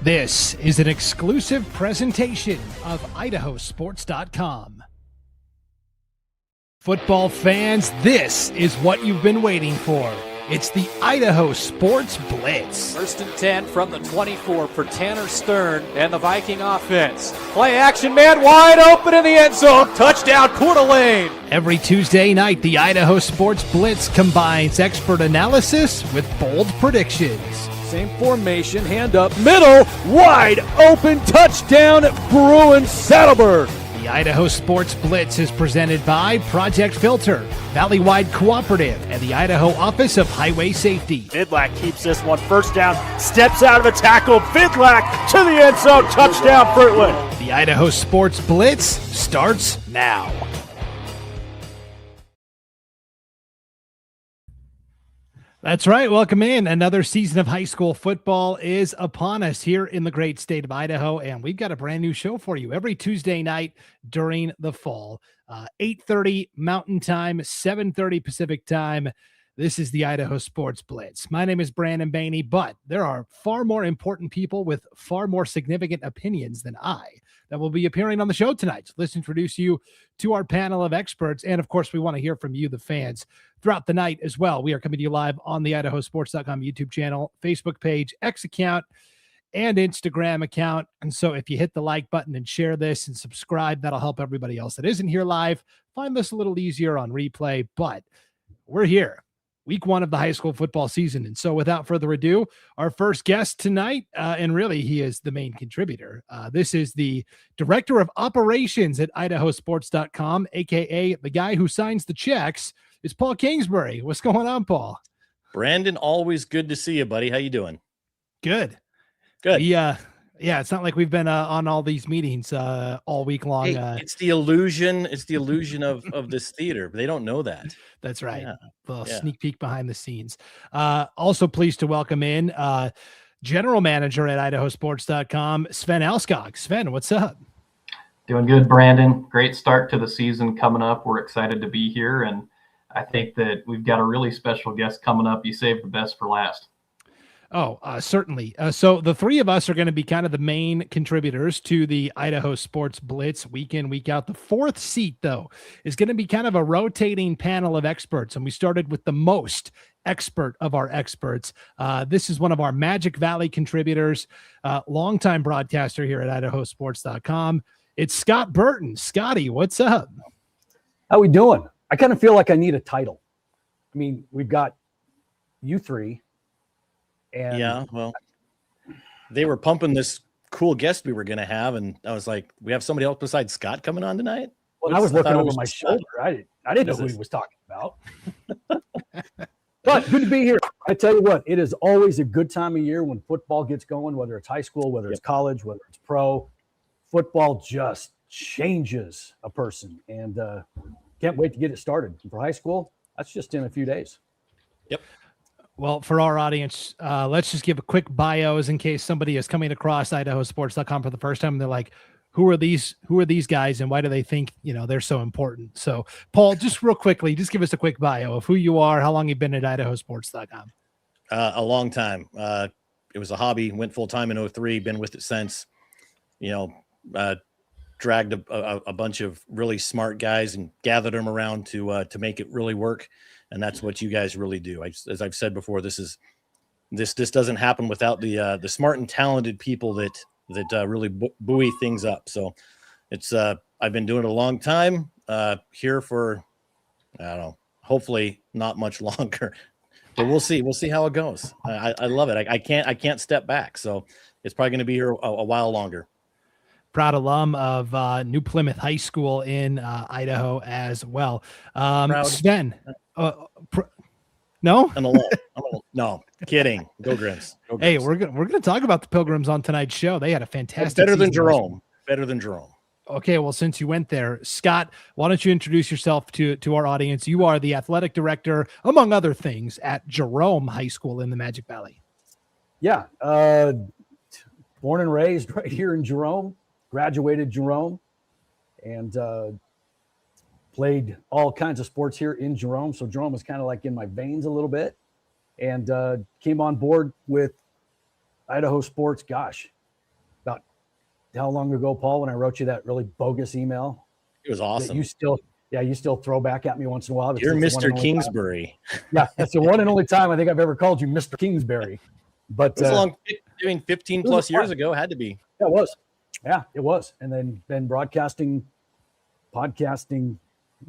This is an exclusive presentation of IdahoSports.com. Football fans, this is what you've been waiting for. It's the Idaho Sports Blitz. 1st and 10 from the 24 for Tanner Stern and the Viking offense. Play action, man wide open in the end zone. Touchdown, Coeur d'Alene. Every Tuesday night, the Idaho Sports Blitz combines expert analysis with bold predictions. Same formation, hand up, middle, wide open, touchdown, Bruin Saddleburg. The Idaho Sports Blitz is presented by Project Filter, Valleywide Cooperative, and the Idaho Office of Highway Safety. Vidlak keeps this one first down, steps out of a tackle, Vidlak to the end zone, touchdown Fruitland. The Idaho Sports Blitz starts now. That's right. Welcome in. Another season of high school football is upon us here in the great state of Idaho, and we've got a brand new show for you every Tuesday night during the fall. 8:30 Mountain Time, 7:30 Pacific Time. This is the Idaho Sports Blitz. My name is Brandon Baney, but there are far more important people with far more significant opinions than I that will be appearing on the show tonight. So let's introduce you to our panel of experts. And of course, we want to hear from you, the fans, throughout the night as well. We are coming to you live on the IdahoSports.com YouTube channel, Facebook page, X account, and Instagram account. And so if you hit the like button and share this and subscribe, that'll help everybody else that isn't here live find this a little easier on replay. But we're here. Week one of the high school football season. And so without further ado, our first guest tonight, and really he is the main contributor. This is the Director of Operations at IdahoSports.com, a.k.a. the guy who signs the checks, is Paul Kingsbury. What's going on, Paul? Brandon, always good to see you, buddy. How you doing? Good. Good. Yeah, it's not like we've been on all these meetings all week long. Hey, it's the illusion. It's the illusion of this theater. They don't know that. That's right. Yeah. Little sneak peek behind the scenes. Also pleased to welcome in General Manager at IdahoSports.com, Sven Alskog. Sven, what's up? Doing good, Brandon. Great start to the season coming up. We're excited to be here, and I think that we've got a really special guest coming up. You saved the best for last. Oh, certainly. So the three of us are going to be kind of the main contributors to the Idaho Sports Blitz week in, week out. The fourth seat, though, is going to be kind of a rotating panel of experts. And we started with the most expert of our experts. This is one of our Magic Valley contributors, longtime broadcaster here at IdahoSports.com. It's Scott Burton. Scotty, what's up? How we doing? I kind of feel like I need a title. I mean, we've got you three. And yeah, well, they were pumping this cool guest we were going to have, and I was like, we have somebody else besides Scott coming on tonight? Well, I was looking over my shoulder. I didn't know who he was talking about. But good to be here. I tell you what, it is always a good time of year when football gets going, whether it's high school, whether it's college, whether it's pro. Football just changes a person, and can't wait to get it started. For high school, that's just in a few days. Yep. Well, for our audience, let's just give a quick bios in case somebody is coming across IdahoSports.com for the first time and they're like, who are these guys and why do they think, they're so important? So, Paul, just real quickly, just give us a quick bio of who you are, how long you've been at IdahoSports.com. A long time. It was a hobby, went full-time in 2003, been with it since, dragged a bunch of really smart guys and gathered them around to make it really work. And that's what you guys really do. As I've said before, this doesn't happen without the smart and talented people that really buoy things up. So it's I've been doing it a long time. Here for I don't know, hopefully not much longer, but we'll see. We'll see how it goes. I love it. I can't step back. So it's probably going to be here a while longer. Proud alum of New Plymouth High School in Idaho as well. Sven. No, no, kidding. Go Grims. Hey, we're gonna talk about the Pilgrims on tonight's show. They had a fantastic. Better than Jerome. Okay, well, since you went there, Scott, why don't you introduce yourself to our audience? You are the athletic director, among other things, at Jerome High School in the Magic Valley. Yeah, born and raised right here in Jerome. Graduated Jerome, and played all kinds of sports here in Jerome. So Jerome was kind of like in my veins a little bit, and came on board with Idaho Sports, how long ago, Paul, when I wrote you that really bogus email? It was awesome. You still throw back at me once in a while. You're Mr. Kingsbury. Yeah, that's the one and only time I think I've ever called you Mr. Kingsbury. But it was doing 15 plus years ago. Had to be. Yeah, it was. Yeah, it was. And then been broadcasting, podcasting,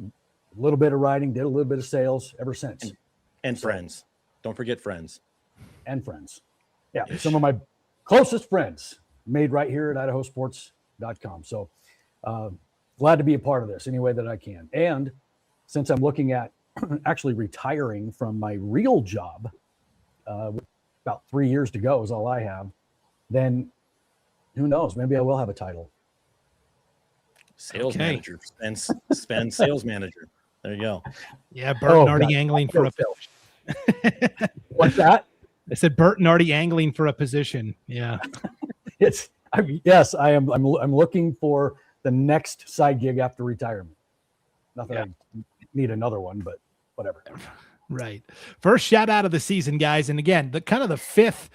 a little bit of writing, did a little bit of sales ever since. And friends. Don't forget friends. And friends. Yeah, some of my closest friends made right here at IdahoSports.com. So glad to be a part of this any way that I can. And since I'm looking at actually retiring from my real job, about 3 years to go is all I have, then who knows? Maybe I will have a title. Sales manager. Sven sales manager. There you go. Yeah, Burton already angling for a position. What's that? I said Burton already angling for a position. Yeah. Yes, I am. I'm looking for the next side gig after retirement. Not that I need another one, but whatever. Right. First shout out of the season, guys. And again, the kind of the fifth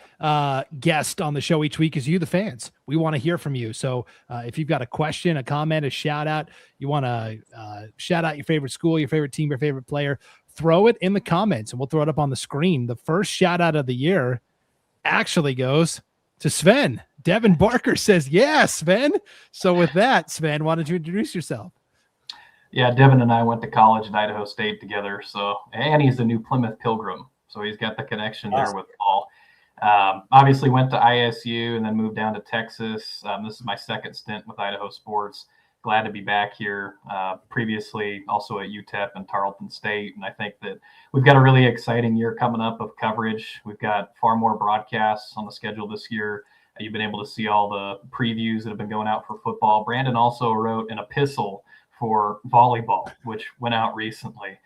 guest on the show each week is you, the fans. We want to hear from you. So if you've got a question, a comment, a shout out, you want to shout out your favorite school, your favorite team, your favorite player, throw it in the comments and we'll throw it up on the screen. The first shout out of the year actually goes to Sven. Devin Barker says, yeah, Sven. So with that, Sven, why don't you introduce yourself? Yeah, Devin and I went to college at Idaho State together. And he's the new Plymouth Pilgrim. So he's got the connection there with Paul. Obviously went to ISU and then moved down to Texas. This is my second stint with Idaho Sports. Glad to be back here. Previously also at UTEP and Tarleton State. And I think that we've got a really exciting year coming up of coverage. We've got far more broadcasts on the schedule this year. You've been able to see all the previews that have been going out for football. Brandon also wrote an epistle for volleyball, which went out recently,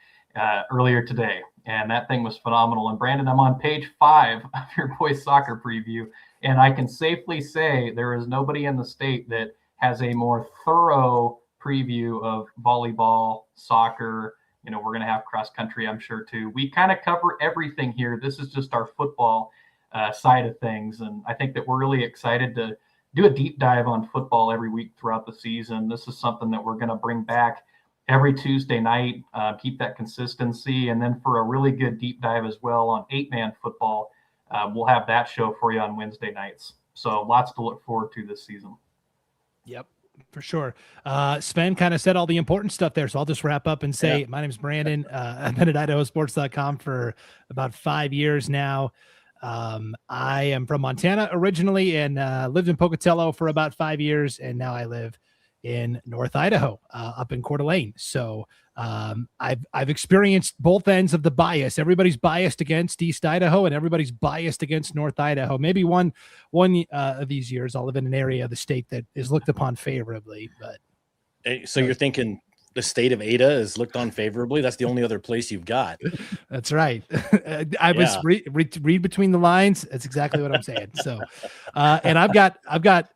earlier today. And that thing was phenomenal. And Brandon, I'm on page 5 of your boys soccer preview. And I can safely say there is nobody in the state that has a more thorough preview of volleyball, soccer. We're going to have cross country, I'm sure, too. We kind of cover everything here. This is just our football side of things. And I think that we're really excited to do a deep dive on football every week throughout the season. This is something that we're going to bring back every Tuesday night, keep that consistency. And then for a really good deep dive as well on 8-man football, we'll have that show for you on Wednesday nights. So lots to look forward to this season. Yep, for sure. Sven kind of said all the important stuff there. So I'll just wrap up and say, my name is Brandon. I've been at IdahoSports.com for about 5 years now. I am from Montana originally and lived in Pocatello for about 5 years. And now I live in North Idaho, up in Coeur d'Alene. So I've experienced both ends of the bias. Everybody's biased against East Idaho and everybody's biased against North Idaho. Maybe one of these years I'll live in an area of the state that is looked upon favorably. But so you're thinking the state of Ada is looked on favorably? That's the only other place you've got. That's right. I was read between the lines. That's exactly what I'm saying. So, and I've got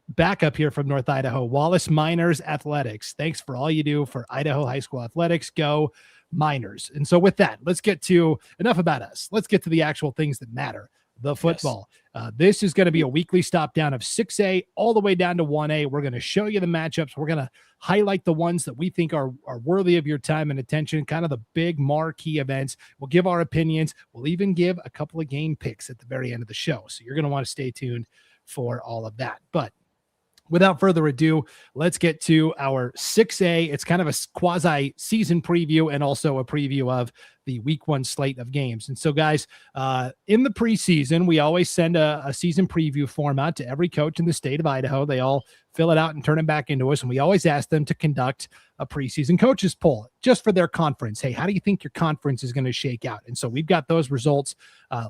backup here from North Idaho, Wallace Miners Athletics. Thanks for all you do for Idaho high school athletics. Go Miners. And so with that, let's get to enough about us. Let's get to the actual things that matter. The football. Yes. This is going to be a weekly stop down of 6A all the way down to 1A. We're going to show you the matchups. We're going to highlight the ones that we think are worthy of your time and attention, kind of the big marquee events. We'll give our opinions. We'll even give a couple of game picks at the very end of the show. So you're going to want to stay tuned for all of that. But without further ado, let's get to our 6A. It's kind of a quasi-season preview and also a preview of the week 1 slate of games. And so, guys, in the preseason, we always send a season preview form out to every coach in the state of Idaho. They all fill it out and turn it back into us. And we always ask them to conduct a preseason coaches poll just for their conference. Hey, how do you think your conference is going to shake out? And so we've got those results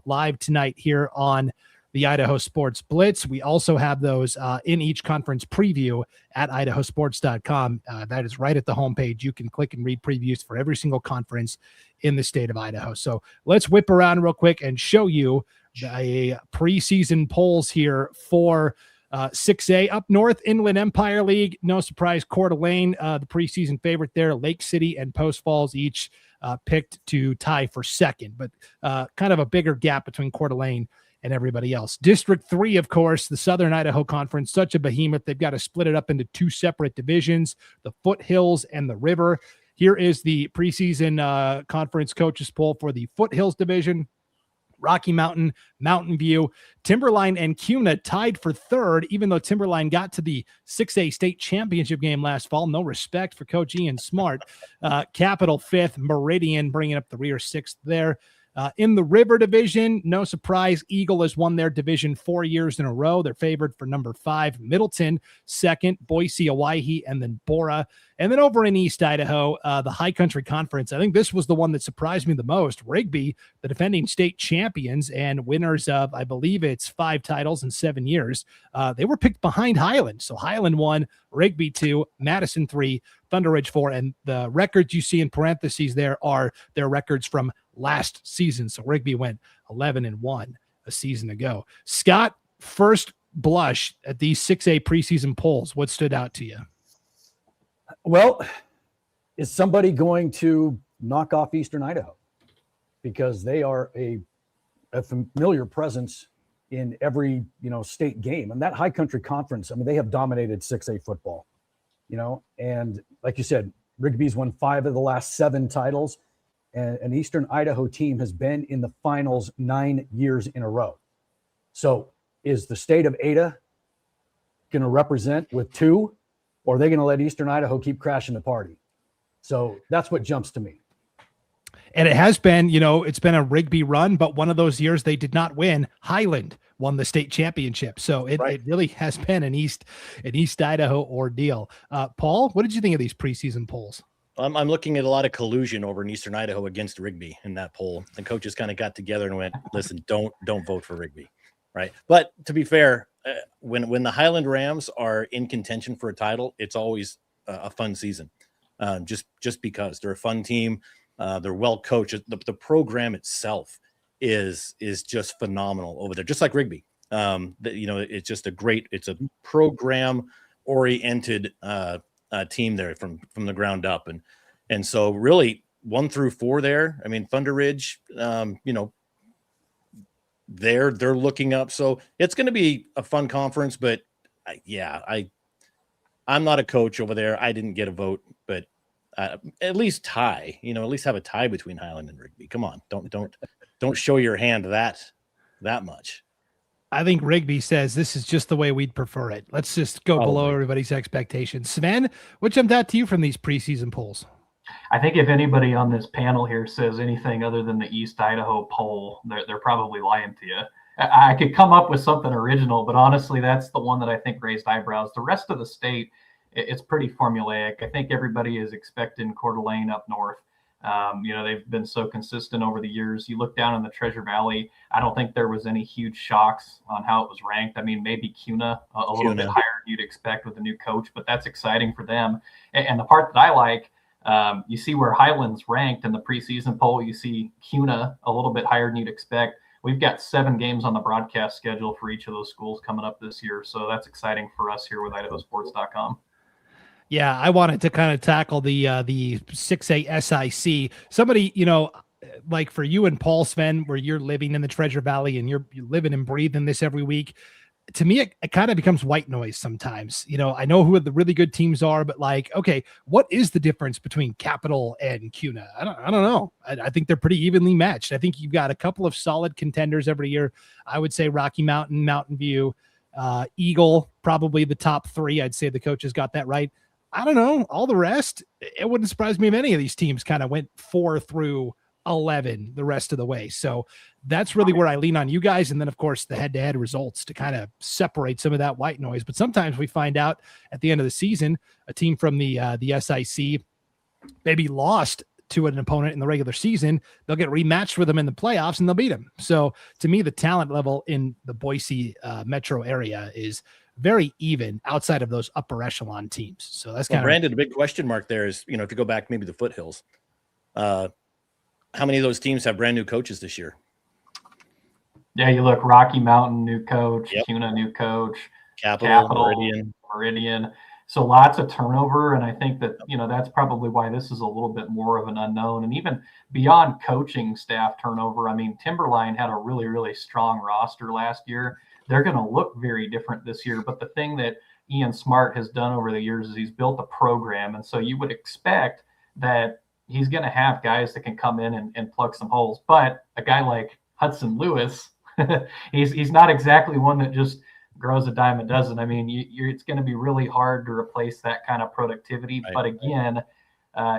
live tonight here on the Idaho Sports Blitz. We also have those in each conference preview at IdahoSports.com. That is right at the homepage. You can click and read previews for every single conference in the state of Idaho. So let's whip around real quick and show you the preseason polls here for 6A. Up north, Inland Empire League. No surprise, Coeur d'Alene, the preseason favorite there. Lake City and Post Falls each picked to tie for second, but kind of a bigger gap between Coeur d'Alene and everybody else. District 3, of course, the Southern Idaho Conference, such a behemoth. They've got to split it up into 2 separate divisions, the Foothills and the River. Here is the preseason conference coaches poll for the Foothills division. Rocky Mountain, Mountain View, Timberline, and CUNA tied for 3rd, even though Timberline got to the 6A state championship game last fall. No respect for Coach Ian Smart. Capital 5th, Meridian bringing up the rear 6th there. In the River division, no surprise, Eagle has won their division 4 years in a row. They're favored for number 5. Middleton, 2nd. Boise, Owyhee, and then Bora. And then over in East Idaho, the High Country Conference, I think this was the one that surprised me the most. Rigby, the defending state champions and winners of, I believe it's 5 titles in 7 years. They were picked behind Highland. So Highland 1, Rigby 2, Madison 3, Thunder Ridge 4. And the records you see in parentheses there are their records from last season. So Rigby went 11-1 a season ago. Scott, first blush at these 6A preseason polls, what stood out to you? Well, is somebody going to knock off Eastern Idaho? Because they are a familiar presence in every, state game. And that High Country Conference, I mean, they have dominated 6A football, and like you said, Rigby's won 5 of the last 7 titles. And an Eastern Idaho team has been in the finals 9 years in a row. So is the state of Ada going to represent with 2, or are they going to let Eastern Idaho keep crashing the party? So that's what jumps to me. And it has been, it's been a Rigby run, but one of those years they did not win. Highland won the state championship. So it really has been an East Idaho ordeal. Paul, what did you think of these preseason polls? I'm looking at a lot of collusion over in Eastern Idaho against Rigby in that poll. The coaches kind of got together and went, listen, don't vote for Rigby. Right. But to be fair, when the Highland Rams are in contention for a title, it's always a fun season. Just because they're a fun team. They're well coached. The program itself is just phenomenal over there, just like Rigby. It's just it's a program oriented team there from the ground up. And so really 1 through 4 there, I mean, Thunder Ridge, they're looking up. So it's going to be a fun conference, but I'm not a coach over there. I didn't get a vote, but at least tie, at least have a tie between Highland and Rigby. Come on. Don't show your hand that much. I think Rigby says this is just the way we'd prefer it. Let's just go below everybody's expectations. Sven, what jumped out to you from these preseason polls? I think if anybody on this panel here says anything other than the East Idaho poll, they're probably lying to you. I could come up with something original, but honestly, that's the one that I think raised eyebrows. The rest of the state, it's pretty formulaic. I think everybody is expecting Coeur d'Alene up north. They've been so consistent over the years. You look down in the Treasure Valley, I don't think there was any huge shocks on how it was ranked. I mean, maybe CUNA a little bit higher than you'd expect with a new coach, but that's exciting for them. And the part that I like, you see where Highland's ranked in the preseason poll. You see CUNA a little bit higher than you'd expect. We've got 7 games on the broadcast schedule for each of those schools coming up this year. So that's exciting for us here with IdahoSports.com. Yeah, I wanted to kind of tackle the 6A SIC. Somebody, like for you and Paul, Sven, where you're living in the Treasure Valley and you're living and breathing this every week. To me, it kind of becomes white noise sometimes. I know who the really good teams are, but okay, what is the difference between Capital and CUNA? I don't know. I think they're pretty evenly matched. I think you've got a couple of solid contenders every year. I would say Rocky Mountain, Mountain View, Eagle, probably the top 3. I'd say the coaches got that right. I don't know. All the rest, it wouldn't surprise me if any of these teams kind of went 4 through 11 the rest of the way. So that's really where I lean on you guys. And then, of course, the head-to-head results to kind of separate some of that white noise. But sometimes we find out at the end of the season, a team from the SIC maybe lost to an opponent in the regular season. They'll get rematched with them in the playoffs and they'll beat them. So to me, the talent level in the Boise metro area is very even outside of those upper echelon teams. So that's kind of Brandon, a big question mark there is, if you go back maybe the Foothills, how many of those teams have brand new coaches this year? Yeah, you look Rocky Mountain, new coach, CUNA, new coach, Capital, Meridian. So lots of turnover, and I think that, that's probably why this is a little bit more of an unknown. And even beyond coaching staff turnover, I mean, Timberline had a really, really strong roster last year. They're going to look very different this year. But the thing that Ian Smart has done over the years is he's built a program. And so you would expect that he's going to have guys that can come in and plug some holes. But a guy like Hudson Lewis, he's not exactly one that just grows a dime a dozen. I mean, it's going to be really hard to replace that kind of productivity. Right. But again,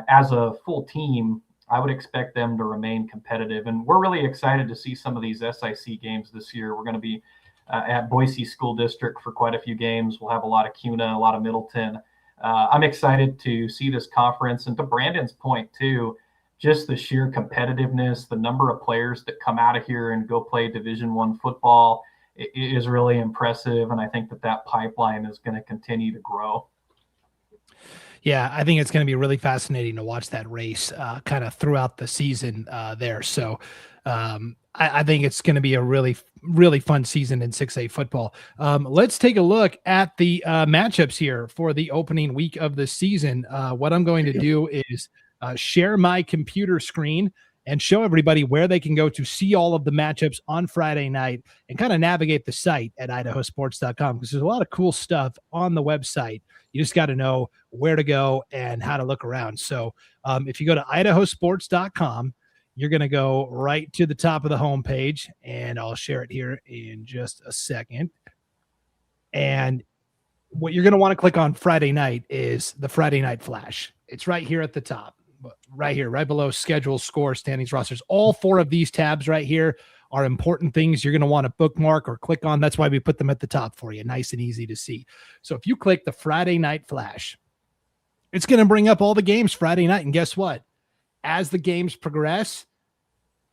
as a full team, I would expect them to remain competitive. And we're really excited to see some of these SIC games this year. We're going to be at Boise School District for quite a few games. We'll have a lot of CUNA, a lot of Middleton. I'm excited to see this conference. And to Brandon's point, too, just the sheer competitiveness, the number of players that come out of here and go play Division I football is really impressive. And I think that pipeline is going to continue to grow. Yeah, I think it's going to be really fascinating to watch that race kind of throughout the season there. So I think it's going to be a really, really fun season in 6A football. Let's take a look at the matchups here for the opening week of the season. What I'm going to do is share my computer screen and show everybody where they can go to see all of the matchups on Friday night and kind of navigate the site at IdahoSports.com, because there's a lot of cool stuff on the website. You just got to know where to go and how to look around. So if you go to IdahoSports.com, you're going to go right to the top of the homepage, and I'll share it here in just a second. And what you're going to want to click on Friday night is the Friday Night Flash. It's right here at the top. Right here, right below schedule, score, standings, rosters. All four of these tabs right here are important things you're going to want to bookmark or click on. That's why we put them at the top for you, nice and easy to see. So if you click the Friday Night Flash, it's going to bring up all the games Friday night. And guess what? As the games progress,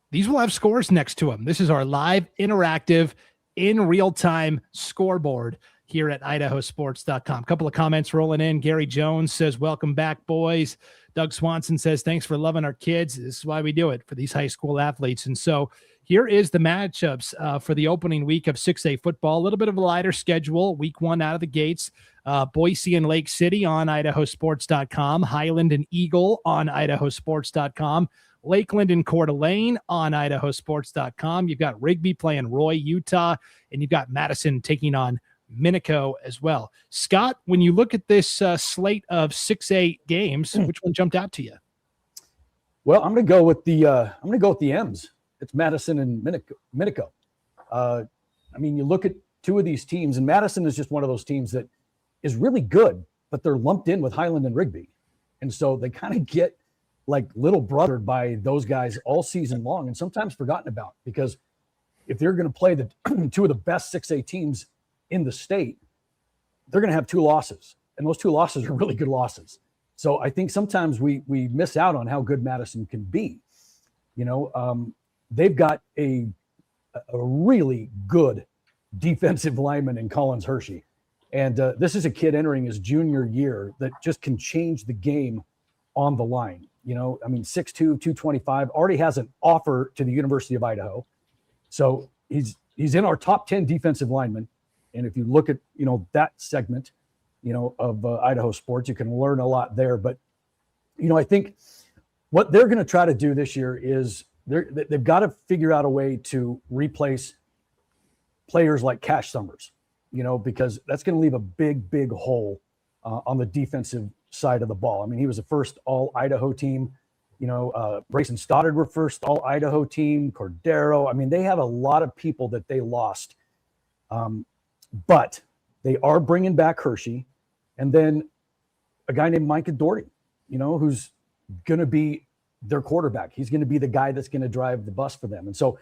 these will have scores next to them. This is our live, interactive, in real-time scoreboard here at IdahoSports.com. A couple of comments rolling in. Gary Jones says, welcome back, boys. Doug Swanson says, thanks for loving our kids. This is why we do it, for these high school athletes. And so here is the matchups for the opening week of 6A football. A little bit of a lighter schedule. Week 1 out of the gates. Boise and Lake City on IdahoSports.com. Highland and Eagle on IdahoSports.com. Lakeland and Coeur d'Alene on IdahoSports.com. You've got Rigby playing Roy, Utah, and you've got Madison taking on Minico as well. Scott, when you look at this slate of 6A games, which one jumped out to you? Well, I'm going to go with the M's. It's Madison and Minico. I mean, you look at two of these teams, and Madison is just one of those teams that is really good, but they're lumped in with Highland and Rigby, and so they kind of get like little brothered by those guys all season long, and sometimes forgotten about, because if they're going to play the two of the best 6A teams in the state, they're going to have 2 losses, and those 2 losses are really good losses. So I think sometimes we miss out on how good Madison can be. They've got a really good defensive lineman in Collins Hershey, and this is a kid entering his junior year that just can change the game on the line. 6'2", 225, already has an offer to the University of Idaho, so he's in our top 10 defensive linemen. And if you look at, that segment, of Idaho sports, you can learn a lot there. But, I think what they're going to try to do this year is they've got to figure out a way to replace players like Cash Summers, because that's going to leave a big, big hole on the defensive side of the ball. I mean, he was the first all-Idaho team. Brayson Stoddard were first all-Idaho team, Cordero. I mean, they have a lot of people that they lost. But they are bringing back Hershey, and then a guy named Micah Doherty, who's going to be their quarterback. He's going to be the guy that's going to drive the bus for them. And so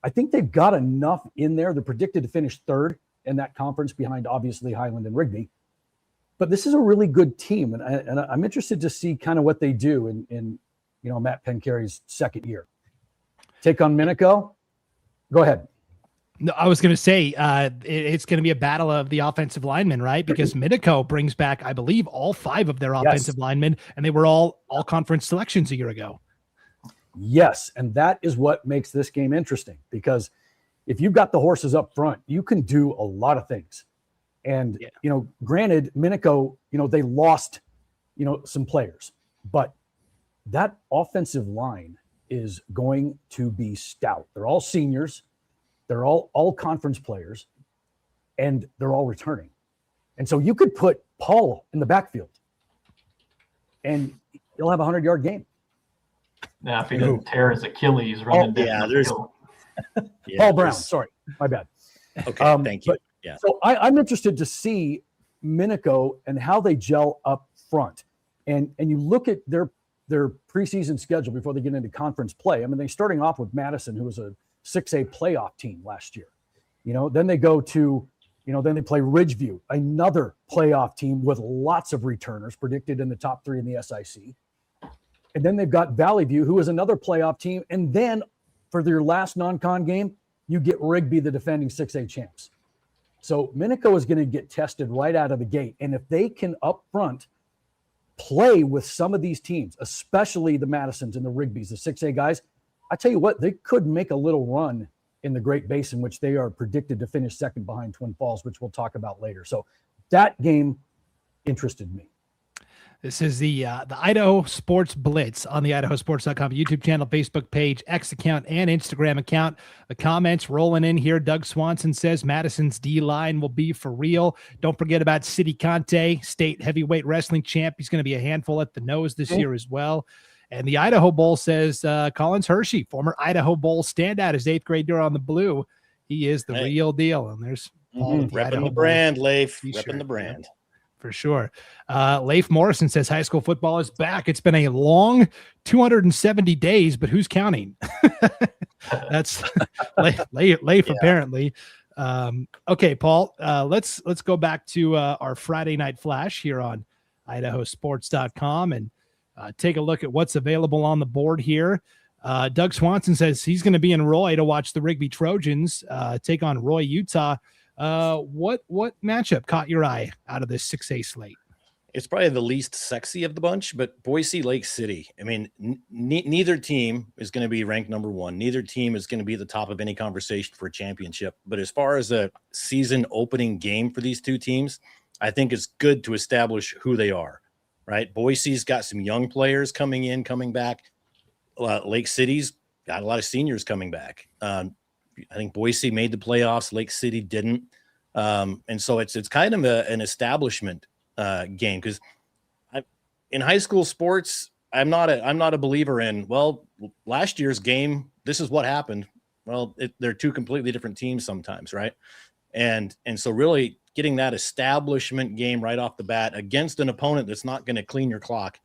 I think they've got enough in there. They're predicted to finish 3rd in that conference behind, obviously, Highland and Rigby. But this is a really good team, and I'm interested to see kind of what they do in Matt Pencary's 2nd year. Take on Minico? Go ahead. No, I was going to say it's going to be a battle of the offensive linemen, right? Because Minico brings back, I believe, all 5 of their offensive linemen, and they were all conference selections a year ago. Yes, and that is what makes this game interesting, because if you've got the horses up front, you can do a lot of things. And, granted, Minico, they lost, some players, but that offensive line is going to be stout. They're all seniors. They're all conference players, and they're all returning. And so you could put Paul in the backfield, and he'll have a 100-yard game. Now, if he doesn't tear his Achilles running down the field. Paul Brown, sorry, my bad. Okay, thank you. So I'm interested to see Minico and how they gel up front. And you look at their preseason schedule before they get into conference play. I mean, they're starting off with Madison, who was a 6A playoff team last year. Then they go to, then they play Ridgeview, another playoff team with lots of returners predicted in the top 3 in the SIC. And then they've got Valley View, who is another playoff team. And then for their last non-con game, you get Rigby, the defending 6A champs. So Minico is going to get tested right out of the gate. And if they can up front play with some of these teams, especially the Madisons and the Rigbys, the 6A guys, I tell you what, they could make a little run in the Great Basin, which they are predicted to finish second behind Twin Falls, which we'll talk about later. So that game interested me. This is the Idaho Sports Blitz on the IdahoSports.com YouTube channel, Facebook page, X account, and Instagram account. The comments rolling in here. Doug Swanson says Madison's D-line will be for real. Don't forget about City Conte, state heavyweight wrestling champ. He's going to be a handful at the nose this year as well. And the Idaho Bowl says Collins Hershey, former Idaho Bowl standout, his 8th grader on the blue. He is the real deal. And there's repping the brand, Leif. Repping the brand. Yeah. For sure. Leif Morrison says high school football is back. It's been a long 270 days, but who's counting? That's Leif apparently. Okay, Paul, let's go back to our Friday night flash here on IdahoSports.com and take a look at what's available on the board here. Doug Swanson says he's going to be in Roy to watch the Rigby Trojans take on Roy, Utah. What matchup caught your eye out of this 6A slate? It's probably the least sexy of the bunch, but Boise Lake City. I mean, neither team is going to be ranked number 1. Neither team is going to be at the top of any conversation for a championship. But as far as a season opening game for these two teams, I think it's good to establish who they are, right? Boise's got some young players coming back. Lake City's got a lot of seniors coming back. I think Boise made the playoffs. Lake City didn't. And so it's kind of an establishment game, because in high school sports, I'm not a believer in, well, last year's game, this is what happened. Well, they're two completely different teams sometimes, right? And so really getting that establishment game right off the bat against an opponent that's not going to clean your clock,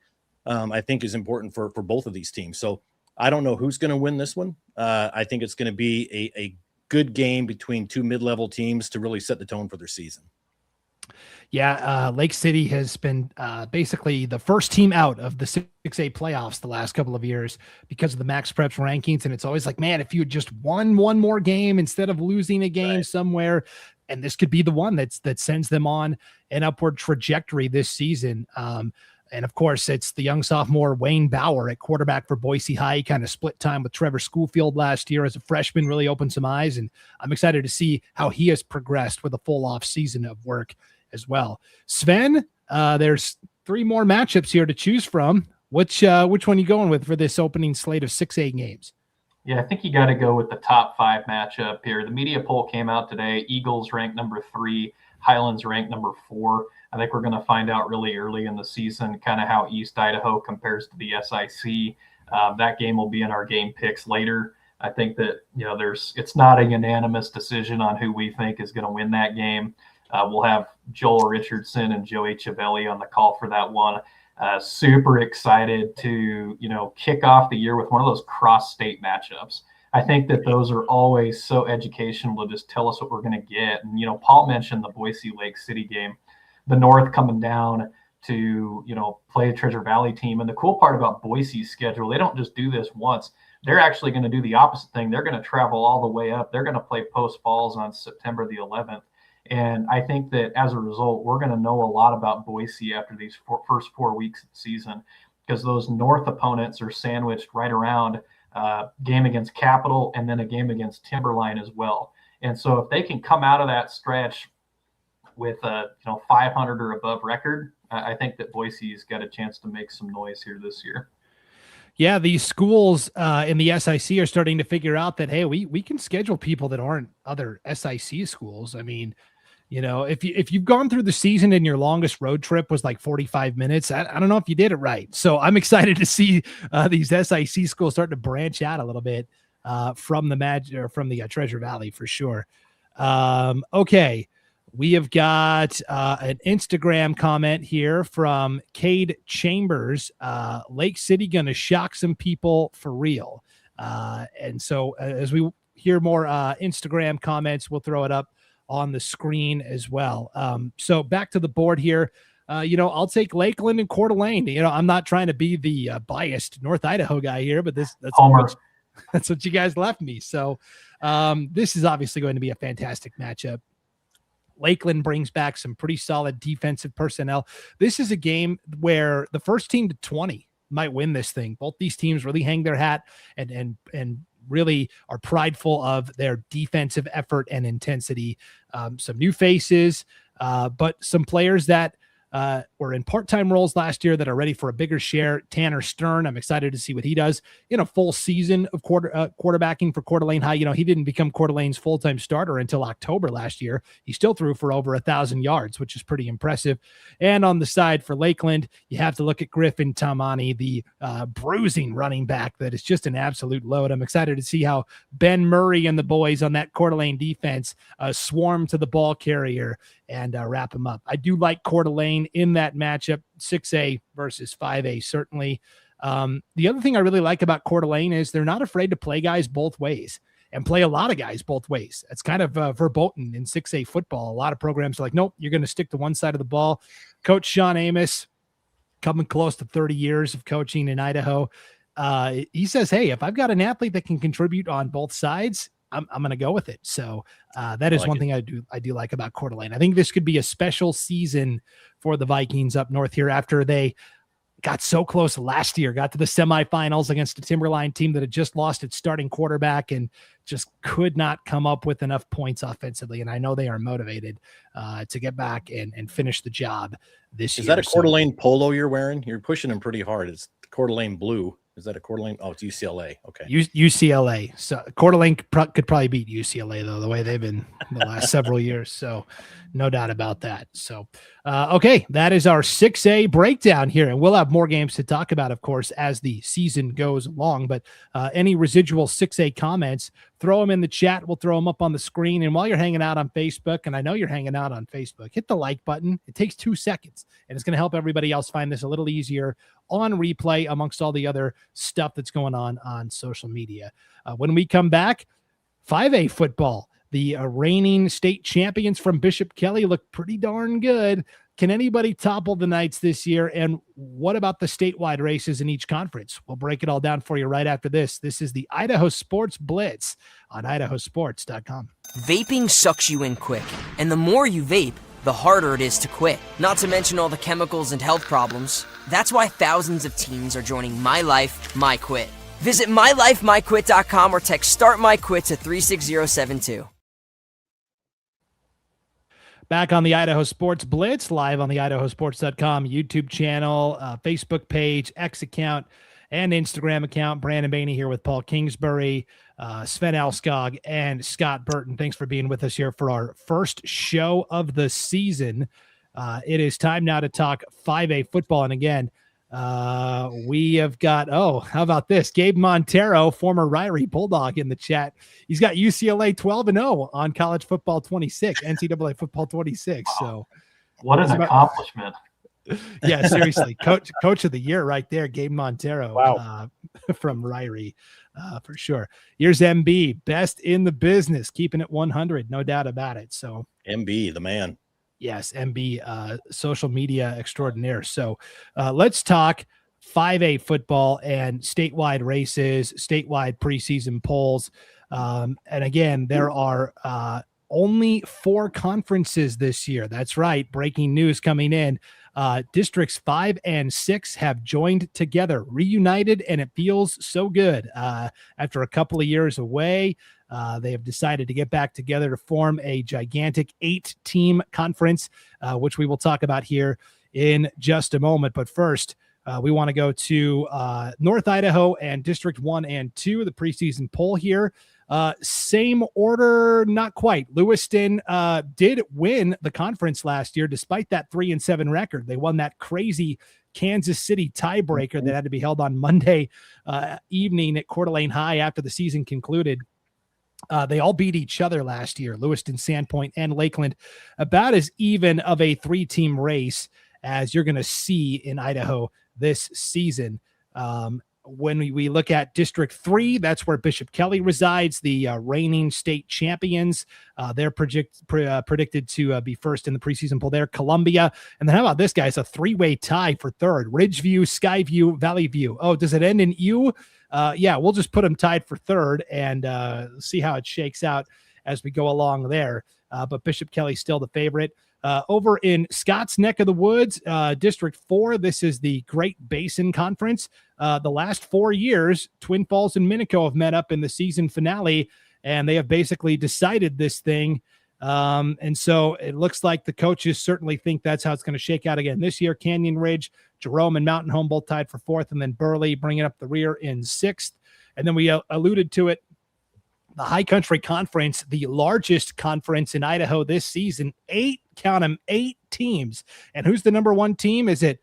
I think is important for both of these teams. So I don't know who's going to win this one. I think it's going to be a good game between two mid-level teams to really set the tone for their season. Yeah, Lake City has been basically the first team out of the 6A playoffs the last couple of years because of the Max Preps rankings. And it's always like, man, if you had just won one more game instead of losing a game somewhere, and this could be the one that sends them on an upward trajectory this season. And of course, it's the young sophomore Wayne Bauer at quarterback for Boise High. He kind of split time with Trevor Schofield last year as a freshman, really opened some eyes. And I'm excited to see how he has progressed with a full off season of work as well. Sven, there's 3 more matchups here to choose from. Which one you going with for this opening slate of 6A games? Yeah, I think you got to go with the top 5 matchup here. The media poll came out today. Eagles ranked number 3, Highlands ranked number 4. I think we're going to find out really early in the season kind of how East Idaho compares to the SIC. That game will be in our game picks later. I think that, it's not a unanimous decision on who we think is going to win that game. We'll have Joel Richardson and Joey Civelli on the call for that one. Super excited to, kick off the year with one of those cross-state matchups. I think that those are always so educational to just tell us what we're going to get. And, Paul mentioned the Boise Lake City game, the North coming down to, play a Treasure Valley team. And the cool part about Boise's schedule, they don't just do this once. They're actually going to do the opposite thing. They're going to travel all the way up. They're going to play Post Falls on September the 11th. And I think that as a result, we're going to know a lot about Boise after these first 4 weeks of the season, because those North opponents are sandwiched right around game against Capital and then a game against Timberline as well. And so if they can come out of that stretch with a 500 or above record, I think that Boise's got a chance to make some noise here this year. Yeah, these schools in the SIC are starting to figure out that, hey, we can schedule people that aren't other SIC schools. I mean, if you've gone through the season and your longest road trip was like 45 minutes, I don't know if you did it right. So I'm excited to see these SIC schools starting to branch out a little bit from the Treasure Valley for sure. Okay. We have got an Instagram comment here from Cade Chambers. Lake City going to shock some people for real. And so as we hear more Instagram comments, we'll throw it up on the screen as well. So back to the board here. I'll take Lakeland and Coeur d'Alene. I'm not trying to be the biased North Idaho guy here, but that's what you guys left me. So this is obviously going to be a fantastic matchup. Lakeland brings back some pretty solid defensive personnel. This is a game where the first team to 20 might win this thing. Both these teams really hang their hat and really are prideful of their defensive effort and intensity. Some new faces, but some players that were in part-time roles last year that are ready for a bigger share. Tanner Stern, I'm excited to see what he does in a full season of quarterbacking for Coeur d'Alene High. He didn't become Coeur d'Alene's full-time starter until October last year. He still threw for over 1,000 yards, which is pretty impressive. And on the side for Lakeland, you have to look at Griffin Tamani, the bruising running back that is just an absolute load. I'm excited to see how Ben Murray and the boys on that Coeur d'Alene defense swarm to the ball carrier and wrap him up. I do like Coeur d'Alene in that matchup, 6A versus 5A, certainly. The other thing I really like about Coeur d'Alene is they're not afraid to play guys both ways and play a lot of guys both ways. It's kind of verboten in 6A football. A lot of programs are like, nope, you're going to stick to one side of the ball. Coach Sean Amos, coming close to 30 years of coaching in Idaho, he says, hey, if I've got an athlete that can contribute on both sides, I'm going to go with it. So that is one thing I do like about Coeur d'Alene. I think this could be a special season for the Vikings up north here after they got so close last year, got to the semifinals against a Timberline team that had just lost its starting quarterback and just could not come up with enough points offensively. And I know they are motivated to get back and finish the job this year. Is that a Coeur d'Alene polo you're wearing? You're pushing them pretty hard. It's Coeur d'Alene blue. Is that a Coeur d'Alene? Oh, it's UCLA. Okay. UCLA. So Coeur d'Alene could probably beat UCLA, though, the way they've been the last several years. So no doubt about that. So, okay, that is our 6A breakdown here. And we'll have more games to talk about, of course, as the season goes along. But any residual 6A comments, throw them in the chat. We'll throw them up on the screen. And while you're hanging out on Facebook, and I know you're hanging out on Facebook, hit the like button. It takes 2 seconds, and it's going to help everybody else find this a little easier on replay amongst all the other stuff that's going on social media. When we come back, 5A football, the reigning state champions from Bishop Kelly look pretty darn good. Can anybody topple the Knights this year? And what about the statewide races in each conference? We'll break it all down for you right after this. This is the Idaho Sports Blitz on IdahoSports.com. Vaping sucks you in quick, and the more you vape, the harder it is to quit. Not to mention all the chemicals and health problems. That's why thousands of teens are joining My Life, My Quit. Visit mylifemyquit.com or text Start My Quit to 36072. Back on the Idaho Sports Blitz, live on the IdahoSports.com YouTube channel, Facebook page, X account, and Instagram account. Brandon Baney here with Paul Kingsbury, Sven Alskog, and Scott Burton. Thanks for being with us here for our first show of the season. It is time now to talk 5A football. And again, we have got, how about this? Gabe Montero, former Ryrie Bulldog, in the chat. He's got UCLA 12-0 on college football 26, NCAA football 26. So what an accomplishment. Yeah, seriously. Coach of the year right there, Gabe Montero. Wow. From Ryrie, for sure. Here's MB, best in the business, keeping it 100, no doubt about it. So MB, the man. Yes, MB, social media extraordinaire. So let's talk 5A football and statewide races, statewide preseason polls. And again, there are only 4 conferences this year. That's right. Breaking news coming in. Districts 5 and 6 have joined together, reunited, and it feels so good. After a couple of years away, They have decided to get back together to form a gigantic 8-team conference, which we will talk about here in just a moment. But first, we want to go to North Idaho and District 1 and 2, the preseason poll here. Same order, not quite. Lewiston did win the conference last year, despite that 3-7 record. They won that crazy Kansas City tiebreaker that had to be held on Monday evening at Coeur d'Alene High after the season concluded. They all beat each other last year, Lewiston, Sandpoint, and Lakeland, about as even of a 3-team race as you're going to see in Idaho this season. When we look at District 3, that's where Bishop Kelly resides, the reigning state champions. They're predicted to be first in the preseason poll there. Columbia. And then how about this, guys? A 3-way tie for third. Ridgeview, Skyview, Valley View. Oh, does it end in U? Yeah, we'll just put them tied for third and see how it shakes out as we go along there. But Bishop Kelly's still the favorite. Over in Scott's neck of the woods, District 4, this is the Great Basin Conference. The last 4 years, Twin Falls and Minico have met up in the season finale, and they have basically decided this thing. And so it looks like the coaches certainly think that's how it's going to shake out again this year. Canyon Ridge, Jerome, and Mountain Home both tied for 4th, and then Burley bringing up the rear in 6th. And then we alluded to it. The High Country Conference, the largest conference in Idaho this season, 8 teams. And who's the number 1 team? Is it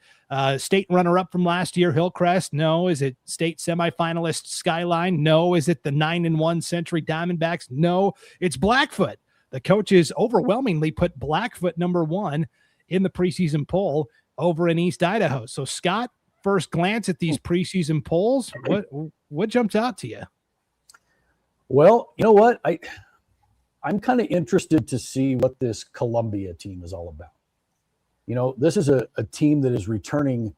state runner-up from last year, Hillcrest? No. Is it state semifinalist Skyline? No. Is it the 9-1 Century Diamondbacks? No. It's Blackfoot. The coaches overwhelmingly put Blackfoot number 1 in the preseason poll over in East Idaho. So, Scott, first glance at these preseason polls, what jumps out to you? Well, you know what? I'm kind of interested to see what this Columbia team is all about. You know, this is a team that is returning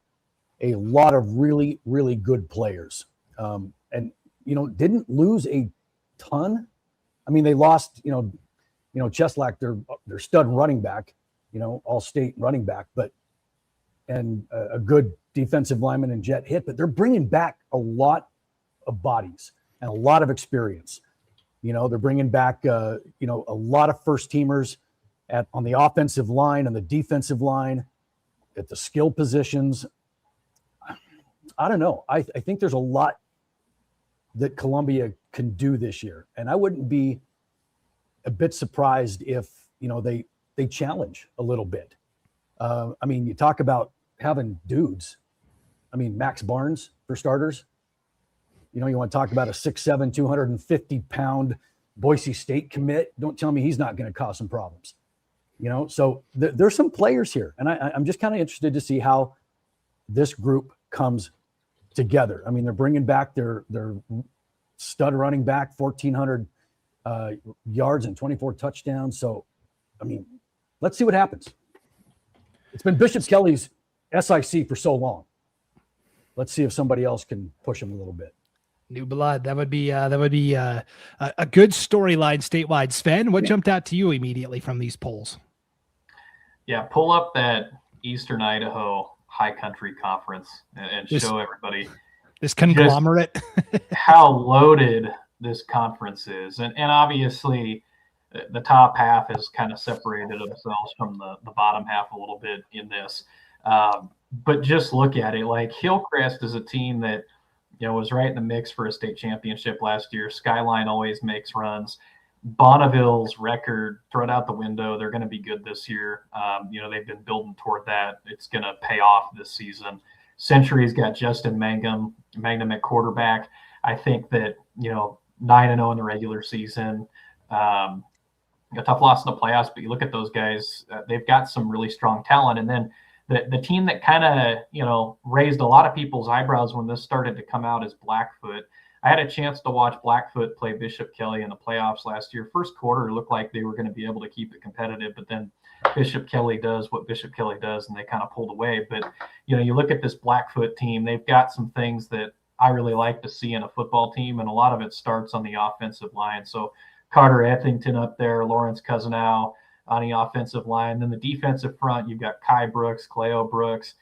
a lot of really, really good players. And, you know, didn't lose a ton. I mean, they lost, Cheslack, their stud running back, all-state running back, and a good defensive lineman and Jet Hit, but they're bringing back a lot of bodies and a lot of experience. They're bringing back, a lot of first-teamers on the offensive line and the defensive line, at the skill positions. I don't know. I think there's a lot that Columbia can do this year, and I wouldn't be a bit surprised if, they challenge a little bit. I mean, you talk about having dudes. I mean, Max Barnes, for starters. You want to talk about a 6'7", 250-pound Boise State commit. Don't tell me he's not going to cause some problems. So there's some players here. And I'm just kind of interested to see how this group comes together. I mean, they're bringing back their stud running back, 1,400 yards and 24 touchdowns. So, I mean, let's see what happens. It's been Bishop Kelly's SIC for so long. Let's see if somebody else can push him a little bit. New blood. That would be a good storyline statewide. Sven, what jumped out to you immediately from these polls? Yeah, pull up that Eastern Idaho High Country Conference and show everybody this conglomerate how loaded this conference is. And obviously the top half has kind of separated themselves from the bottom half a little bit in this. But just look at it. Like Hillcrest is a team that, was right in the mix for a state championship last year. Skyline always makes runs. Bonneville's record, throw it out the window. They're going to be good this year. They've been building toward that. It's going to pay off this season. Century's got Justin Mangum at quarterback. I think that, 9-0 in the regular season. A tough loss in the playoffs, but you look at those guys, they've got some really strong talent. And then the team that kind of, raised a lot of people's eyebrows when this started to come out is Blackfoot. I had a chance to watch Blackfoot play Bishop Kelly in the playoffs last year. First quarter looked like they were going to be able to keep it competitive, but then Bishop Kelly does what Bishop Kelly does, and they kind of pulled away. But, you look at this Blackfoot team, they've got some things that I really like to see in a football team, and a lot of it starts on the offensive line. So Carter Ethington up there, Lawrence Cousineau on the offensive line. Then the defensive front, you've got Kai Brooks, Cleo Brooks.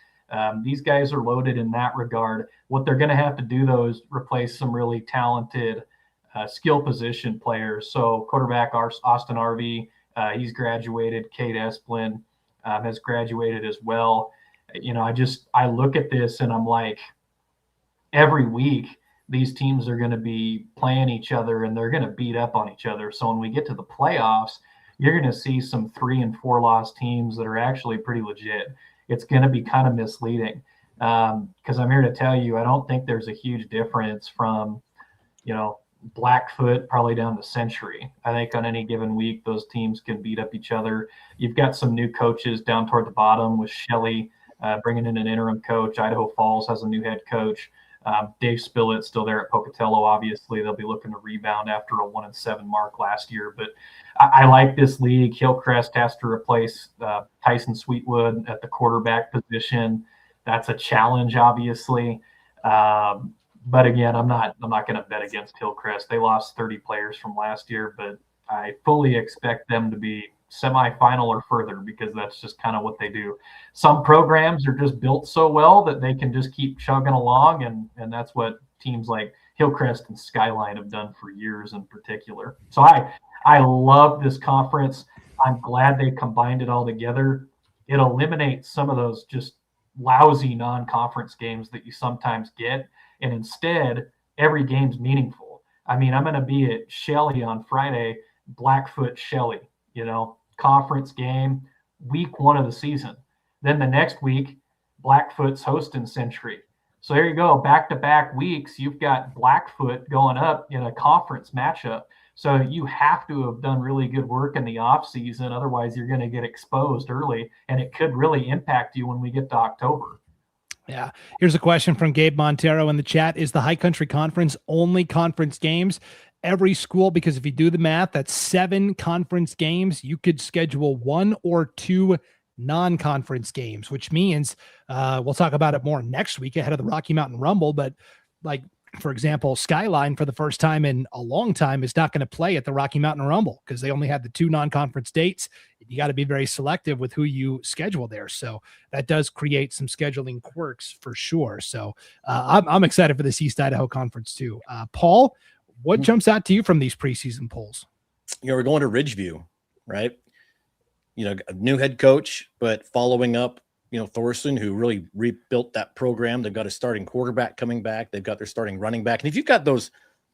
These guys are loaded in that regard. What they're going to have to do, though, is replace some really talented skill position players. So quarterback Austin Harvey, he's graduated. Kate Esplin has graduated as well. I look at this and I'm like, every week these teams are going to be playing each other and they're going to beat up on each other. So when we get to the playoffs, you're going to see some 3 and 4 loss teams that are actually pretty legit. It's going to be kind of misleading because I'm here to tell you, I don't think there's a huge difference from, Blackfoot probably down to Century. I think on any given week, those teams can beat up each other. You've got some new coaches down toward the bottom with Shelley bringing in an interim coach. Idaho Falls has a new head coach. Dave Spillett's still there at Pocatello. Obviously, they'll be looking to rebound after a 1-7 mark last year. But I like this league. Hillcrest has to replace Tyson Sweetwood at the quarterback position. That's a challenge, obviously. But again, I'm not going to bet against Hillcrest. They lost 30 players from last year, but I fully expect them to be semifinal or further because that's just kind of what they do. Some programs are just built so well that they can just keep chugging along, and that's what teams like Hillcrest and Skyline have done for years in particular. So I love this conference. I'm glad they combined it all together. It eliminates some of those just lousy non-conference games that you sometimes get, and instead every game's meaningful. I mean, I'm going to be at Shelley on Friday, Blackfoot Shelley, conference game, week 1 of the season. Then the next week, Blackfoot's hosting Century. So there you go, back-to-back weeks, you've got Blackfoot going up in a conference matchup. So you have to have done really good work in the offseason. Otherwise, you're going to get exposed early, and it could really impact you when we get to October. Yeah. Here's a question from Gabe Montero in the chat. Is the High Country Conference only conference games? Every school, because if you do the math, that's 7 conference games. You could schedule 1 or 2 non-conference games, which means we'll talk about it more next week ahead of the Rocky Mountain Rumble. But like, for example, Skyline for the first time in a long time is not going to play at the Rocky Mountain Rumble because they only had the 2 non-conference dates. You got to be very selective with who you schedule there. So that does create some scheduling quirks for sure. So I'm excited for this East Idaho Conference too. Paul, what jumps out to you from these preseason polls? We're going to Ridgeview, right? A new head coach, but following up, Thorson, who really rebuilt that program. They've got a starting quarterback coming back. They've got their starting running back. And if you've got those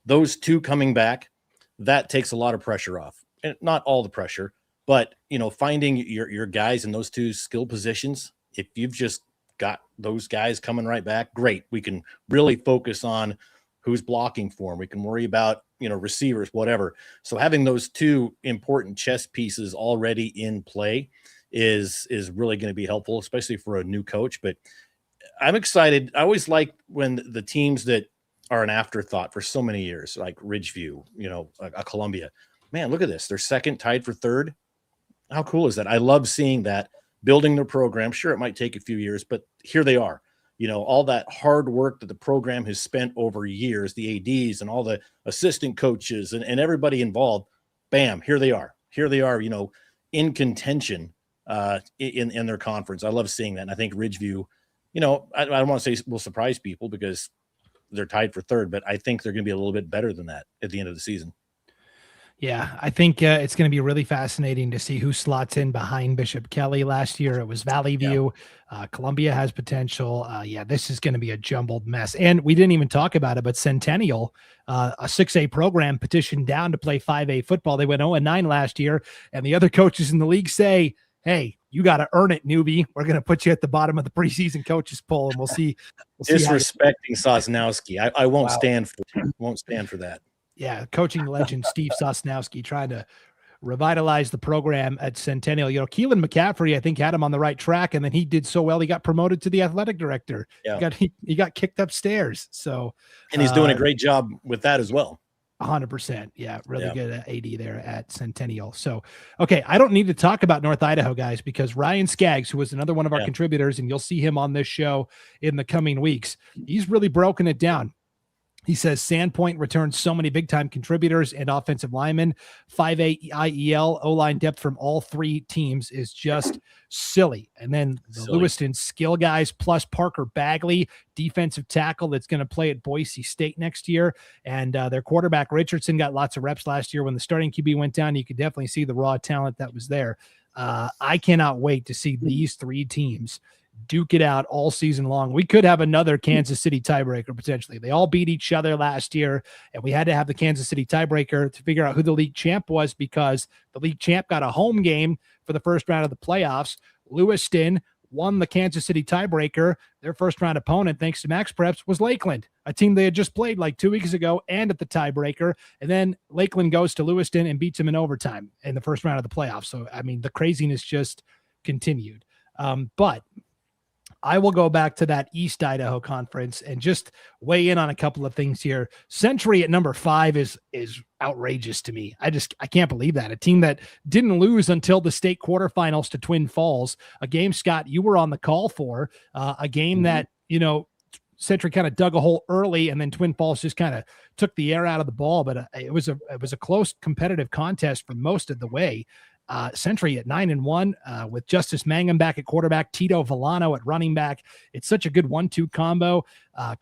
2 coming back, that takes a lot of pressure off. And not all the pressure, but, finding your guys in those 2 skill positions, if you've just got those guys coming right back, great. We can really focus on who's blocking for them. We can worry about, receivers, whatever. So having those 2 important chess pieces already in play is really going to be helpful, especially for a new coach. But I'm excited. I always like when the teams that are an afterthought for so many years, like Ridgeview, a Columbia, man, look at this. They're second, tied for third. How cool is that? I love seeing that, building their program. Sure, it might take a few years, but here they are. All that hard work that the program has spent over years, the ADs and all the assistant coaches and everybody involved, bam, here they are. Here they are, in contention in their conference. I love seeing that. And I think Ridgeview, I don't want to say will surprise people because they're tied for third, but I think they're going to be a little bit better than that at the end of the season. Yeah, I think it's going to be really fascinating to see who slots in behind Bishop Kelly. Last year it was Valley View. Yeah. Columbia has potential. This is going to be a jumbled mess. And we didn't even talk about it, but Centennial, a 6A program, petitioned down to play 5A football. They went 0-9 last year, and the other coaches in the league say, hey, you got to earn it, newbie. We're going to put you at the bottom of the preseason coaches poll, and we'll see. Disrespecting Sosnowski. I won't stand for that. Yeah, coaching legend Steve Sosnowski trying to revitalize the program at Centennial. Keelan McCaffrey, I think, had him on the right track, and then he did so well he got promoted to the athletic director. Yeah. He got kicked upstairs. So, and he's doing a great job with that as well. 100%. Yeah, really good AD there at Centennial. So, okay, I don't need to talk about North Idaho, guys, because Ryan Skaggs, who was another one of our contributors, and you'll see him on this show in the coming weeks, he's really broken it down. He says Sandpoint returns so many big-time contributors and offensive linemen. 5A IEL O-line depth from all three teams is just silly. And then the Lewiston skill guys plus Parker Bagley, defensive tackle that's going to play at Boise State next year. And their quarterback Richardson got lots of reps last year. When the starting QB went down, you could definitely see the raw talent that was there. I cannot wait to see these three teams duke it out all season long. We could have another Kansas City tiebreaker potentially. They all beat each other last year, and we had to have the Kansas City tiebreaker to figure out who the league champ was, because the league champ got a home game for the first round of the playoffs. Lewiston won the Kansas City tiebreaker. Their first round opponent, thanks to Max Preps, was Lakeland, a team they had just played like 2 weeks ago and at the tiebreaker. And then Lakeland goes to Lewiston and beats them in overtime in the first round of the playoffs. So, I mean, the craziness just continued. But I will go back to that East Idaho conference and just weigh in on a couple of things here. Century at number 5 is outrageous to me. I can't believe that. A team that didn't lose until the state quarterfinals to Twin Falls, a game, Scott, you were on the call for, a game that, Century kind of dug a hole early, and then Twin Falls just kind of took the air out of the ball. But it was a close competitive contest for most of the way. Century at 9-1 with Justice Mangum back at quarterback, Tito Villano at running back. It's such a good 1-2 combo.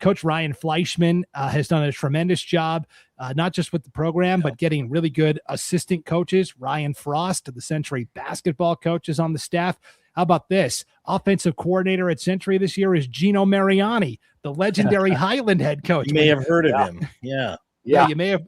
Coach Ryan Fleischman has done a tremendous job, not just with the program, but getting really good assistant coaches. Ryan Frost, the Century basketball coaches on the staff. How about this? Offensive coordinator at Century this year is Gino Mariani, the legendary Highland head coach. You may have heard of him. Yeah. Yeah, you may have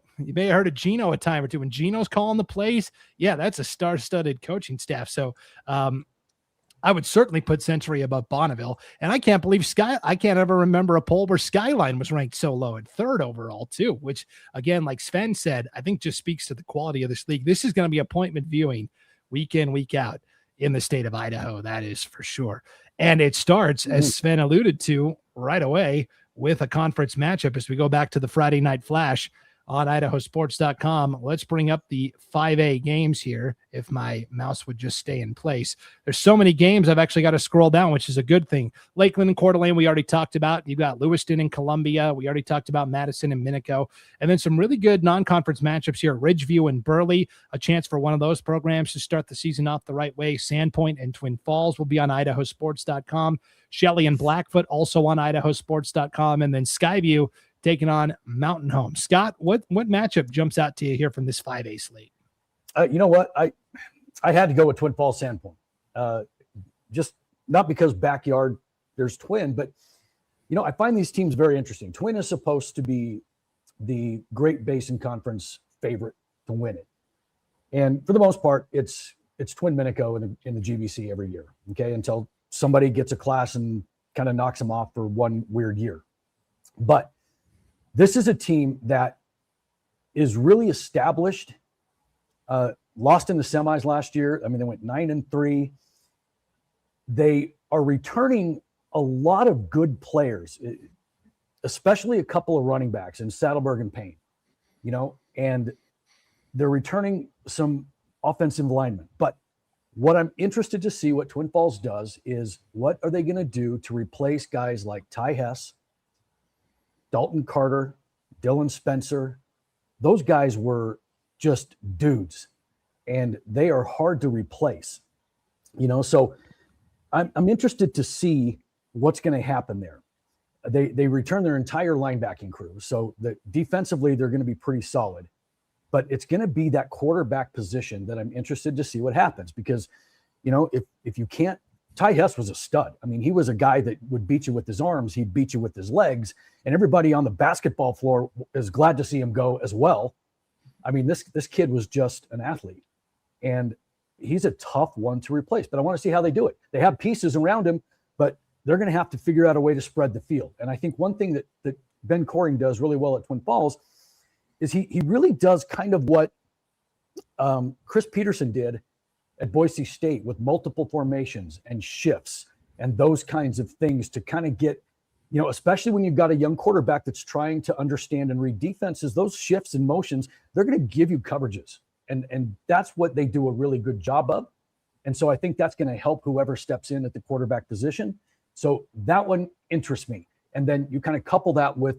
heard of Gino a time or two. When Gino's calling the plays, that's a star-studded coaching staff. So I would certainly put Century above Bonneville. And I can't believe I can't ever remember a poll where Skyline was ranked so low at 3rd overall too, which again, like Sven said, I think just speaks to the quality of this league. This is going to be appointment viewing week in, week out in the state of Idaho. That is for sure. And it starts, as Sven alluded to, right away with a conference matchup as we go back to the Friday Night Flash on IdahoSports.com. Let's bring up the 5A games here, if my mouse would just stay in place. There's so many games, I've actually got to scroll down, which is a good thing. Lakeland and Coeur d'Alene, we already talked about. You've got Lewiston and Columbia. We already talked about Madison and Minico. And then some really good non-conference matchups here. Ridgeview and Burley, a chance for one of those programs to start the season off the right way. Sandpoint and Twin Falls will be on IdahoSports.com. Shelley and Blackfoot also on IdahoSports.com. And then Skyview taking on Mountain Home. Scott, what matchup jumps out to you here from this 5A slate? You know what? I had to go with Twin Falls Sandpoint. Just not because backyard there's Twin, but I find these teams very interesting. Twin is supposed to be the Great Basin Conference favorite to win it. And for the most part, it's Twin Minico in the GBC every year, okay, until somebody gets a class and kind of knocks them off for one weird year. But this is a team that is really established, lost in the semis last year. I mean, they went 9-3. They are returning a lot of good players, especially a couple of running backs in Saddleberg and Payne, and they're returning some offensive linemen. But what I'm interested to see what Twin Falls does is what are they going to do to replace guys like Ty Hess, Dalton Carter, Dylan Spencer. Those guys were just dudes, and they are hard to replace. So I'm interested to see what's going to happen there. They return their entire linebacking crew, so defensively they're going to be pretty solid. But it's going to be that quarterback position that I'm interested to see what happens, because, if you can't, Ty Hess was a stud. I mean, he was a guy that would beat you with his arms. He'd beat you with his legs, and everybody on the basketball floor is glad to see him go as well. I mean, this kid was just an athlete, and he's a tough one to replace, but I want to see how they do it. They have pieces around him, but they're going to have to figure out a way to spread the field. And I think one thing that Ben Coring does really well at Twin Falls is he really does kind of what Chris Peterson did at Boise State with multiple formations and shifts and those kinds of things to kind of get, especially when you've got a young quarterback that's trying to understand and read defenses, those shifts and motions, they're going to give you coverages. And that's what they do a really good job of. And so I think that's going to help whoever steps in at the quarterback position. So that one interests me. And then you kind of couple that with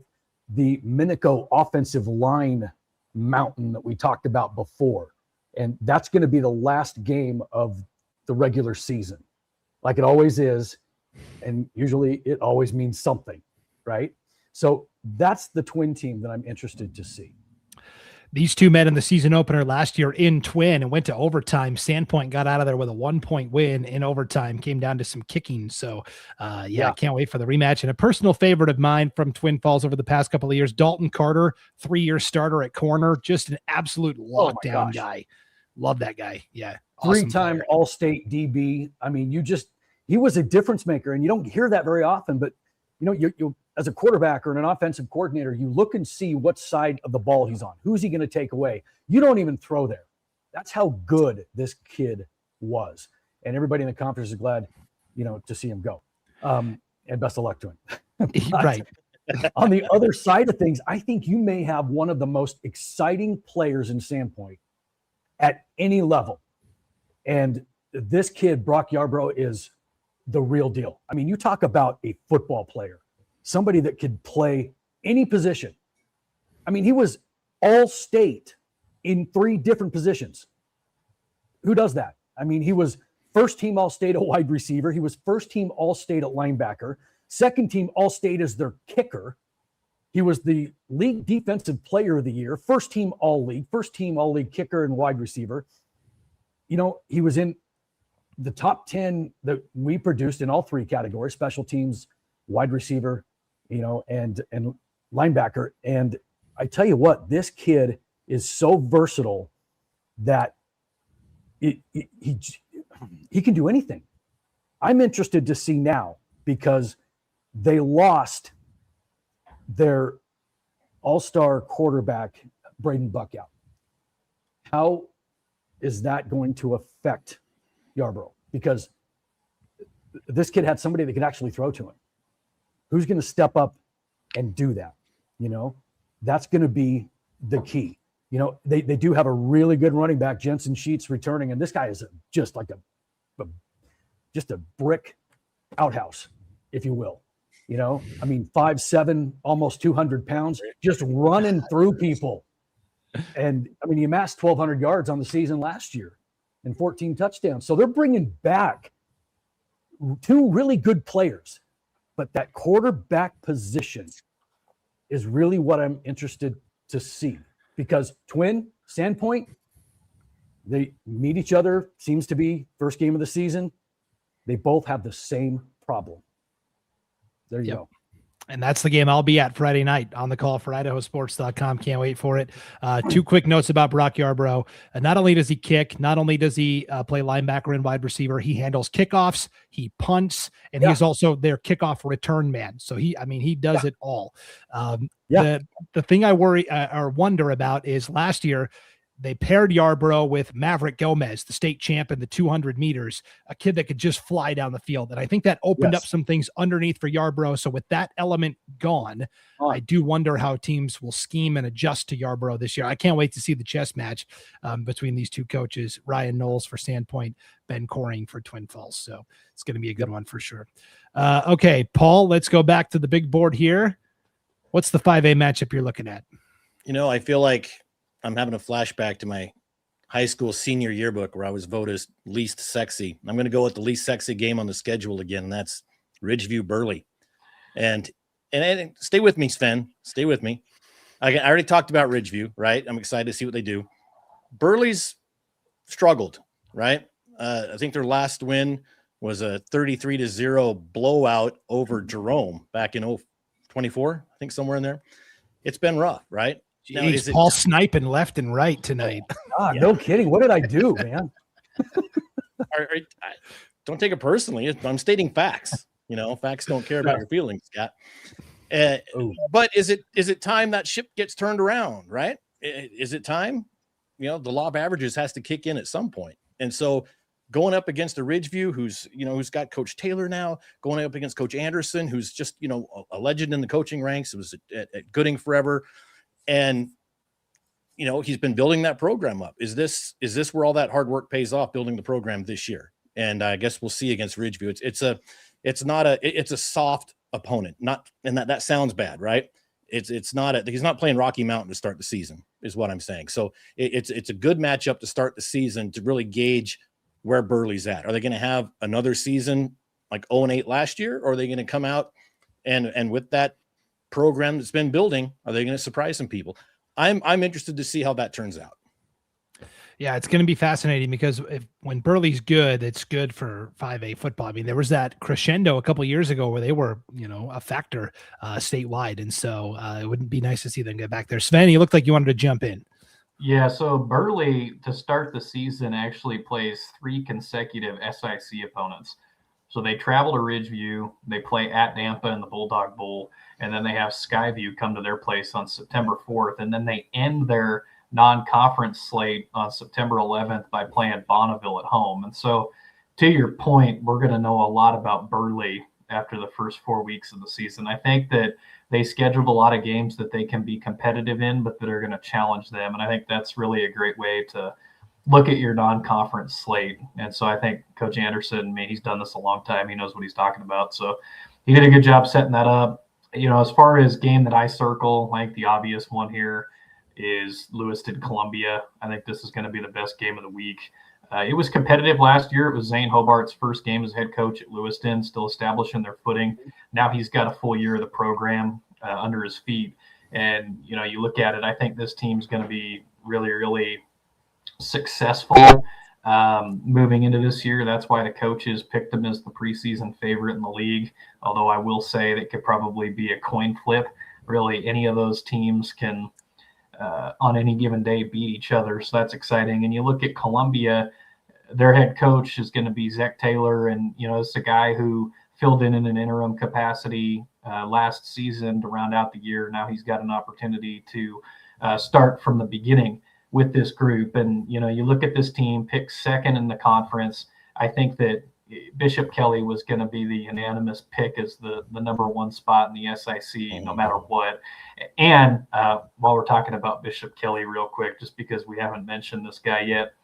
the Minico offensive line mountain that we talked about before. And that's going to be the last game of the regular season, like it always is. And usually it always means something, right? So that's the Twin team that I'm interested to see. These two met in the season opener last year in Twin and went to overtime. Sandpoint got out of there with a 1-point win in overtime, came down to some kicking. So, I can't wait for the rematch. And a personal favorite of mine from Twin Falls over the past couple of years, Dalton Carter, 3-year starter at corner, just an absolute lockdown guy. Love that guy. Yeah. Awesome 3-time All-State DB. I mean, he was a difference maker, and you don't hear that very often, but you as a quarterback or an offensive coordinator, you look and see what side of the ball he's on. Who's he going to take away? You don't even throw there. That's how good this kid was. And everybody in the conference is glad, to see him go. And best of luck to him. Right. On the other side of things, I think you may have one of the most exciting players in Sandpoint at any level. And this kid, Brock Yarbrough, is the real deal. I mean, you talk about a football player, somebody that could play any position. I mean, he was all-state in 3 different positions. Who does that? I mean, he was first-team all-state at wide receiver. He was first-team all-state at linebacker. Second-team all-state as their kicker. He was the league defensive player of the year, first-team all-league, first-team all-league kicker and wide receiver. He was in the top 10 that we produced in all 3 categories: special teams, wide receiver, and linebacker. And I tell you what, this kid is so versatile that he can do anything. I'm interested to see now, because they lost their all-star quarterback, Braden Buckout. How is that going to affect Yarbrough? Because this kid had somebody that could actually throw to him. Who's going to step up and do that? That's going to be the key. They do have a really good running back, Jensen Sheets, returning, and this guy is just like just a brick outhouse, if you will. 5'7", almost 200 pounds, just running through people. And I mean, he amassed 1,200 yards on the season last year and 14 touchdowns. So they're bringing back 2 really good players, but that quarterback position is really what I'm interested to see, because Twin, Sandpoint, they meet each other, seems to be first game of the season. They both have the same problem. There you go. And that's the game I'll be at Friday night on the call for IdahoSports.com. Can't wait for it. 2 quick notes about Brock Yarbrough. Not only does he kick, not only does he play linebacker and wide receiver, he handles kickoffs, he punts, and he's also their kickoff return man. So he does it all. The thing I worry or wonder about is last year, they paired Yarbrough with Maverick Gomez, the state champ in the 200 meters, a kid that could just fly down the field. And I think that opened up some things underneath for Yarbrough. So with that element gone, I do wonder how teams will scheme and adjust to Yarbrough this year. I can't wait to see the chess match between these 2 coaches, Ryan Knowles for Sandpoint, Ben Coring for Twin Falls. So it's going to be a good one for sure. Okay, Paul, let's go back to the big board here. What's the 5A matchup you're looking at? I feel like I'm having a flashback to my high school senior yearbook where I was voted least sexy. I'm going to go with the least sexy game on the schedule again, and that's Ridgeview Burley. And stay with me, Sven. Stay with me. I already talked about Ridgeview, right? I'm excited to see what they do. Burley's struggled, right? I think their last win was a 33-0 blowout over Jerome back in 24, I think somewhere in there. It's been rough, right? Jeez, Paul sniping left and right tonight. No kidding. What did I do, man? Don't take it personally. I'm stating facts. Facts don't care about your feelings, Scott. But is it time that ship gets turned around, right? Is it time? The law of averages has to kick in at some point. And so going up against a Ridgeview who's got Coach Taylor now, going up against Coach Anderson, who's just, a legend in the coaching ranks. It was at Gooding forever. And, he's been building that program up. Is this where all that hard work pays off, building the program this year? And I guess we'll see against Ridgeview. It's a soft opponent, and that sounds bad, right? He's not playing Rocky Mountain to start the season, is what I'm saying. So it's a good matchup to start the season to really gauge where Burley's at. Are they going to have another season like 0-8 last year, or are they going to come out and with that program that's been building, are they going to surprise some people? I'm interested to see how that turns out. Yeah, it's going to be fascinating because when Burley's good, it's good for 5A football. I mean, there was that crescendo a couple of years ago where they were, a factor statewide. And so it wouldn't be nice to see them get back there. Sven, you looked like you wanted to jump in. Yeah, so Burley, to start the season, actually plays 3 consecutive SIC opponents. So they travel to Ridgeview, they play at Nampa in the Bulldog Bowl, and then they have Skyview come to their place on September 4th. And then they end their non-conference slate on September 11th by playing Bonneville at home. And so to your point, we're going to know a lot about Burley after the first 4 weeks of the season. I think that they scheduled a lot of games that they can be competitive in, but that are going to challenge them. And I think that's really a great way to look at your non-conference slate. And so I think Coach Anderson, he's done this a long time. He knows what he's talking about. So he did a good job setting that up. As far as game that I circle, I think the obvious one here is Lewiston-Columbia. I think this is going to be the best game of the week. It was competitive last year. It was Zane Hobart's first game as head coach at Lewiston, still establishing their footing. Now he's got a full year of the program under his feet. And, you look at it, I think this team's going to be really, really successful moving into this year. That's why the coaches picked them as the preseason favorite in the league. Although I will say that could probably be a coin flip. Really, any of those teams can on any given day beat each other. So that's exciting. And you look at Columbia, their head coach is going to be Zach Taylor. And, it's a guy who filled in an interim capacity last season to round out the year. Now he's got an opportunity to start from the beginning with this group. And, you look at this team, picked second in the conference. I think that Bishop Kelly was going to be the unanimous pick as the number 1 spot in the SIC, no matter what. And while we're talking about Bishop Kelly real quick, just because we haven't mentioned this guy yet,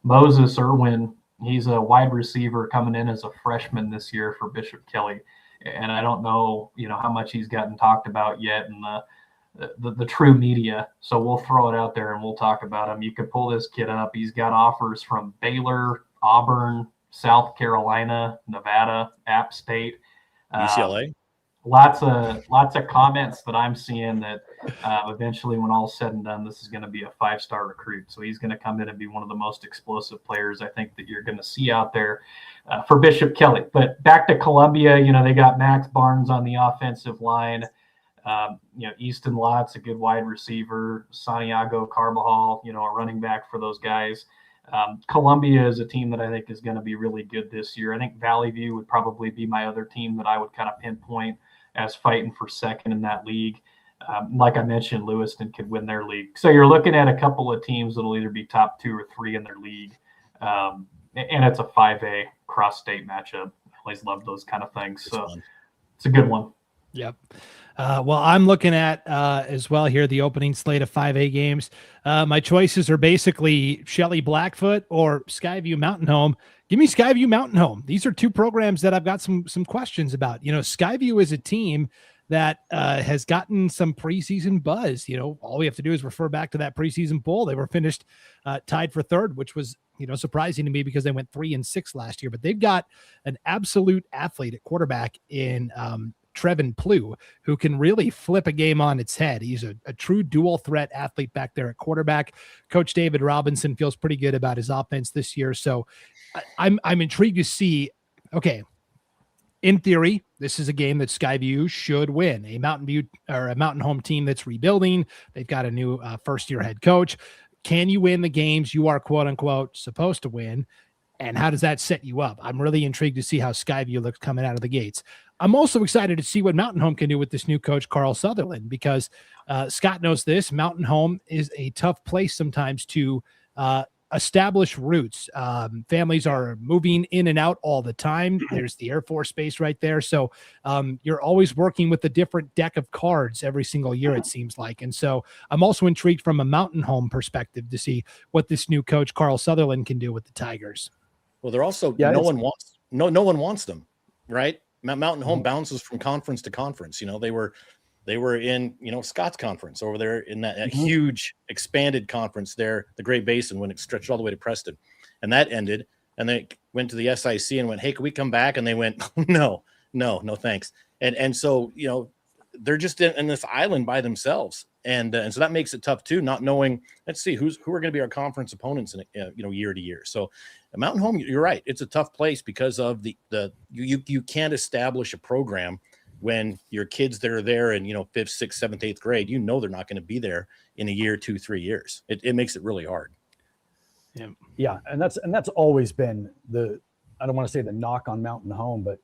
Moses Irwin, he's a wide receiver coming in as a freshman this year for Bishop Kelly. And I don't know, how much he's gotten talked about yet in the true media. So we'll throw it out there and we'll talk about him. You could pull this kid up. He's got offers from Baylor, Auburn, South Carolina, Nevada, App State, UCLA. Lots of comments that I'm seeing that eventually, when all's said and done, this is going to be a 5-star recruit. So he's going to come in and be one of the most explosive players I think that you're going to see out there for Bishop Kelly. But back to Columbia, they got Max Barnes on the offensive line. Easton Lott's a good wide receiver. Santiago Carbajal, a running back for those guys. Columbia is a team that I think is going to be really good this year. I think Valley View would probably be my other team that I would kind of pinpoint as fighting for second in that league. Like I mentioned, Lewiston could win their league. So you're looking at a couple of teams that will either be top 2 or 3 in their league. And it's a 5A cross-state matchup. I always love those kind of things. So it's a good one. Yep. Well, I'm looking at as well here the opening slate of 5A games. My choices are basically Shelley Blackfoot or Skyview Mountain Home. Give me Skyview Mountain Home. These are 2 programs that I've got some questions about. Skyview is a team that has gotten some preseason buzz. All we have to do is refer back to that preseason poll. They were finished tied for 3rd, which was surprising to me because they went 3-6 last year. But they've got an absolute athlete at quarterback in Trevin Plew, who can really flip a game on its head. He's a true dual threat athlete back there at quarterback. Coach David Robinson feels pretty good about his offense this year. So I'm intrigued to see, okay, in theory, this is a game that Skyview should win. A Mountain Home team that's rebuilding. They've got a new first-year head coach. Can you win the games you are, quote unquote, supposed to win? And how does that set you up? I'm really intrigued to see how Skyview looks coming out of the gates. I'm also excited to see what Mountain Home can do with this new coach, Carl Sutherland, because Scott knows this. Mountain Home is a tough place sometimes to establish roots. Families are moving in and out all the time. There's the Air Force Base right there. So you're always working with a different deck of cards every single year, it seems like. And so I'm also intrigued from a Mountain Home perspective to see what this new coach, Carl Sutherland, can do with the Tigers. Well, they're also no one wants them, right? Mountain Home bounces from conference to conference. They were They were in, Scott's conference over there in that huge expanded conference there, the Great Basin, when it stretched all the way to Preston. And that ended. And they went to the SIC and went, hey, can we come back? And they went, no, thanks. And so, they're just in this island by themselves. And so that makes it tough too, not knowing, let's see, who are going to be our conference opponents in, year to year. So Mountain Home, you're right. It's a tough place because of you can't establish a program when your kids that are there in, 5th, 6th, 7th, 8th grade, they're not going to be there in a year, 2, 3 years. It makes it really hard. Yeah. And that's always been I don't want to say the knock on Mountain Home, but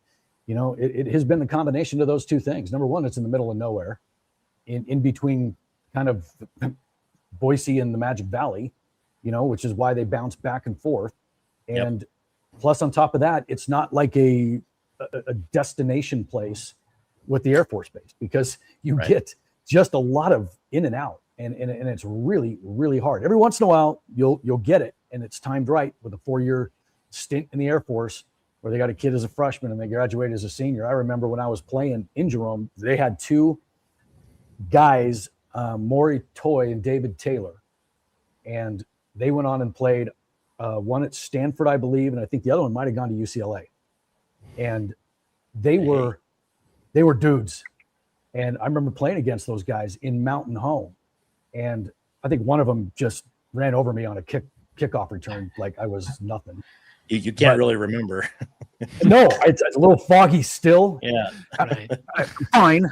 it has been the combination of those two things. Number one, it's in the middle of nowhere in between kind of Boise and the Magic Valley, which is why they bounce back and forth. And plus on top of that, it's not like a destination place with the Air Force Base, because you get just a lot of in and out, and it's really, really hard. Every once in a while, you'll get it, and it's timed right with a 4-year stint in the Air Force where they got a kid as a freshman and they graduate as a senior. I remember when I was playing in Jerome, they had 2 guys, Maury Toy and David Taylor, and they went on and played one at Stanford, I believe, and I think the other one might have gone to UCLA. And they were dudes. And I remember playing against those guys in Mountain Home. And I think one of them just ran over me on a kickoff return like I was nothing. You can't really remember. No, it's a little foggy still. Yeah. Fine,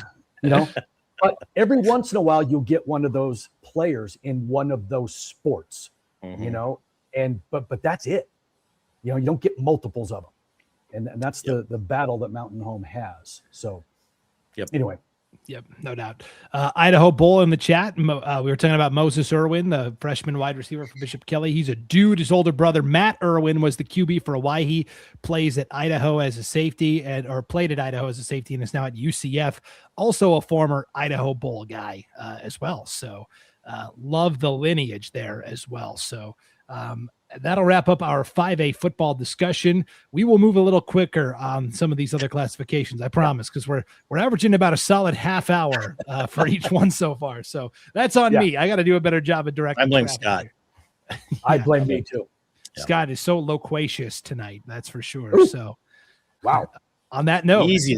But every once in a while, you'll get one of those players in one of those sports, but that's it. You don't get multiples of them. And that's the battle that Mountain Home has. So anyway. Yep, no doubt. Idaho Bull in the chat. We were talking about Moses Irwin, the freshman wide receiver for Bishop Kelly. He's a dude. His older brother, Matt Irwin, was the QB for Hawaii. He plays at Idaho as a safety or played at Idaho as a safety and is now at UCF. Also a former Idaho Bull guy as well. So love the lineage there as well. So that'll wrap up our 5A football discussion. We will move a little quicker on some of these other classifications, I promise, because we're averaging about a solid half hour for each one so far. So that's on me. I got to do a better job of directing. I blame Scott. I blame me too. Scott is so loquacious tonight, that's for sure. Ooh. So, wow. On that note, easy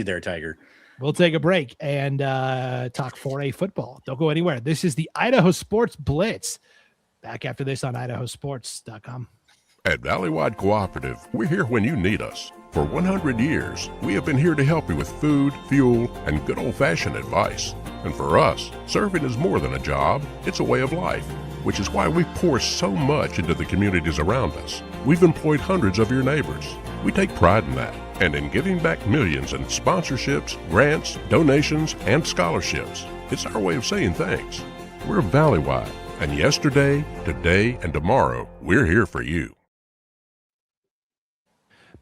there, Tiger. We'll take a break and talk 4A football. Don't go anywhere. This is the Idaho Sports Blitz. Back after this on IdahoSports.com. At Valleywide Cooperative, we're here when you need us. For 100 years, we have been here to help you with food, fuel, and good old-fashioned advice. And for us, serving is more than a job, it's a way of life, which is why we pour so much into the communities around us. We've employed hundreds of your neighbors. We take pride in that, and in giving back millions in sponsorships, grants, donations, and scholarships. It's our way of saying thanks. We're Valleywide. And yesterday, today, and tomorrow, we're here for you.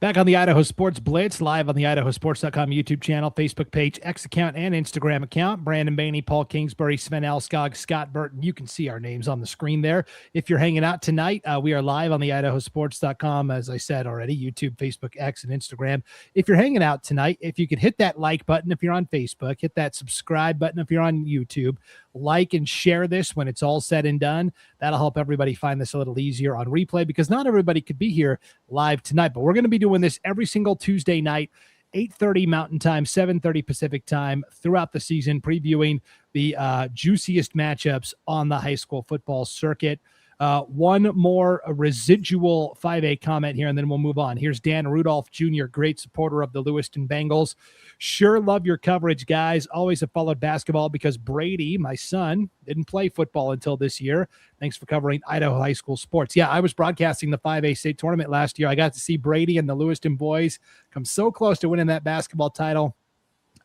Back on the Idaho Sports Blitz, live on the IdahoSports.com YouTube channel, Facebook page, X account, and Instagram account. Brandon Baney, Paul Kingsbury, Sven Alskog, Scott Burton. You can see our names on the screen there. If you're hanging out tonight, we are live on the IdahoSports.com, as I said already, YouTube, Facebook, X, and Instagram. If you're hanging out tonight, if you could hit that like button if you're on Facebook, hit that subscribe button if you're on YouTube, like and share this when it's all said and done. That'll help everybody find this a little easier on replay, because not everybody could be here live tonight, but we're going to be doing this every single Tuesday night, 8:30 Mountain Time, 7:30 Pacific Time throughout the season, previewing the juiciest matchups on the high school football circuit. One more residual 5A comment here, and then we'll move on. Here's Dan Rudolph Jr., great supporter of the Lewiston Bengals. Sure love your coverage, guys. Always have followed basketball because Brady, my son, didn't play football until this year. Thanks for covering Idaho high school sports. Yeah, I was broadcasting the 5A state tournament last year. I got to see Brady and the Lewiston boys come so close to winning that basketball title.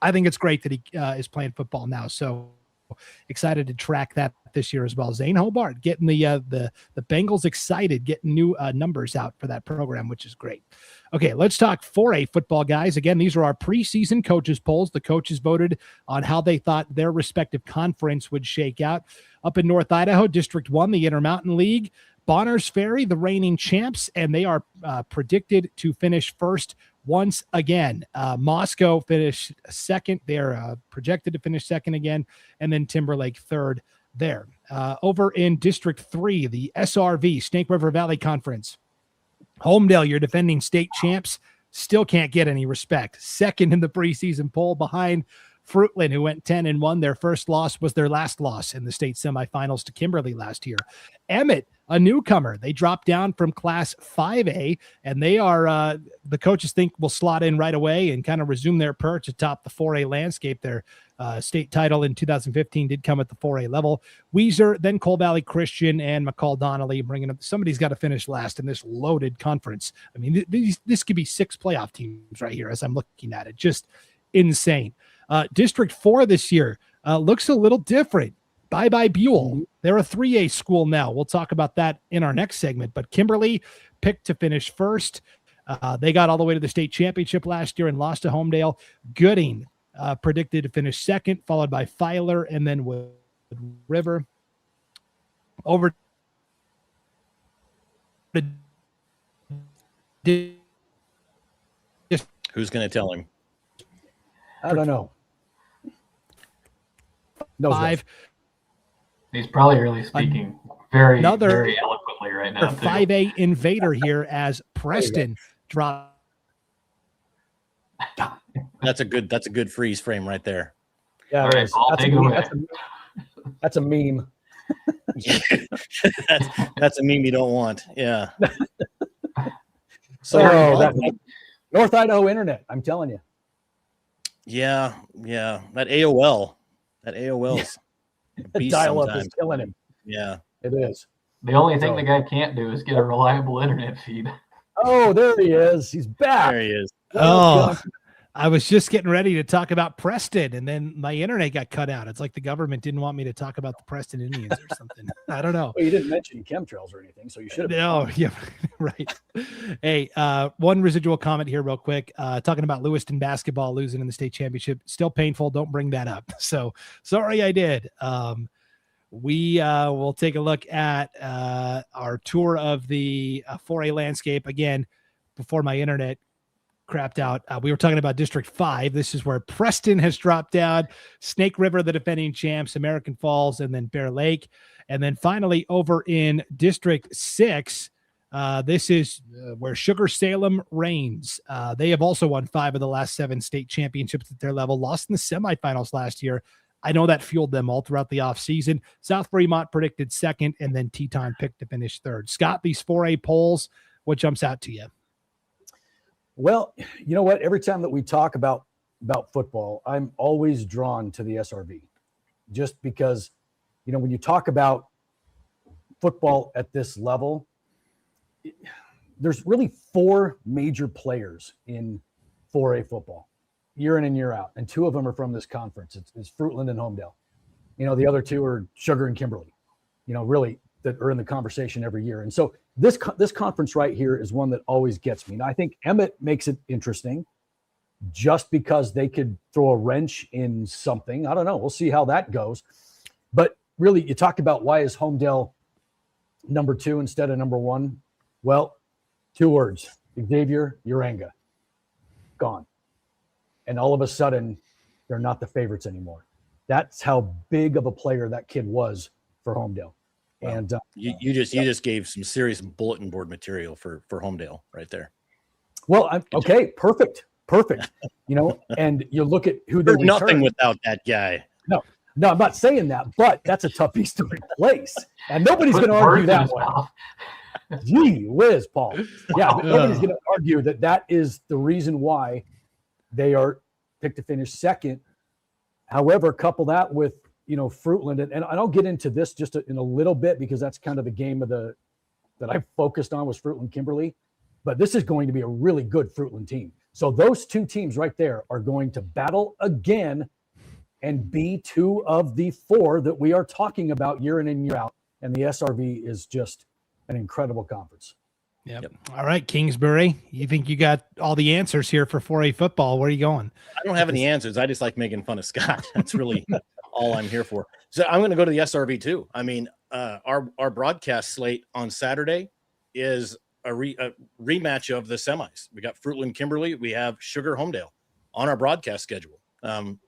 I think it's great that he is playing football now. So excited to track that this year as well. Zane Hobart getting the Bengals excited, getting new numbers out for that program, which is great. Okay, let's talk 4A football, guys. Again, these are our preseason coaches polls. The coaches voted on how they thought their respective conference would shake out. Up in North Idaho, District 1, the Intermountain League, Bonners Ferry, the reigning champs, and they are predicted to finish first once again. Moscow finished second. They're projected to finish second again, and then Timberlake third there. Over in District 3, the SRV, Snake River Valley Conference. Homedale, your defending state champs, still can't get any respect. Second in the preseason poll behind Fruitland, who went 10-1. Their first loss was their last loss in the state semifinals to Kimberly last year. Emmett, a newcomer, they dropped down from Class 5A, and they are, the coaches think, will slot in right away and kind of resume their perch atop the 4A landscape. Their state title in 2015 did come at the 4A level. Weiser, then Cole Valley Christian, and McCall Donnelly bringing up. Somebody's got to finish last in this loaded conference. I mean, this could be 6 playoff teams right here as I'm looking at it. Just insane. District 4 this year looks a little different. Bye-bye Buell. They're a 3A school now. We'll talk about that in our next segment. But Kimberly picked to finish first. They got all the way to the state championship last year and lost to Homedale. Gooding predicted to finish second, followed by Filer and then Wood River. Over Who's going to tell him? I don't know. No, 5. He's probably really speaking very eloquently right now. 5A invader here as Preston dropped. That's a good freeze frame right there. Yeah, right, Paul, take it away. That's a meme. that's a meme you don't want. Yeah. So North Idaho internet, I'm telling you. Yeah. That AOL's a beast dial-up sometimes. is killing him. Yeah, it is. The only thing the guy can't do is get a reliable internet feed. Oh, there he is. He's back. there he is. Oh, I was just getting ready to talk about Preston, and then my internet got cut out. It's like the government didn't want me to talk about the Preston Indians or something. I don't know. Well, you didn't mention chemtrails or anything, so you should have. No, yeah, right. Hey, one residual comment here real quick. Talking about Lewiston basketball losing in the state championship. Still painful. Don't bring that up. So sorry I did. We will take a look at our tour of the 4A landscape again before my internet crapped out. We were talking about District 5. This is where Preston has dropped down, Snake River, the defending champs, American Falls, and then Bear Lake. And then finally over in District 6, this is where Sugar Salem reigns. They have also won 5 of the last 7 state championships at their level, lost in the semifinals last year. I know that fueled them all throughout the offseason. South Fremont predicted second, and then Teton picked to finish third. Scott, these 4A polls, what jumps out to you? Well, you know what? Every time that we talk about football, I'm always drawn to the SRV, just because, you know, when you talk about football at this level, there's really 4 major players in 4A football, year in and year out, and 2 of them are from this conference. It's Fruitland and Homedale. You know, the other 2 are Sugar and Kimberly. You know, really that are in the conversation every year, and so this conference right here is one that always gets me. Now, I think Emmett makes it interesting just because they could throw a wrench in something. I don't know. We'll see how that goes. But really, you talk about why is Homedale number 2 instead of number 1? Well, 2 words: Xavier Uranga, gone. And all of a sudden, they're not the favorites anymore. That's how big of a player that kid was for Homedale. Well, and you just gave some serious bulletin board material for Homedale right there. Well, okay, perfect. You know, and you look at who they nothing returned. without that guy. No, I'm not saying that, but that's a tough piece to replace, and nobody's going to argue that one. Gee whiz, Paul. Yeah, nobody's going to argue that is the reason why they are picked to finish second. However, couple that with, you know, Fruitland, and I'll get into this just in a little bit because that's kind of the game that I focused on was Fruitland Kimberly, but this is going to be a really good Fruitland team. So those 2 teams right there are going to battle again and be 2 of the 4 that we are talking about year in and year out. And the SRV is just an incredible conference. Yep. All right, Kingsbury, you think you got all the answers here for 4A football? Where are you going? I don't have any answers. I just like making fun of Scott. That's really all I'm here for. So I'm going to go to the SRV too. I mean, our broadcast slate on Saturday is rematch of the semis. We got Fruitland Kimberly. We have Sugar Homedale on our broadcast schedule.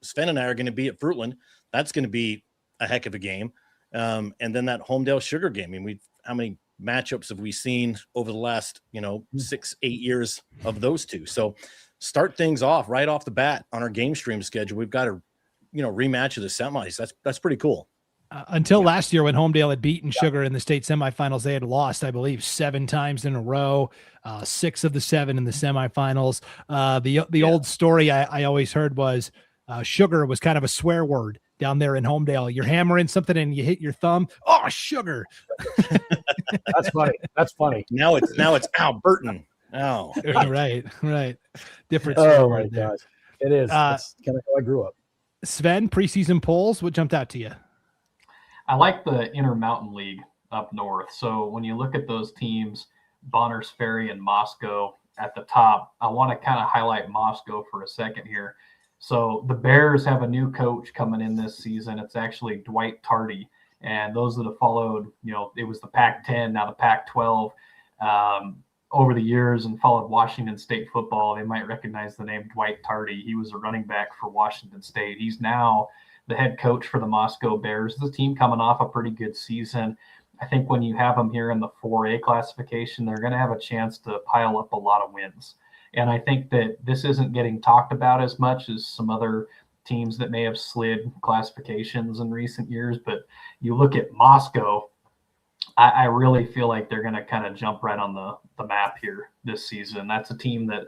Sven and I are going to be at Fruitland. That's going to be a heck of a game. And then that Homedale Sugar game. I mean, how many matchups have we seen over the last, 6-8 years of those two? So start things off right off the bat on our game stream schedule. We've got a, rematch of the semis. That's pretty cool. Until last year when Homedale had beaten Sugar in the state semifinals, they had lost, I believe, 7 times in a row, 6 of the 7 in the semifinals. The old story I always heard was Sugar was kind of a swear word down there in Homedale. You're hammering something and you hit your thumb. Oh, Sugar. That's funny. That's funny. Now it's Burton. Oh, right. Different Oh swear my word there. gosh. It is. That's kind of how I grew up. Sven, preseason polls, what jumped out to you? I like the Intermountain League up north. So when you look at those teams, Bonners Ferry and Moscow at the top, I want to kind of highlight Moscow for a second here. So the Bears have a new coach coming in this season. It's actually Dwight Tardy. And those that have followed, it was the Pac-10, now the Pac-12 over the years and followed Washington State football, they might recognize the name Dwight Tardy. He was a running back for Washington State. He's now the head coach for the Moscow Bears. The team coming off a pretty good season. I think when you have them here in the 4A classification, they're going to have a chance to pile up a lot of wins. And I think that this isn't getting talked about as much as some other teams that may have slid classifications in recent years. But you look at Moscow, I really feel like they're going to kind of jump right on the map here this season. That's a team that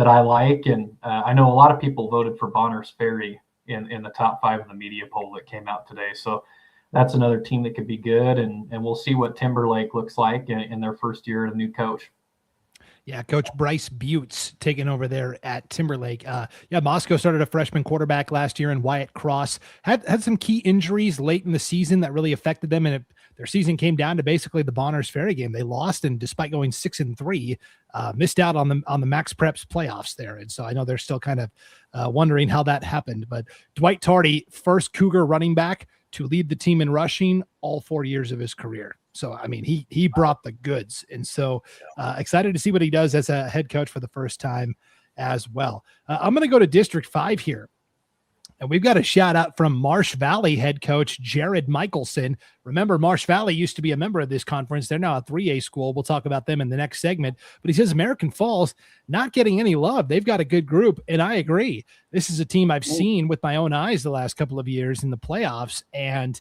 I like. And I know a lot of people voted for Bonners Ferry in the top 5 of the media poll that came out today. So that's another team that could be good. And we'll see what Timberlake looks like in their first year as a new coach. Yeah, Coach Bryce Buttes taking over there at Timberlake. Moscow started a freshman quarterback last year in Wyatt Cross. Had some key injuries late in the season that really affected them, and their season came down to basically the Bonners Ferry game. They lost, and despite going 6-3, missed out on the Max Preps playoffs there. And so I know they're still kind of wondering how that happened. But Dwight Tardy, first Cougar running back to lead the team in rushing all 4 years of his career. So, I mean, he brought the goods. And so excited to see what he does as a head coach for the first time as well. I'm going to go to District 5 here. And we've got a shout out from Marsh Valley head coach Jared Michelson. Remember, Marsh Valley used to be a member of this conference. They're now a 3A school. We'll talk about them in the next segment. But he says American Falls not getting any love. They've got a good group, and I agree. This is a team I've seen with my own eyes the last couple of years in the playoffs, and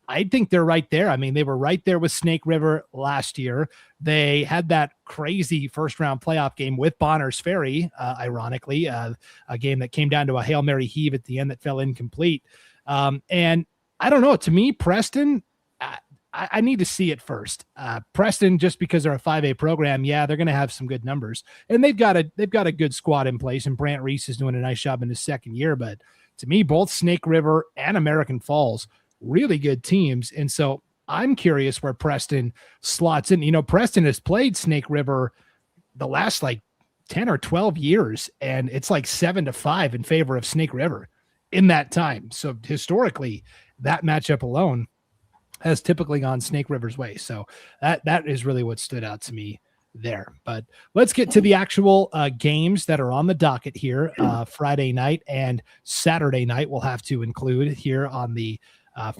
I think they're right there. I mean, they were right there with Snake River last year. They had that crazy first-round playoff game with Bonners Ferry, ironically, a game that came down to a Hail Mary heave at the end that fell incomplete. And I don't know. To me, Preston, I need to see it first. Preston, just because they're a 5A program, they're going to have some good numbers. And they've got a good squad in place, and Brant Reese is doing a nice job in his second year. But to me, both Snake River and American Falls, really good teams. And so I'm curious where Preston slots in. Preston has played Snake River the last 10 or 12 years, and it's 7-5 in favor of Snake River in that time. So historically, that matchup alone has typically gone Snake River's way. So that is really what stood out to me there. But let's get to the actual games that are on the docket here. Friday night and Saturday night we'll have to include here on the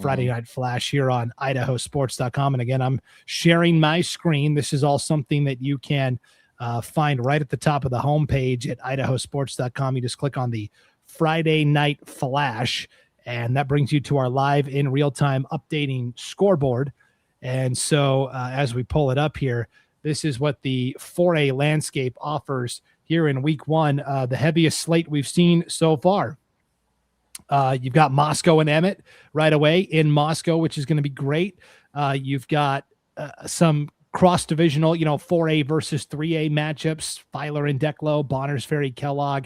Friday Night Flash here on IdahoSports.com. And again, I'm sharing my screen. This is all something that you can find right at the top of the homepage at IdahoSports.com. You just click on the Friday Night Flash, and that brings you to our live in real-time updating scoreboard. And so as we pull it up here, this is what the 4A landscape offers here in week 1, the heaviest slate we've seen so far. You've got Moscow and Emmett right away in Moscow, which is going to be great. You've got some cross-divisional, 4A versus 3A matchups, Filer and Declo, Bonners Ferry, Kellogg,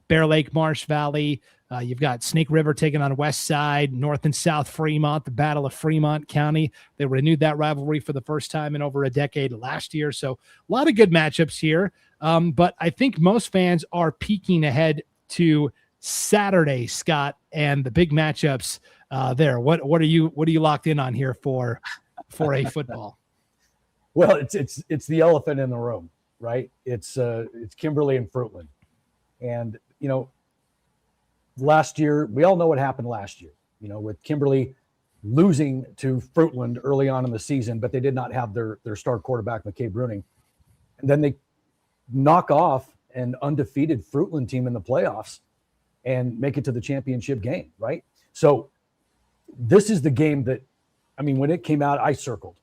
Bear Lake, Marsh Valley. You've got Snake River taking on West Side, North and South Fremont, the Battle of Fremont County. They renewed that rivalry for the first time in over a decade last year. So a lot of good matchups here. But I think most fans are peeking ahead to Saturday, Scott, and the big matchups there. What are you locked in on here for 4A football? Well, it's the elephant in the room, right? It's Kimberly and Fruitland. And, last year, we all know what happened last year, with Kimberly losing to Fruitland early on in the season, but they did not have their star quarterback, McKay Bruning. And then they knock off an undefeated Fruitland team in the playoffs and make it to the championship game, right? So this is the game that, when it came out, I circled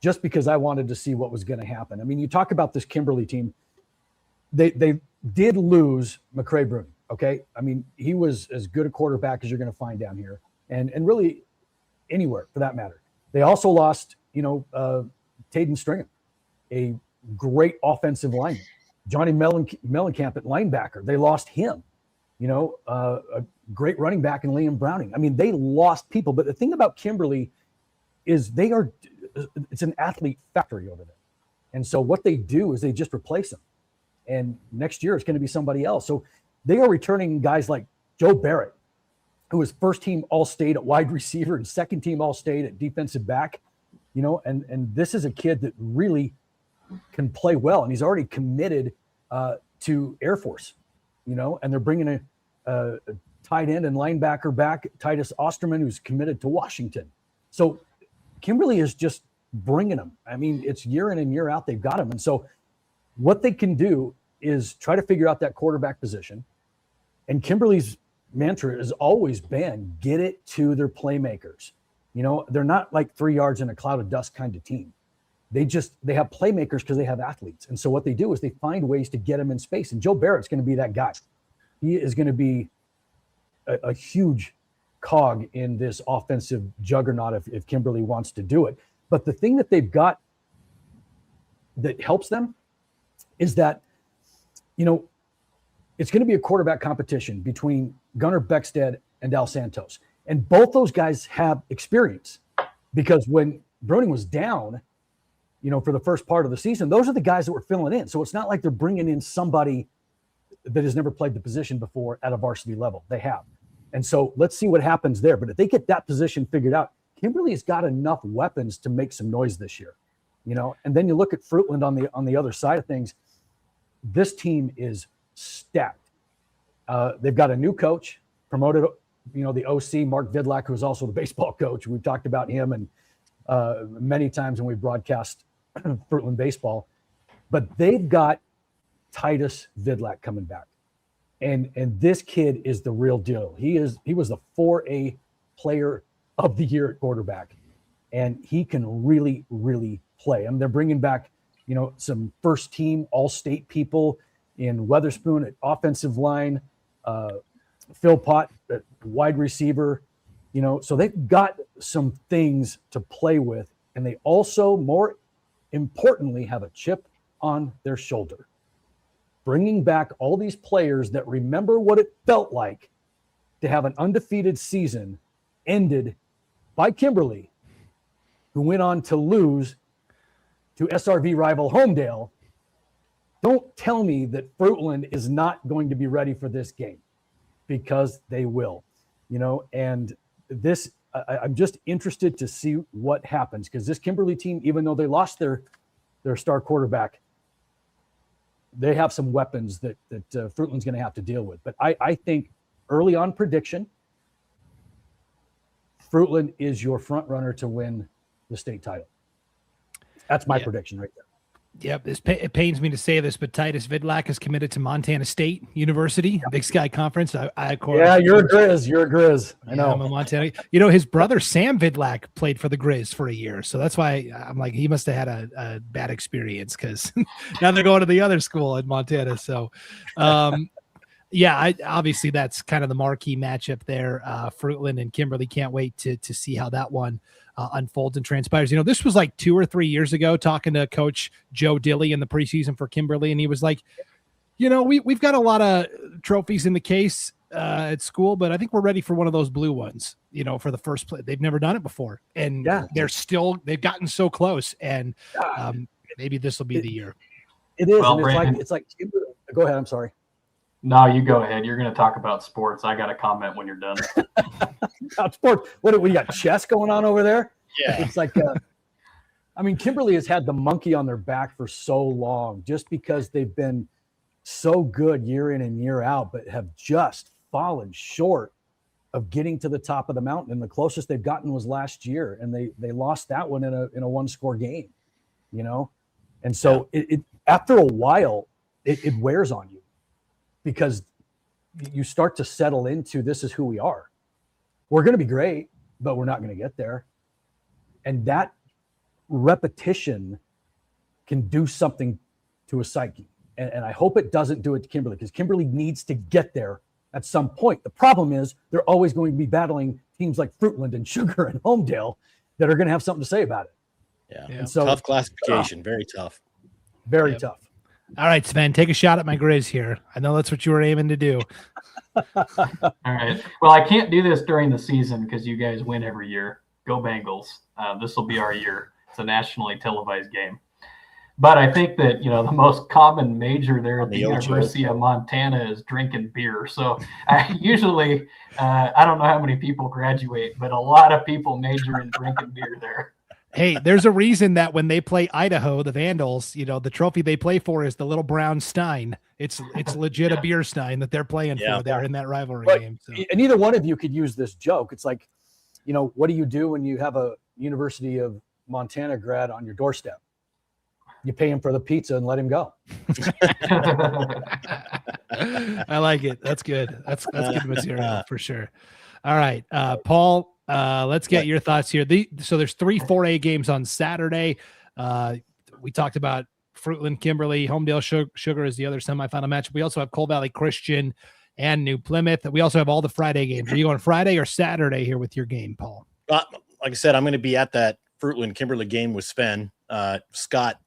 just because I wanted to see what was going to happen. You talk about this Kimberly team. They did lose McCray Bruning, okay? He was as good a quarterback as you're going to find down here and really anywhere for that matter. They also lost, Taden Stringham, a great offensive lineman. Johnny Mellencamp at linebacker. They lost him, a great running back in Liam Browning. They lost people, but the thing about Kimberly is it's an athlete factory over there. And so what they do is they just replace them. And next year it's going to be somebody else. So they are returning guys like Joe Barrett, who was first team All-State at wide receiver and second team All-State at defensive back, and this is a kid that really can play well. And he's already committed to Air Force, and they're bringing a tight end and linebacker back, Titus Osterman, who's committed to Washington. So Kimberly is just bringing them. It's year in and year out. They've got them. And so what they can do is try to figure out that quarterback position. And Kimberly's mantra has always been get it to their playmakers. They're not like 3 yards in a cloud of dust kind of team. They have playmakers because they have athletes. And so what they do is they find ways to get them in space. And Joe Barrett's going to be that guy. He is going to be a huge cog in this offensive juggernaut if Kimberly wants to do it. But the thing that they've got that helps them is that, it's going to be a quarterback competition between Gunnar Beckstead and Al Santos. And both those guys have experience because when Bruning was down, for the first part of the season, those are the guys that were filling in. So it's not like they're bringing in somebody that has never played the position before at a varsity level. They have. And so let's see what happens there. But if they get that position figured out, Kimberly has got enough weapons to make some noise this year, and then you look at Fruitland on the other side of things. This team is stacked. They've got a new coach, promoted, the OC, Mark Vidlac, who's also the baseball coach. We've talked about him and many times when we broadcast Fruitland baseball, but they've got Titus Vidlac coming back. And this kid is the real deal. He was the 4A player of the year at quarterback, and he can really, really play. They're bringing back, some first team All-State people in Weatherspoon at offensive line, Phil Pott at wide receiver, so they've got some things to play with, and they also, more importantly, have a chip on their shoulder. Bringing back all these players that remember what it felt like to have an undefeated season ended by Kimberly, who went on to lose to SRV rival Homedale. Don't tell me that Fruitland is not going to be ready for this game, because they will, and this, I'm just interested to see what happens, because this Kimberly team, even though they lost their star quarterback, they have some weapons that Fruitland's going to have to deal with. But I think early on prediction, Fruitland is your front runner to win the state title. That's my prediction right there. Yep, it pains me to say this, but Titus Vidlac is committed to Montana State University, Big Sky Conference. You're a Grizz. You're a Grizz. I know. I'm a Montana. His brother Sam Vidlac played for the Grizz for a year, so that's why I'm like, he must have had a bad experience, because now they're going to the other school in Montana. So, obviously that's kind of the marquee matchup there. Fruitland and Kimberly, can't wait to see how that one unfolds and transpires. This was like 2 or 3 years ago, talking to Coach Joe Dilley in the preseason for Kimberly, and he was like, we've got a lot of trophies in the case at school, but I think we're ready for one of those blue ones, for the first play. They've never done it before, and they've gotten so close, and maybe this will be the year. It is. Well, it's like go ahead. I'm sorry. No, you go ahead. You're going to talk about sports. I got a comment when you're done. About sports. What do we got? Chess going on over there? Yeah. It's like, I mean, Kimberly has had the monkey on their back for so long just because they've been so good year in and year out, but have just fallen short of getting to the top of the mountain. And the closest they've gotten was last year, and they lost that one in a one-score game, you know? And so it after a while, it wears on you because you start to settle into, this is who we are. We're going to be great, but we're not going to get there. And that repetition can do something to a psyche. And I hope it doesn't do it to Kimberly, because Kimberly needs to get there at some point. The problem is they're always going to be battling teams like Fruitland and Sugar and Homedale that are going to have something to say about it. Yeah. And so, tough classification. Very tough. Very tough. All right, Sven, take a shot at my Grizz here. I know that's what you were aiming to do. All right. Well, I can't do this during the season because you guys win every year. Go Bengals. This will be our year. It's a nationally televised game. But I think that, the most common major there at the University of Montana is drinking beer. So I usually, I don't know how many people graduate, but a lot of people major in drinking beer there. Hey, there's a reason that when they play Idaho, the Vandals, the trophy they play for is the little brown stein. It's legit a beer stein that they're playing for there in that rivalry game. So. And either one of you could use this joke. It's like, what do you do when you have a University of Montana grad on your doorstep? You pay him for the pizza and let him go. I like it. That's good. That's good material for sure. All right, Paul, let's get your thoughts here. So there's 3 4A games on Saturday. We talked about Fruitland, Kimberly, Homedale Sugar is the other semifinal match. We also have Coal Valley Christian and New Plymouth. We also have all the Friday games. Are you going Friday or Saturday here with your game, Paul? Like I said, I'm going to be at that Fruitland Kimberly game with Sven. Scott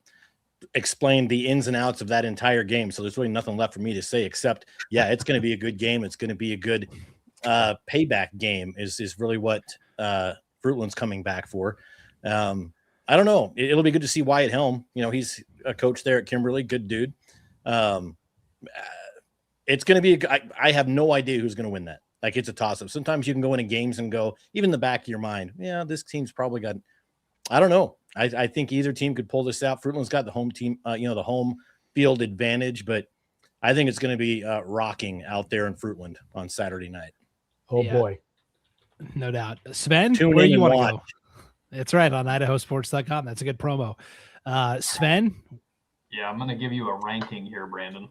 explained the ins and outs of that entire game, so there's really nothing left for me to say except, it's going to be a good game. It's going to be a good payback game is really what Fruitland's coming back for. I don't know. It'll be good to see Wyatt Helm. He's a coach there at Kimberly. Good dude. It's going to be I have no idea who's going to win that. Like, it's a toss-up. Sometimes you can go into games and go, even in the back of your mind, this team's probably got – I don't know. I think either team could pull this out. Fruitland's got the home team, the home field advantage, but I think it's going to be rocking out there in Fruitland on Saturday night. Oh, boy. No doubt. Sven, Tune where in you and want to watch. go? That's right, on IdahoSports.com. That's a good promo. Sven? Yeah, I'm going to give you a ranking here, Brandon.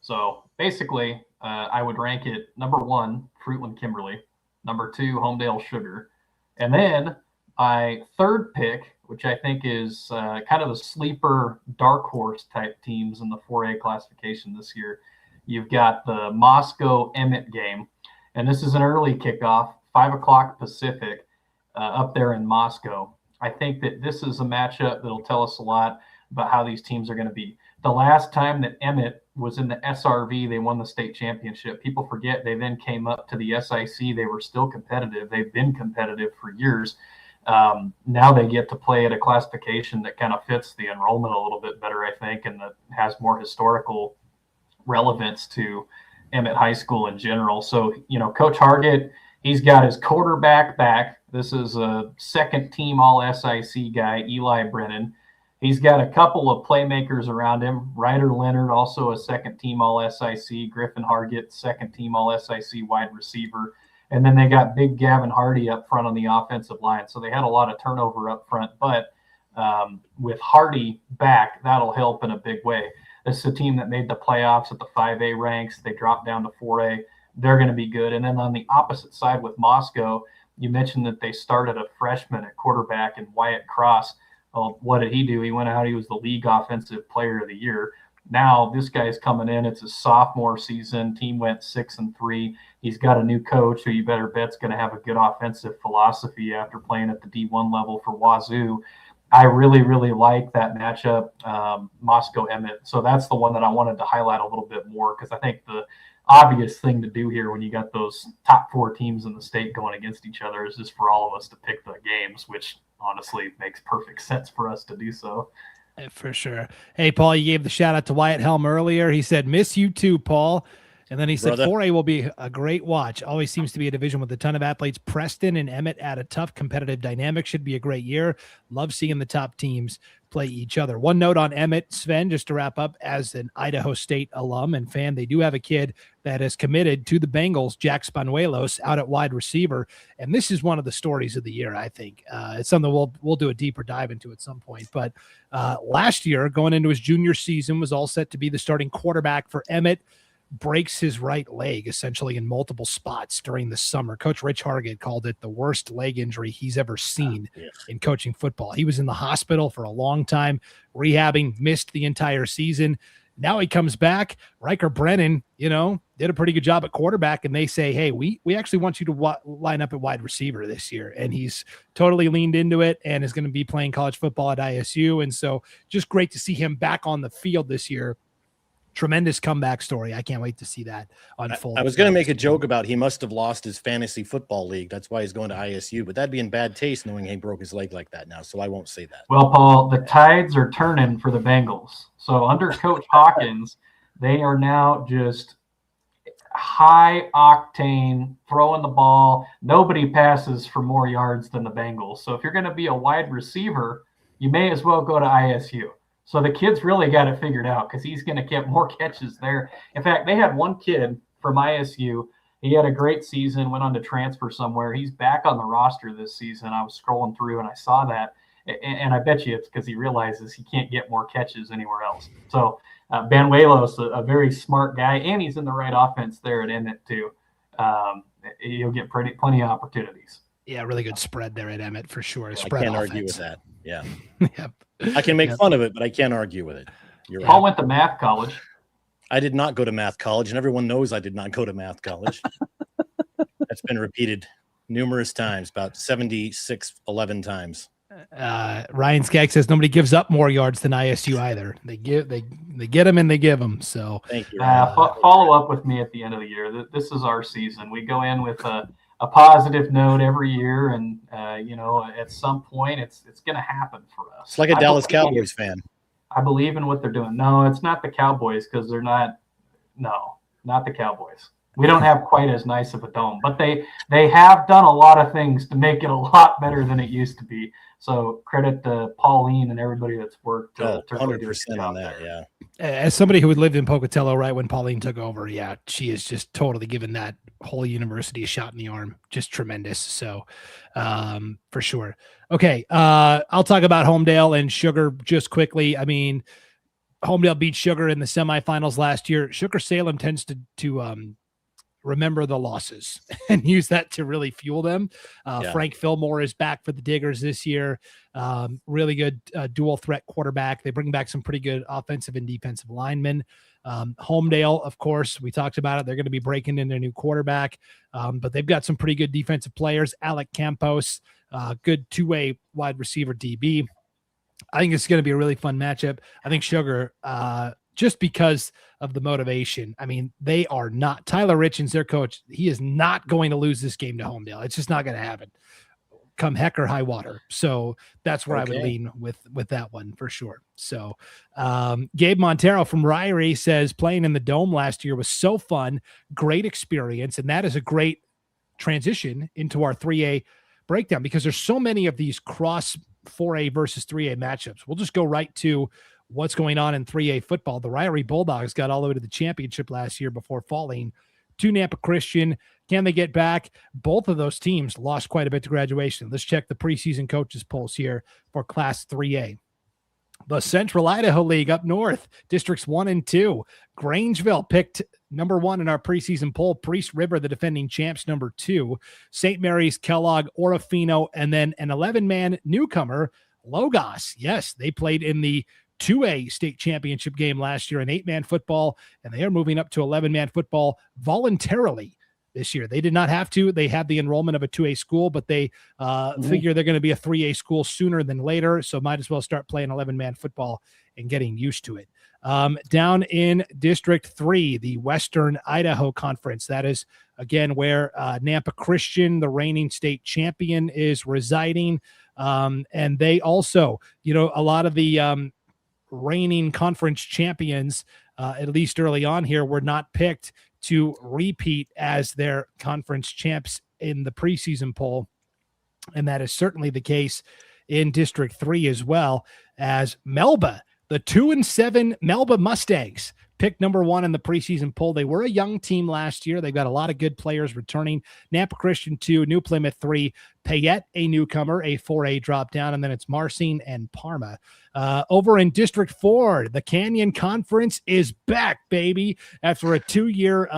So basically, I would rank it number 1, Fruitland Kimberly, number 2, Homedale Sugar, and then my third pick, which I think is kind of the sleeper dark horse type teams in the 4A classification this year. You've got the Moscow Emmett game, and this is an early kickoff, 5 o'clock Pacific, up there in Moscow. I think that this is a matchup that'll tell us a lot about how these teams are going to be. The last time that Emmett was in the SRV, they won the state championship. People forget they then came up to the SIC. They were still competitive. They've been competitive for years. Now they get to play at a classification that kind of fits the enrollment a little bit better, I think, and that has more historical relevance to Emmett High School in general. So, Coach Hargett, he's got his quarterback back. This is a second team All-SIC guy, Eli Brennan. He's got a couple of playmakers around him. Ryder Leonard, also a second team All-SIC. Griffin Hargett, second team All-SIC wide receiver. And then they got big Gavin Hardy up front on the offensive line. So they had a lot of turnover up front. But with Hardy back, that'll help in a big way. This is a team that made the playoffs at the 5A ranks. They dropped down to 4A. They're going to be good. And then on the opposite side with Moscow, you mentioned that they started a freshman at quarterback in Wyatt Cross. Well, what did he do? He went out. He was the league offensive player of the year. Now this guy's coming in. It's his sophomore season. Team went 6-3. He's got a new coach who you better bet's going to have a good offensive philosophy after playing at the D1 level for Wazoo. I really, really like that matchup, Moscow Emmett. So that's the one that I wanted to highlight a little bit more, because I think the obvious thing to do here when you got those top 4 teams in the state going against each other is just for all of us to pick the games, which honestly makes perfect sense for us to do so. For sure. Hey, Paul, you gave the shout out to Wyatt Helm earlier. He said, miss you too, Paul. And then he said Brother. 4A will be a great watch. Always seems to be a division with a ton of athletes. Preston and Emmett add a tough competitive dynamic. Should be a great year. Love seeing the top teams play each other. One note on Emmett, Sven, just to wrap up, as an Idaho State alum and fan, they do have a kid that is committed to the Bengals, Jack Spanuelos, out at wide receiver. And this is one of the stories of the year, I think. It's something we'll do a deeper dive into at some point. But last year, going into his junior season, was all set to be the starting quarterback for Emmett. Breaks his right leg essentially in multiple spots during the summer. Coach Rich Hargett called it the worst leg injury he's ever seen in coaching football. He was in the hospital for a long time, rehabbing, missed the entire season. Now he comes back. Riker Brennan, did a pretty good job at quarterback, and they say, hey, we actually want you to line up at wide receiver this year. And he's totally leaned into it and is going to be playing college football at ISU. And so just great to see him back on the field this year. Tremendous comeback story. I can't wait to see that unfold. I was going to make a joke about he must have lost his fantasy football league. That's why he's going to ISU, but that'd be in bad taste knowing he broke his leg like that now. So I won't say that. Well, Paul, the tides are turning for the Bengals. So under Coach Hawkins, they are now just high octane throwing the ball. Nobody passes for more yards than the Bengals. So if you're going to be a wide receiver, you may as well go to ISU. So the kid's really got it figured out because he's going to get more catches there. In fact, they had one kid from ISU. He had a great season, went on to transfer somewhere. He's back on the roster this season. I was scrolling through and I saw that. And I bet you it's because he realizes he can't get more catches anywhere else. So Banuelos, a very smart guy, and he's in the right offense there at Emmett too. He'll get plenty of opportunities. Yeah, really good spread there at Emmett for sure. I can't argue with that. Yeah. Yep. I can make fun of it, but I can't argue with it. You're Paul right. went to math college. I did not go to math college, and everyone knows I did not go to math college. That's been repeated numerous times, about 11 times. Ryan Skaggs says nobody gives up more yards than ISU either. They get them and they give them. So thank you. Follow up with me at the end of the year. This is our season. We go in with a positive note every year, and at some point it's going to happen for us. It's like a Dallas Cowboys fan. I believe in what they're doing. No, it's not the Cowboys because they're not. No, not the Cowboys. We don't have quite as nice of a dome, but they have done a lot of things to make it a lot better than it used to be. So credit to Pauline and everybody that's worked to 100% on that. Yeah. As somebody who had lived in Pocatello right when Pauline took over, yeah, she is just totally given that whole university a shot in the arm. Just tremendous. So for sure. Okay. I'll talk about Homedale and Sugar just quickly. I mean, Homedale beat Sugar in the semifinals last year. Sugar Salem tends to remember the losses and use that to really fuel them. Frank Fillmore is back for the Diggers this year. Really good dual threat quarterback. They bring back some pretty good offensive and defensive linemen. Homedale, of course, we talked about it. They're going to be breaking in their new quarterback, but they've got some pretty good defensive players. Alec Campos, good two-way wide receiver DB. I think it's going to be a really fun matchup. I think Sugar, just because of the motivation. I mean, they are not. Tyler Richens, their coach, he is not going to lose this game to Homedale. It's just not going to happen. Come heck or high water. So that's where I would lean with that one for sure. So Gabe Montero from Ryrie says playing in the Dome last year was so fun, great experience, and that is a great transition into our 3A breakdown because there's so many of these cross 4A versus 3A matchups. We'll just go right to what's going on in 3A football. The Ryrie Bulldogs got all the way to the championship last year before falling to Nampa Christian. Can they get back? Both of those teams lost quite a bit to graduation. Let's check the preseason coaches polls here for Class 3A. The Central Idaho League up north, districts 1 and 2. Grangeville picked number 1 in our preseason poll. Priest River, the defending champs, number 2. St. Mary's, Kellogg, Orofino, and then an 11-man newcomer, Logos. Yes, they played in the 2A state championship game last year in 8-man football, and they are moving up to 11-man football voluntarily this year. They did not have to. They had the enrollment of a 2A school, but they figure they're going to be a 3A school sooner than later, so might as well start playing 11-man football and getting used to it. Down in District 3, the Western Idaho Conference, that is, again, where Nampa Christian, the reigning state champion, is residing, and they also, a lot of the reigning conference champions, at least early on here, were not picked to repeat as their conference champs in the preseason poll. And that is certainly the case in District 3 as well, as Melba, the 2-7 Melba Mustangs, picked number 1 in the preseason poll. They were a young team last year. They've got a lot of good players returning. Nampa Christian 2, New Plymouth 3, Payette, a newcomer, a 4A drop down, and then it's Marcine and Parma. Over in District 4, the Canyon Conference is back, baby, after a 2-year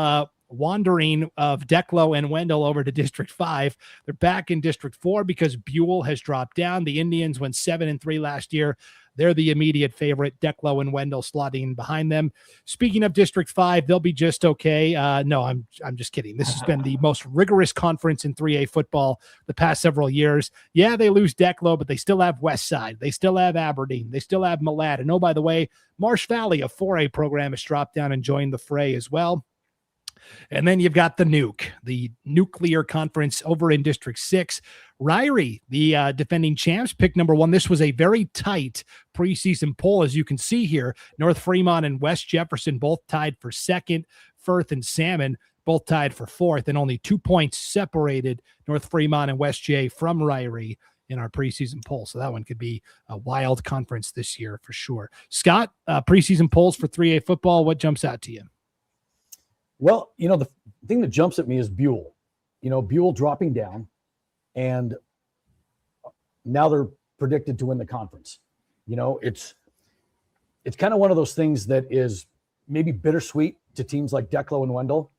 wandering of Declo and Wendell over to District 5. They're back in District 4 because Buell has dropped down. The Indians went 7-3 last year. They're the immediate favorite. Declo and Wendell slotting behind them. Speaking of District 5, they'll be just okay. No, I'm just kidding. This has been the most rigorous conference in 3A football the past several years. Yeah, they lose Declo, but they still have Westside. They still have Aberdeen. They still have Malad. And oh, by the way, Marsh Valley, a 4A program, has dropped down and joined the fray as well. And then you've got the Nuke, the nuclear conference over in District 6. Ryrie, the defending champs, picked number 1. This was a very tight preseason poll, as you can see here. North Fremont and West Jefferson both tied for 2nd. Firth and Salmon both tied for 4th, and only 2 points separated North Fremont and West J from Ryrie in our preseason poll. So that one could be a wild conference this year for sure. Scott, preseason polls for 3A football, what jumps out to you? Well, the thing that jumps at me is Buell. Buell dropping down, and now they're predicted to win the conference. It's kind of one of those things that is maybe bittersweet to teams like Declo and Wendell,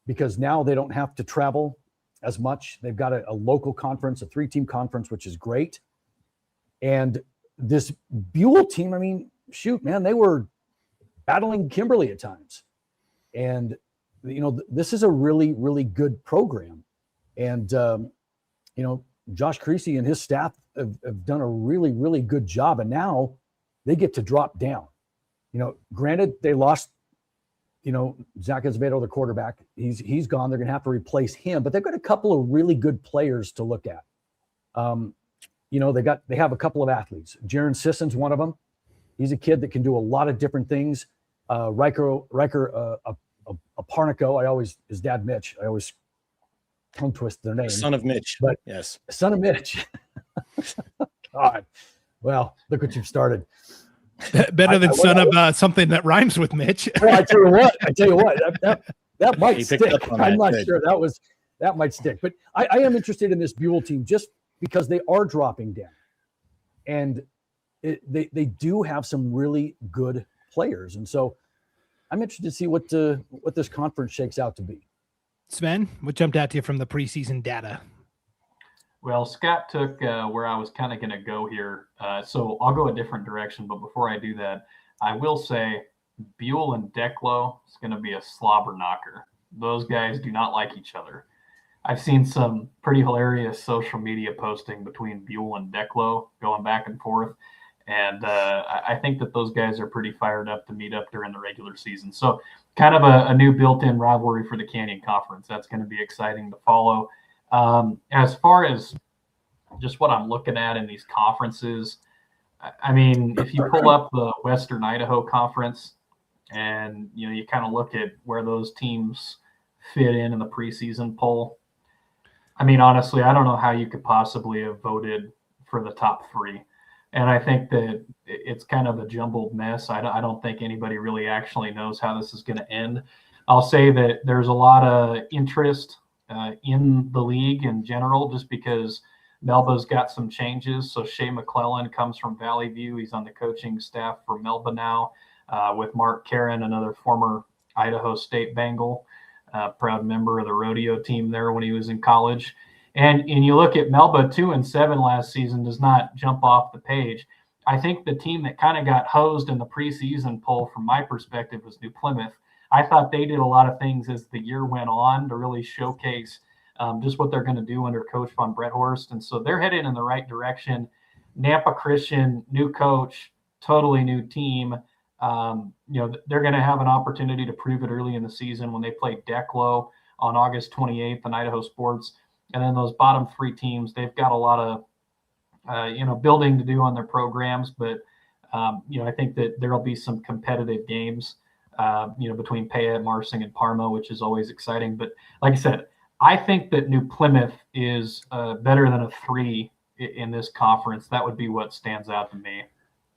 because now they don't have to travel as much. They've got a local conference, a 3-team conference, which is great. And this Buell team, I mean, shoot, man, they were battling Kimberly at times. And this is a really, really good program. And, Josh Creasy and his staff have done a really, really good job. And now they get to drop down. Granted, they lost, Zach Azevedo, the quarterback. He's gone. They're going to have to replace him. But they've got a couple of really good players to look at. They have a couple of athletes. Jaron Sisson's one of them. He's a kid that can do a lot of different things. Riker Aparnico, his dad Mitch, I always tongue twist their name. Son of Mitch. But yes. Son of Mitch. God. Well, look what you've started. Better than son of something that rhymes with Mitch. Well, I tell you what, that might stick. I'm not sure that might stick. But I am interested in this Buell team just because they are dropping down. And they do have some really good players. And so I'm interested to see what this conference shakes out to be. Sven, what jumped out to you from the preseason data? Well, Scott took where I was kind of going to go here. So I'll go a different direction. But before I do that, I will say Buell and Declo is going to be a slobber knocker. Those guys do not like each other. I've seen some pretty hilarious social media posting between Buell and Declo going back and forth. And I think that those guys are pretty fired up to meet up during the regular season. So kind of a new built-in rivalry for the Canyon Conference. That's going to be exciting to follow. As far as just what I'm looking at in these conferences, I mean, if you pull up the Western Idaho Conference and, you kind of look at where those teams fit in the preseason poll, I mean, honestly, I don't know how you could possibly have voted for the top 3. And I think that it's kind of a jumbled mess. I don't think anybody really actually knows how this is going to end. I'll say that there's a lot of interest in the league in general, just because Melba's got some changes. So Shea McClellan comes from Valley View. He's on the coaching staff for Melba now, with Mark Karen, another former Idaho State Bengal, proud member of the rodeo team there when he was in college. And you look at Melba 2-7 last season does not jump off the page. I think the team that kind of got hosed in the preseason poll from my perspective was New Plymouth. I thought they did a lot of things as the year went on to really showcase just what they're going to do under Coach Von Bretthorst. And so they're headed in the right direction. Nampa Christian, new coach, totally new team. They're going to have an opportunity to prove it early in the season when they play Declo on August 28th on Idaho Sports. And then those bottom 3 teams, they've got a lot of, building to do on their programs. But, I think that there'll be some competitive games. between Payette, Marsing, and Parma, which is always exciting. But like I said, I think that New Plymouth is better than a 3 in this conference. That would be what stands out to me.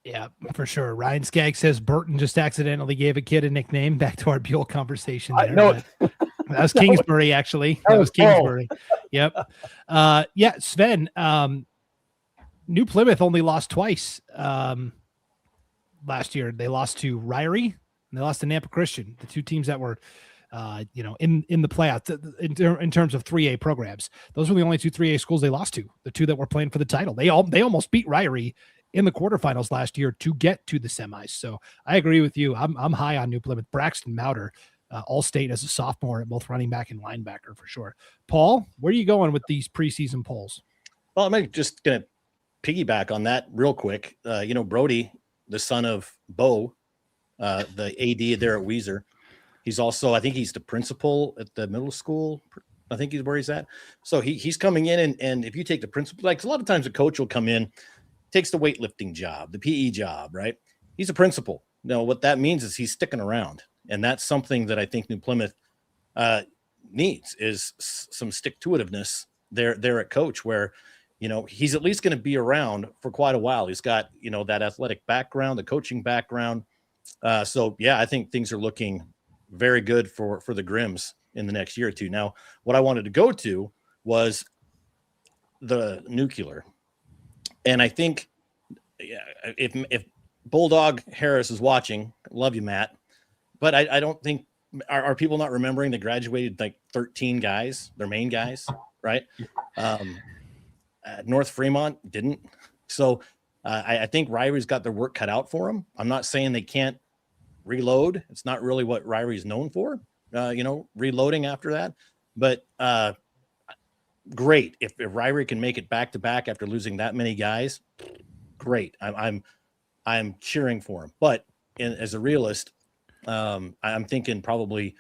Yeah, for sure. Ryan Skaggs says Burton just accidentally gave a kid a nickname. Back to our Buell conversation there. That was Kingsbury, actually. That was Kingsbury. Yep. Sven, New Plymouth only lost twice last year. They lost to Ryrie and they lost to Nampa Christian, the two teams that were in the playoffs in terms of 3A programs. Those were the only two 3A schools they lost to, the two that were playing for the title. They almost beat Ryrie in the quarterfinals last year to get to the semis. So I agree with you. I'm high on New Plymouth. Braxton Mouter, All-State as a sophomore at both running back and linebacker for sure. Paul, where are you going with these preseason polls? Well, I'm just going to piggyback on that real quick. Brody, the son of Bo, the AD there at Weiser, he's also, I think he's the principal at the middle school. I think he's where he's at. So he's coming in, and if you take the principal, like a lot of times a coach will come in, takes the weightlifting job, the PE job, right? He's a principal. No, what that means is he's sticking around. And that's something that I think New Plymouth needs is some stick-to-itiveness there at coach where, he's at least going to be around for quite a while. He's got, that athletic background, the coaching background. I think things are looking very good for the Grims in the next year or two. Now, what I wanted to go to was the nuclear. And I think if Bulldog Harris is watching, love you, Matt, but I don't think are people not remembering they graduated like 13 guys, their main guys, right? North Fremont didn't. So I think Ryrie's got their work cut out for them. I'm not saying they can't reload. It's not really what Ryrie's known for, reloading after that. But great. If Ryrie can make it back to back after losing that many guys, great. I'm cheering for him. But as a realist, I'm thinking probably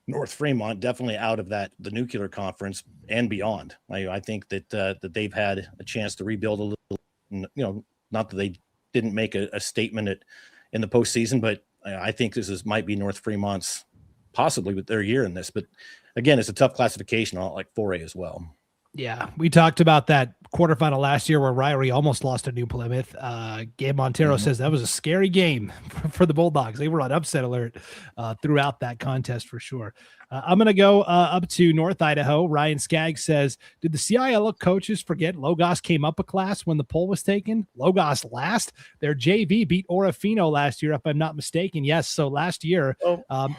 North Fremont definitely out of the nuclear conference and beyond. I think that they've had a chance to rebuild a little. Not that they didn't make a statement in the postseason, but I think this might be North Fremont's possibly with their year in this. But again, it's a tough classification, like 4A as well. Yeah, we talked about that quarterfinal last year where Ryrie almost lost to New Plymouth. Gabe Montero says that was a scary game for the Bulldogs. They were on upset alert throughout that contest for sure. I'm going to go up to North Idaho. Ryan Skaggs says, did the CIL coaches forget Logos came up a class when the poll was taken? Logos last. Their JV beat Orofino last year, if I'm not mistaken. Yes, so last year,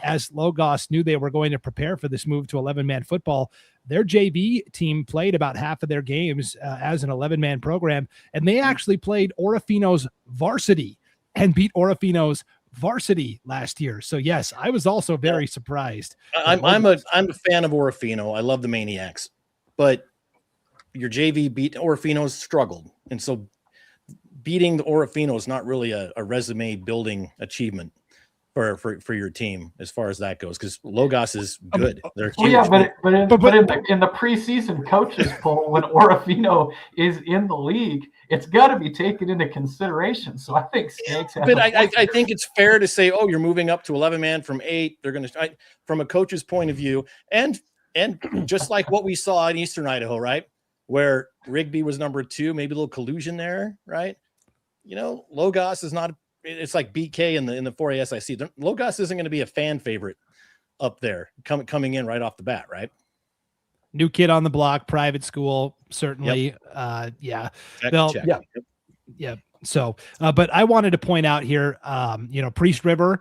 as Logos knew they were going to prepare for this move to 11-man football, their JV team played about half of their games as an 11-man program, and they actually played Orofino's varsity and beat Orofino's varsity last year. So yes, I was also very surprised. I'm a fan of Orofino. I love the Maniacs, but your JV beat Orofino's struggled, and so beating the Orofino is not really a resume building achievement for your team as far as that goes, because Logos is good. They're huge. But in the preseason coaches poll, when Orofino is in the league, it's got to be taken into consideration. So I think Snakes. But I think it's fair to say, you're moving up to 11-man from 8. They're going to, from a coach's point of view, and just like what we saw in Eastern Idaho, right, where Rigby was number 2, maybe a little collusion there, right? Logos is not. It's like BK in the 4A SIC. Logos isn't going to be a fan favorite up there coming in right off the bat, right? New kid on the block, private school, certainly. Yep. Check. Yeah. So, but I wanted to point out here, Priest River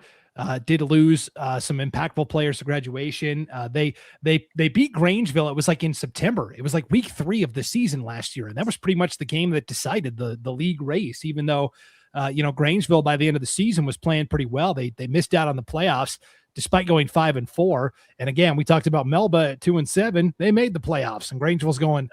did lose some impactful players to graduation. They beat Grangeville. It was like in September. It was like week 3 of the season last year, and that was pretty much the game that decided the league race. Even though Grangeville by the end of the season was playing pretty well, they missed out on the playoffs despite going 5-4. And again, we talked about Melba at 2-7. They made the playoffs, and Grangeville's going,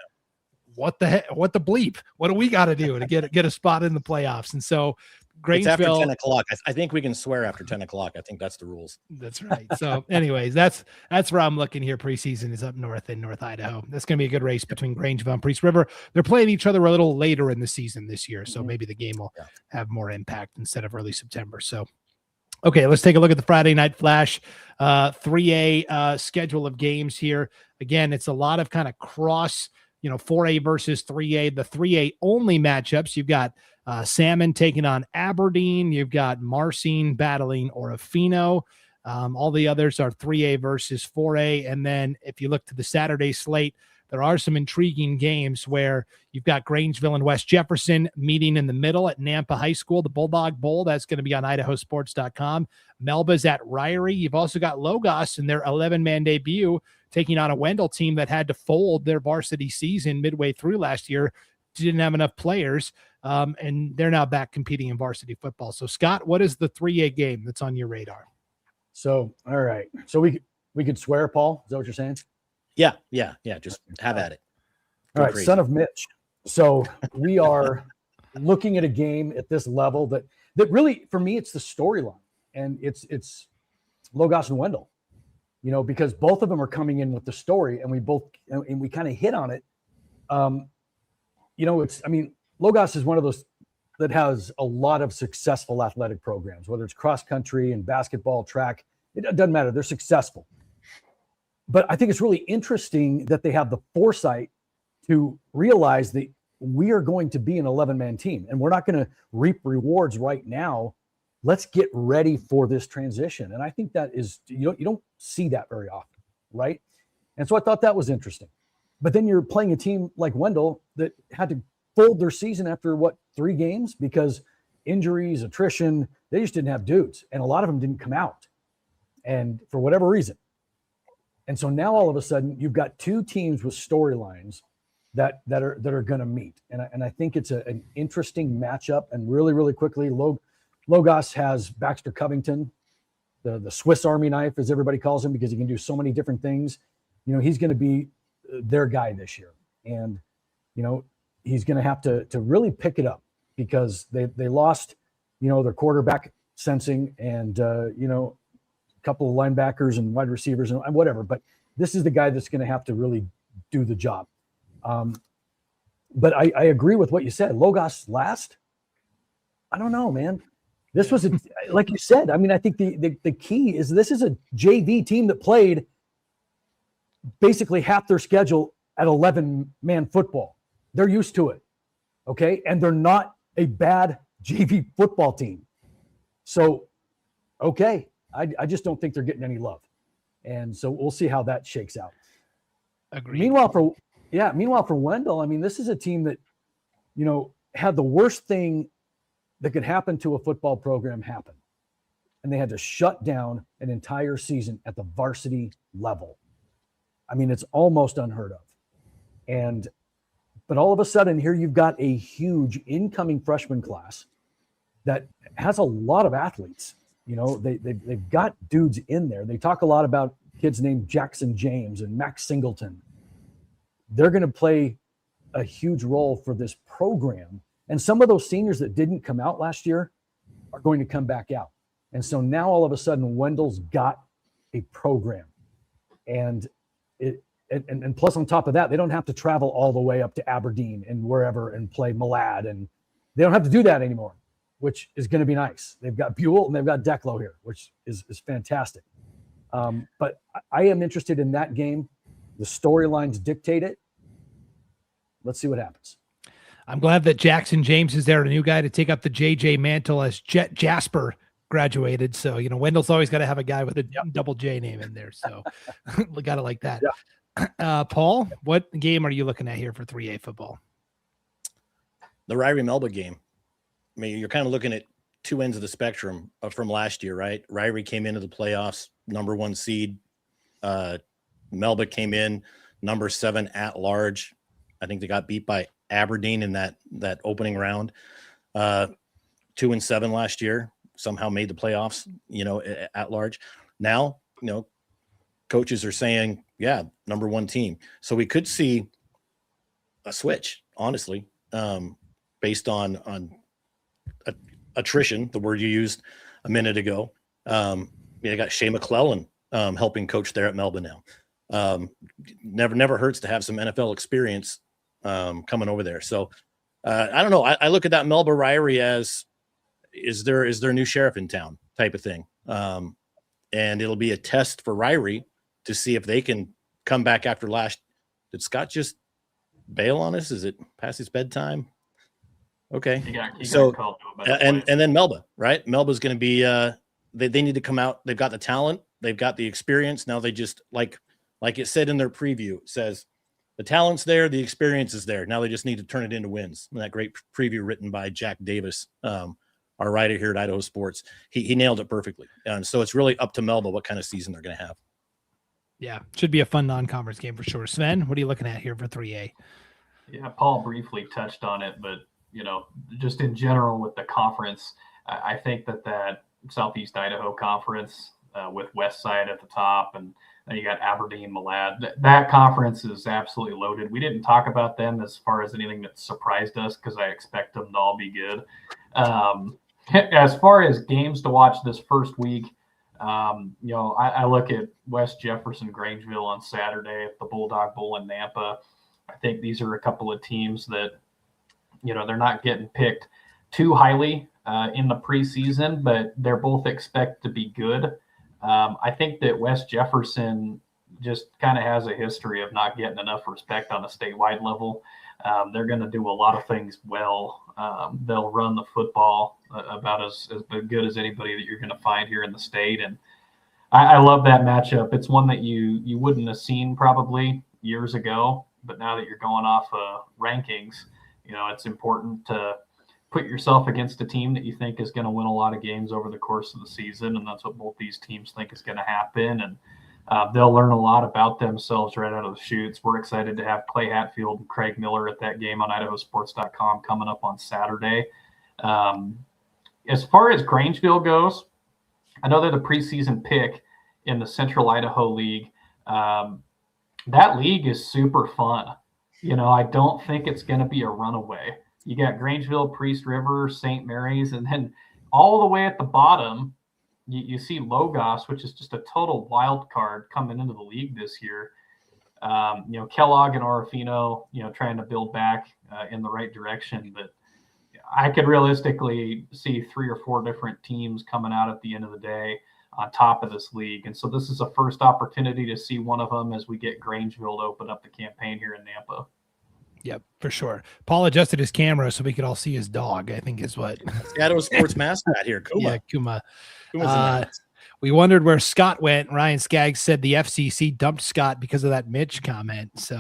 what the heck? What the bleep? What do we got to do to get a spot in the playoffs? And so Grangeville, it's after 10 o'clock. I think we can swear after 10 o'clock. I think that's the rules. That's right. So anyways, that's where I'm looking here. Preseason is up north in North Idaho. That's going to be a good race between Grangeville and Priest River. They're playing each other a little later in the season this year, so maybe the game will have more impact instead of early September. So Okay, let's take a look at the Friday Night Flash 3A schedule of games here. Again, it's a lot of kind of cross, 4A versus 3A. The 3A only matchups, you've got Salmon taking on Aberdeen. You've got Marcine battling Orofino. All the others are 3A versus 4A. And then if you look to the Saturday slate, there are some intriguing games where you've got Grangeville and West Jefferson meeting in the middle at Nampa High School, the Bulldog Bowl. That's going to be on IdahoSports.com. Melba's at Ryrie. You've also got Logos in their 11-man debut taking on a Wendell team that had to fold their varsity season midway through last year. Didn't have enough players, and they're now back competing in varsity football. So, Scott, what is the 3A game that's on your radar? So, all right. So we could swear, Paul? Is that what you're saying? Yeah. Just have at it. All right, son of Mitch. So we are looking at a game at this level that really, for me, it's the storyline, and it's Logos and Wendell, because both of them are coming in with the story, and we kind of hit on it. Logos is one of those that has a lot of successful athletic programs, whether it's cross country and basketball, track. It doesn't matter. They're successful. But I think it's really interesting that they have the foresight to realize that we are going to be an 11-man team, and we're not going to reap rewards right now. Let's get ready for this transition. And I think that is, you don't see that very often, right? And so I thought that was interesting. But then you're playing a team like Wendell that had to fold their season after 3 games because injuries, attrition, they just didn't have dudes. And a lot of them didn't come out, and for whatever reason. And so now all of a sudden you've got 2 teams with storylines that are going to meet. And I think it's an interesting matchup. And really, really quickly, Logos has Baxter Covington, the Swiss Army knife, as everybody calls him, because he can do so many different things. He's going to be their guy this year. And, he's going to have to really pick it up because they lost, their quarterback sensing and, couple of linebackers and wide receivers and whatever, but this is the guy that's going to have to really do the job. But I agree with what you said. Logos last? I don't know, man. This was, like you said, I think the key is this is a JV team that played basically half their schedule at 11-man football. They're used to it, okay? And they're not a bad JV football team. So, okay. I just don't think they're getting any love. And so we'll see how that shakes out. Agreed. Meanwhile, for Wendell, this is a team that, had the worst thing that could happen to a football program happen. And they had to shut down an entire season at the varsity level. It's almost unheard of. But all of a sudden here you've got a huge incoming freshman class that has a lot of athletes. They've got dudes in there. They talk a lot about kids named Jackson James and Max Singleton. They're going to play a huge role for this program. And some of those seniors that didn't come out last year are going to come back out. And so now all of a sudden Wendell's got a program. And plus on top of that, they don't have to travel all the way up to Aberdeen and wherever and play Malad. And they don't have to do that anymore, which is going to be nice. They've got Buell and they've got Declo here, which is fantastic. But I am interested in that game. The storylines dictate it. Let's see what happens. I'm glad that Jackson James is there, a new guy to take up the JJ mantle as Jasper graduated. So, Wendell's always got to have a guy with a double J name in there. So got to like that. Yeah. Paul, what game are you looking at here for 3A football? The Ryrie-Melba game. You're kind of looking at 2 ends of the spectrum from last year, right? Ryrie came into the playoffs, number 1 seed. Melba came in number 7 at large. I think they got beat by Aberdeen in that opening round. 2-7 last year, somehow made the playoffs, at large. Now, coaches are saying, yeah, number 1 team. So we could see a switch, honestly, based on attrition, the word you used a minute ago. They got Shea McClellan helping coach there at Melba now. Never hurts to have some NFL experience coming over there. So I don't know. I look at that Melba Ryrie as is there a new sheriff in town type of thing. And it'll be a test for Ryrie to see if they can come back after last. Did Scott just bail on us? Is it past his bedtime? Okay. He got So, called to a and then Melba, right? Melba's going to be, they need to come out. They've got the talent. They've got the experience. Now they just, like it said in their preview, it says the talent's there. The experience is there. Now they just need to turn it into wins. And that great preview written by Jack Davis, our writer here at Idaho Sports, he nailed it perfectly. And so it's really up to Melba what kind of season they're going to have. Yeah, should be a fun non-conference game for sure. Sven, what are you looking at here for 3A? Yeah, Paul briefly touched on it, but just in general with the conference, I think that Southeast Idaho conference with Westside at the top, and then you got Aberdeen, Malad. That conference is absolutely loaded. We didn't talk about them as far as anything that surprised us because I expect them to all be good. As far as games to watch this first week, I look at West Jefferson, Grangeville on Saturday at the Bulldog Bowl in Nampa. I think these are a couple of teams that, they're not getting picked too highly in the preseason, but they're both expected to be good. I think that West Jefferson just kind of has a history of not getting enough respect on a statewide level. They're going to do a lot of things well. They'll run the football about as good as anybody that you're going to find here in the state. And I love that matchup. It's one that you wouldn't have seen probably years ago, but now that you're going off rankings, it's important to put yourself against a team that you think is going to win a lot of games over the course of the season. And that's what both these teams think is going to happen. And they'll learn a lot about themselves right out of the chutes. We're excited to have Clay Hatfield and Craig Miller at that game on IdahoSports.com coming up on Saturday. As far as Grangeville goes, I know they're the preseason pick in the Central Idaho League. That league is super fun. I don't think it's going to be a runaway. You got Grangeville, Priest River, St. Mary's, and then all the way at the bottom, you see Logos, which is just a total wild card coming into the league this year. Kellogg and Orofino, trying to build back in the right direction. But I could realistically see 3 or 4 different teams coming out at the end of the day on top of this league. And so this is a first opportunity to see one of them as we get Grangeville to open up the campaign here in Nampa. Yep, for sure. Paul adjusted his camera so we could all see his dog, I think is what. Idaho Sports mascot here, Kuma. Yeah, Kuma. We wondered where Scott went. Ryan Skaggs said the FCC dumped Scott because of that Mitch comment. So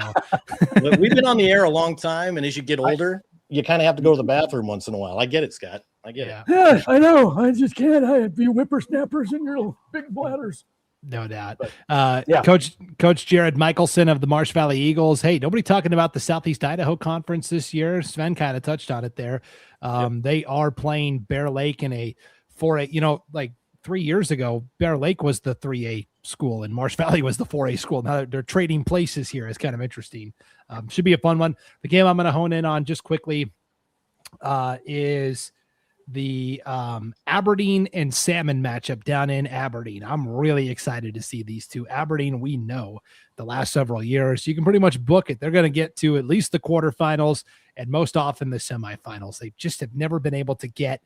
we've been on the air a long time, and as you get older, you kind of have to go to the bathroom once in a while. I get it, Scott. I get it. Yeah, I know. I just can't. I have you whippersnappers in your little big bladders. No doubt. Coach Jared Michelson of the Marsh Valley Eagles. Hey, nobody talking about the Southeast Idaho Conference this year. Sven kind of touched on it there. They are playing Bear Lake in a 4A, like 3 years ago, Bear Lake was the 3A school and Marsh Valley was the 4A school. Now they're trading places here. It's kind of interesting. Should be a fun one. The game I'm going to hone in on just quickly is the Aberdeen and Salmon matchup down in Aberdeen. I'm really excited to see these two. Aberdeen, we know the last several years, you can pretty much book it. They're going to get to at least the quarterfinals and most often the semifinals. They just have never been able to get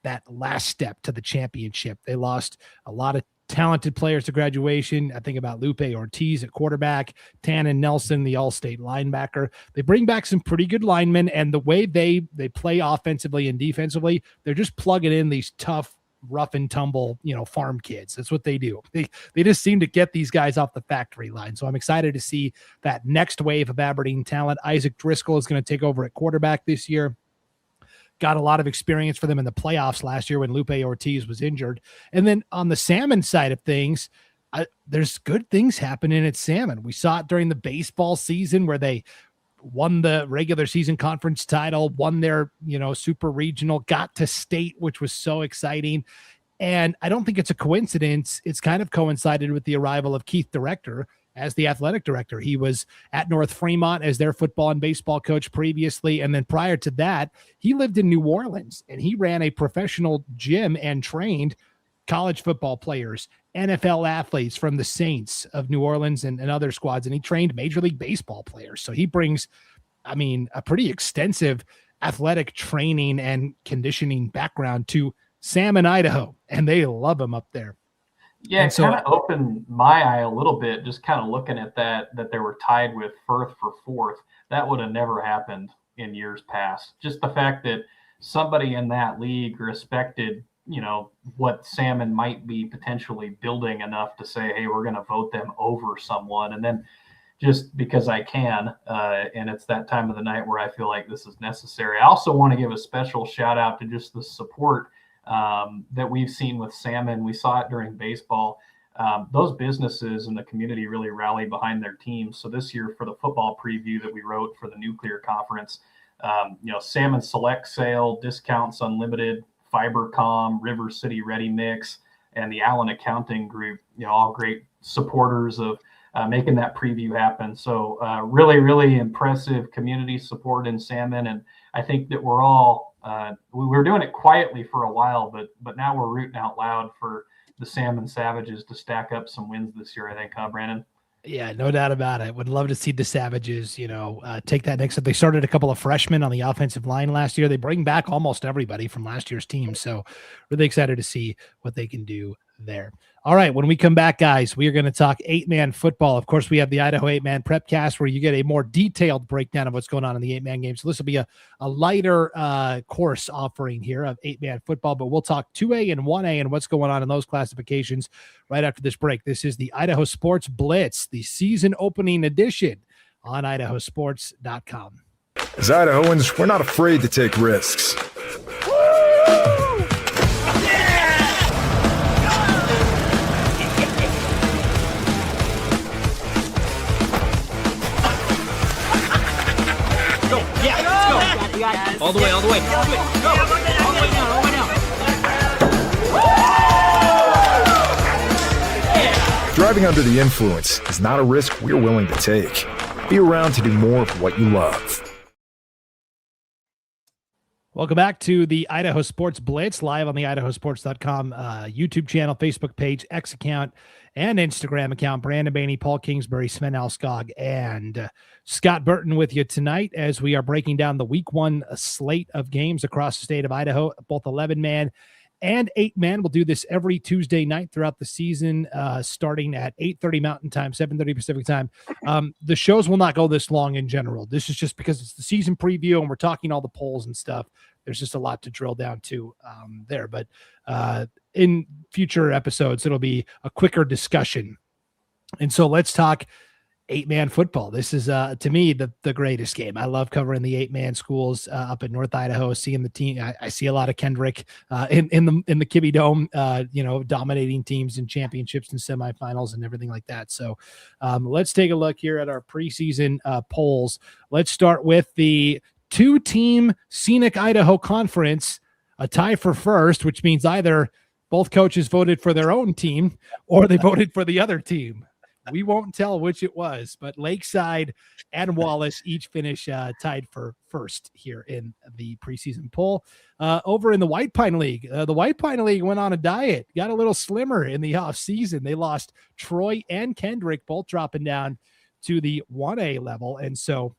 that last step to the championship. They lost a lot of talented players to graduation. I think about Lupe Ortiz at quarterback, Tannen Nelson, the all-state linebacker. They bring back some pretty good linemen, and the way they play offensively and defensively, they're just plugging in these tough, rough and tumble, farm kids. That's what they do. They just seem to get these guys off the factory line. So I'm excited to see that next wave of Aberdeen talent. Isaac Driscoll is going to take over at quarterback this year. Got a lot of experience for them in the playoffs last year when Lupe Ortiz was injured. And then on the Salmon side of things, there's good things happening at Salmon. We saw it during the baseball season where they won the regular season conference title, won their, super regional, got to state, which was so exciting. And I don't think it's a coincidence. It's kind of coincided with the arrival of Keith Director as the athletic director. He was at North Fremont as their football and baseball coach previously. And then prior to that, he lived in New Orleans and he ran a professional gym and trained college football players, NFL athletes from the Saints of New Orleans and other squads. And he trained Major League Baseball players. So he brings, a pretty extensive athletic training and conditioning background to Salmon, Idaho, and they love him up there. Yeah, And it so kind of opened my eye a little bit, just kind of looking at that they were tied with Firth for fourth. That would have never happened in years past. Just the fact that somebody in that league respected, what Salmon might be potentially building enough to say, hey, we're going to vote them over someone. And then just because I can, and it's that time of the night where I feel like this is necessary. I also want to give a special shout out to just the support that we've seen with Salmon. We saw it during baseball. Those businesses in the community really rally behind their teams. So this year for the football preview that we wrote for the nuclear conference, Salmon Select Sale, Discounts Unlimited, Fibercom, River City Ready Mix, and the Allen Accounting Group, all great supporters of making that preview happen. So really, really impressive community support in Salmon. And I think that we're all, we were doing it quietly for a while, but now we're rooting out loud for the Salmon Savages to stack up some wins this year, I think, huh, Brandon? Yeah, no doubt about it. Would love to see the Savages, take that next step. They started a couple of freshmen on the offensive line last year. They bring back almost everybody from last year's team. So really excited to see what they can do there. All right, when we come back, guys, we are going to talk 8-man football. Of course, we have the Idaho 8-man Prepcast where you get a more detailed breakdown of what's going on in the 8-man game. So this will be a lighter course offering here of 8-man football, but we'll talk 2A and 1A and what's going on in those classifications right after this break. This is the Idaho Sports Blitz, the season opening edition on IdahoSports.com. As Idahoans, we're not afraid to take risks. All the way. Go. All the way down. Driving under the influence is not a risk we're willing to take. Be around to do more of what you love. Welcome back to the Idaho Sports Blitz, live on the IdahoSports.com YouTube channel, Facebook page, X account, and Instagram account. Brandon Baney, Paul Kingsbury, Sven Alskog, and Scott Burton with you tonight as we are breaking down the Week 1 slate of games across the state of Idaho, both 11-man and 8-man. We'll do this every Tuesday night throughout the season, starting at 8:30 Mountain Time, 7:30 Pacific Time. The shows will not go this long in general. This is just because it's the season preview and we're talking all the polls and stuff. There's just a lot to drill down to there. But in future episodes, it'll be a quicker discussion. And so let's talk 8-man football. This is, to me, the greatest game. I love covering the 8-man schools up in North Idaho, seeing the team. I see a lot of Kendrick in the Kibbe Dome, dominating teams in championships and semifinals and everything like that. So let's take a look here at our preseason polls. Let's start with the 2-team Scenic Idaho Conference, a tie for first, which means either both coaches voted for their own team or they voted for the other team. We won't tell which it was, but Lakeside and Wallace each finish tied for first here in the preseason poll. Over in the White Pine League, the White Pine League went on a diet, got a little slimmer in the offseason. They lost Troy and Kendrick, both dropping down to the 1A level. And so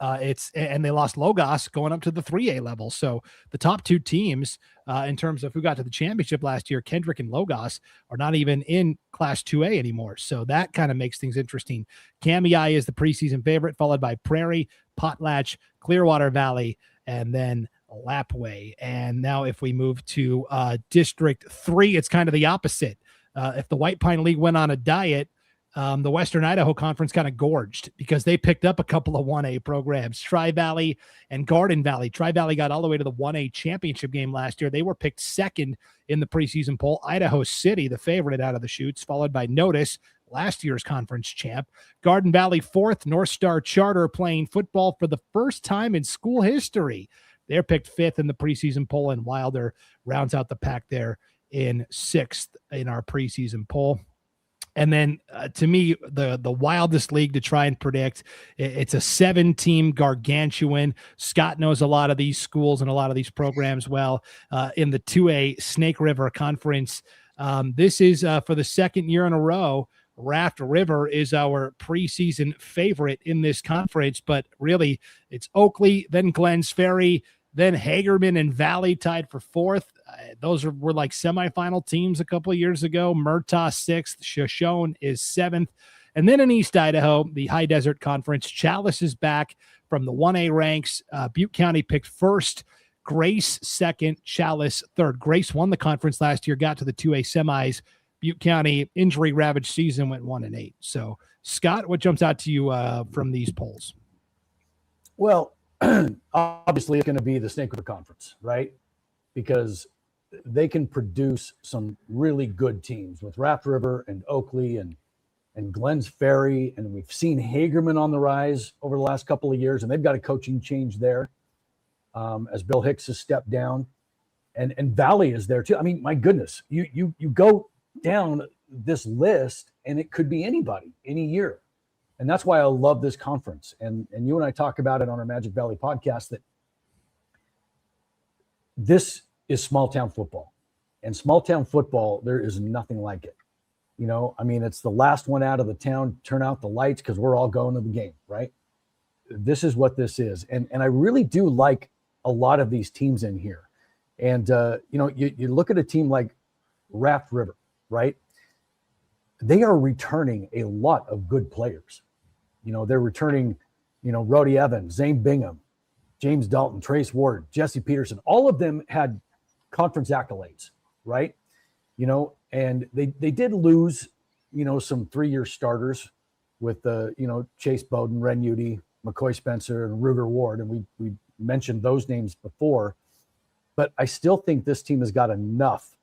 and they lost Logos going up to the 3A level. So the top two teams in terms of who got to the championship last year, Kendrick and Logos, are not even in Class 2A anymore. So that kind of makes things interesting. Kamei is the preseason favorite, followed by Prairie, Potlatch, Clearwater Valley, and then Lapway. And now if we move to District 3, it's kind of the opposite. If the White Pine League went on a diet, the Western Idaho Conference kind of gorged because they picked up a couple of 1A programs, Tri-Valley and Garden Valley. Tri-Valley got all the way to the 1A championship game last year. They were picked second in the preseason poll. Idaho City, the favorite out of the chutes, followed by Notice, last year's conference champ. Garden Valley fourth, North Star Charter playing football for the first time in school history. They're picked fifth in the preseason poll, and Wilder rounds out the pack there in sixth in our preseason poll. And then to me, the wildest league to try and predict, it's a 7-team gargantuan. Scott knows a lot of these schools and a lot of these programs well. In the 2A Snake River Conference, this is for the second year in a row. Raft River is our preseason favorite in this conference, but really it's Oakley, then Glens Ferry, then Hagerman and Valley tied for fourth. Those were like semifinal teams a couple of years ago. Murtaugh 6th, Shoshone is 7th. And then in East Idaho, the High Desert Conference, Chalice is back from the 1A ranks. Butte County picked 1st, Grace 2nd, Chalice 3rd. Grace won the conference last year, got to the 2A semis. Butte County, injury-ravaged season, went 1-8. So, Scott, what jumps out to you from these polls? Well, obviously it's going to be the Snake River Conference, right? Because they can produce some really good teams with Raft River and Oakley and Glens Ferry, and we've seen Hagerman on the rise over the last couple of years, and they've got a coaching change there as Bill Hicks has stepped down, and Valley is there too. I mean, my goodness, you go down this list, and it could be anybody, any year, and that's why I love this conference. And you and I talk about it on our Magic Valley podcast that this is small town football, and small town football, there is nothing like it. You know, I mean, it's the last one out of the town, turn out the lights because we're all going to the game, right? This is what this is. And I really do like a lot of these teams in here. And, you know, you look at a team like Raft River, right? They are returning a lot of good players. You know, they're returning, you know, Rhodey Evans, Zane Bingham, James Dalton, Trace Ward, Jesse Peterson. All of them had conference accolades, right? You know, and they did lose, you know, some 3-year starters with you know, Chase Bowden, Ren Udy, McCoy Spencer, and Ruger Ward, and we mentioned those names before. But I still think this team has got enough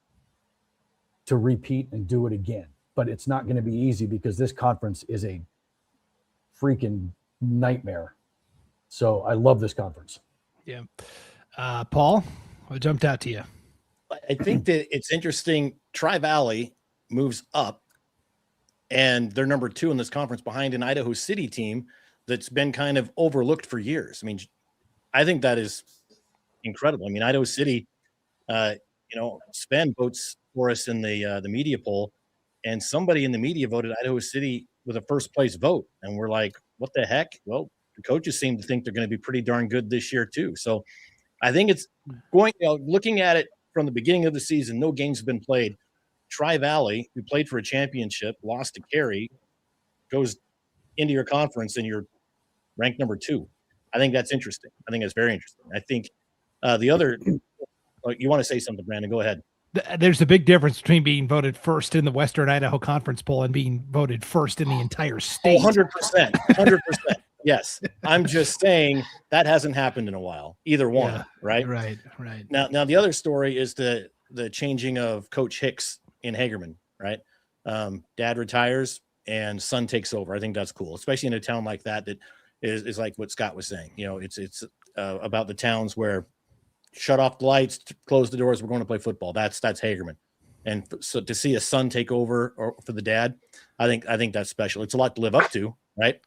to repeat and do it again. But it's not going to be easy because this conference is a freaking nightmare. So I love this conference. Yeah. Paul, what jumped out to you? I think that it's interesting. Tri-Valley moves up, and they're number 2 in this conference behind an Idaho City team that's been kind of overlooked for years. I mean, I think that is incredible. I mean, Idaho City, you know, Sven votes for us in the media poll, and somebody in the media voted Idaho City with a first place vote. And we're like, what the heck? Well, the coaches seem to think they're going to be pretty darn good this year too. So I think it's going, you know, looking at it from the beginning of the season, no games have been played. Tri-Valley, who played for a championship, lost to Cary, goes into your conference and you're ranked number 2. I think that's interesting. I think that's very interesting. I think the other, you want to say something, Brandon? Go ahead. There's a big difference between being voted first in the Western Idaho Conference poll and being voted first in the entire state. 100%. 100%. Yes. I'm just saying that hasn't happened in a while. Either one, Yeah, right? Right. Now the other story is the changing of Coach Hicks in Hagerman, right? Dad retires and son takes over. I think that's cool, especially in a town like that is like what Scott was saying. You know, it's about the towns where shut off the lights, close the doors, we're going to play football. That's Hagerman. And so to see a son take over or for the dad, I think that's special. It's a lot to live up to, right?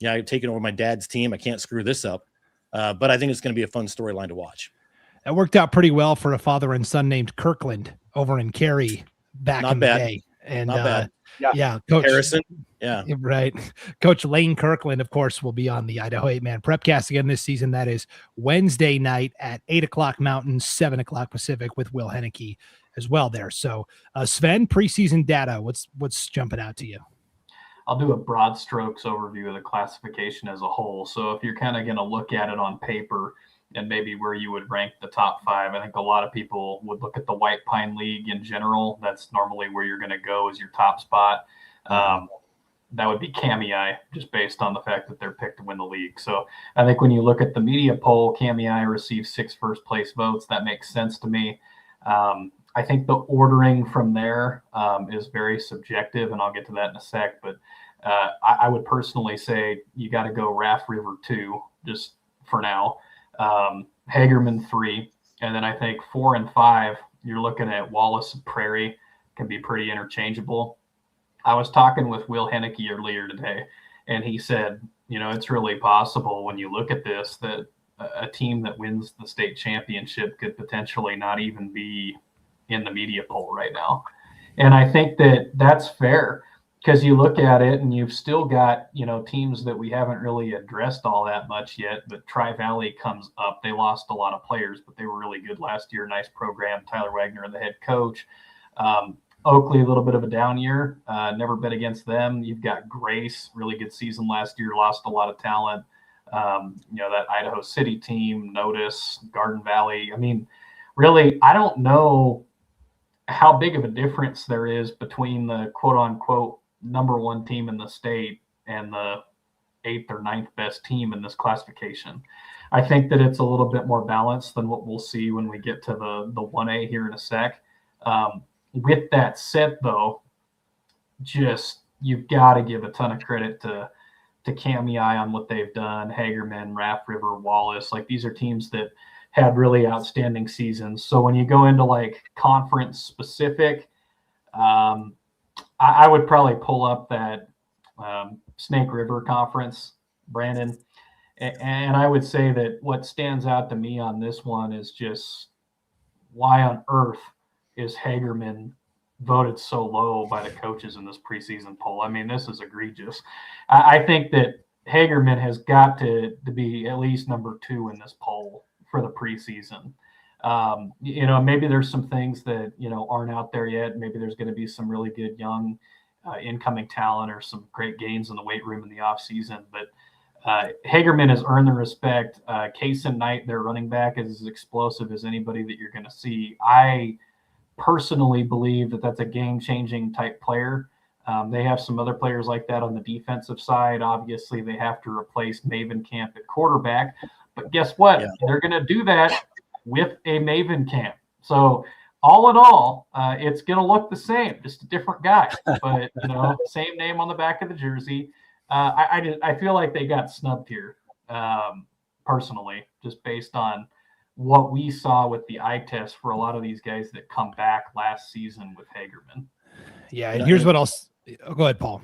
Yeah, I'm taking over my dad's team. I can't screw this up. But I think it's going to be a fun storyline to watch. It worked out pretty well for a father and son named Kirkland over in Cary back Not in bad. the day. And Not bad. Yeah, Coach Harrison. Yeah. Right. Coach Lane Kirkland, of course, will be on the Idaho 8-Man Prepcast again this season. That is Wednesday night at 8:00 Mountain, 7:00 Pacific with Will Henneke as well there. So Sven, preseason data, what's jumping out to you? I'll do a broad strokes overview of the classification as a whole. So if you're kind of going to look at it on paper and maybe where you would rank the top 5, I think a lot of people would look at the White Pine League in general. That's normally where you're going to go as your top spot. That would be Kamei, just based on the fact that they're picked to win the league. So I think when you look at the media poll, Kamei received 6 first place votes. That makes sense to me. I think the ordering from there is very subjective, and I'll get to that in a sec. But I would personally say you got to go Raft River 2, just for now. Hagerman 3, and then I think 4 and 5, you're looking at Wallace and Prairie, can be pretty interchangeable. I was talking with Will Henneke earlier today, and he said, you know, it's really possible when you look at this that a team that wins the state championship could potentially not even be in the media poll right now. And I think that that's fair. because you look at it and you've still got, teams that we haven't really addressed all that much yet, but Tri-Valley comes up. They lost a lot of players, but they were really good last year. Nice program. Tyler Wagner, the head coach. Oakley, a little bit of a down year. Never bet against them. You've got Grace, really good season last year, lost a lot of talent. That Idaho City team, Notice, Garden Valley. I mean, really, I don't know how big of a difference there is between the quote unquote number one team in the state and the 8th or 9th best team in this classification. I think that it's a little bit more balanced than what we'll see when we get to the 1A here in a sec. With that said, though, you've got to give a ton of credit to Cami on what they've done. Hagerman, Raft River, Wallace, like these are teams that had really outstanding seasons. So when you go into like conference specific, I would probably pull up that Snake River conference, Brandon. And I would say that what stands out to me on this one is just why on earth is Hagerman voted so low by the coaches in this preseason poll. I mean, this is egregious. I think that Hagerman has got to be at least number 2 in this poll for the preseason. Maybe there's some things that, aren't out there yet. Maybe there's going to be some really good young incoming talent or some great gains in the weight room in the off season. But Hagerman has earned the respect. Kaysen Knight, their running back, is as explosive as anybody that you're going to see. I personally believe that that's a game-changing type player. They have some other players like that on the defensive side. Obviously, they have to replace Maven Camp at quarterback. But guess what? Yeah. They're going to do that with a Maven Camp. So all in all, it's going to look the same, just a different guy. But, same name on the back of the jersey. I feel like they got snubbed here, personally, just based on what we saw with the eye test for a lot of these guys that come back last season with Hagerman. Yeah, and here's what else. Oh, go ahead, Paul.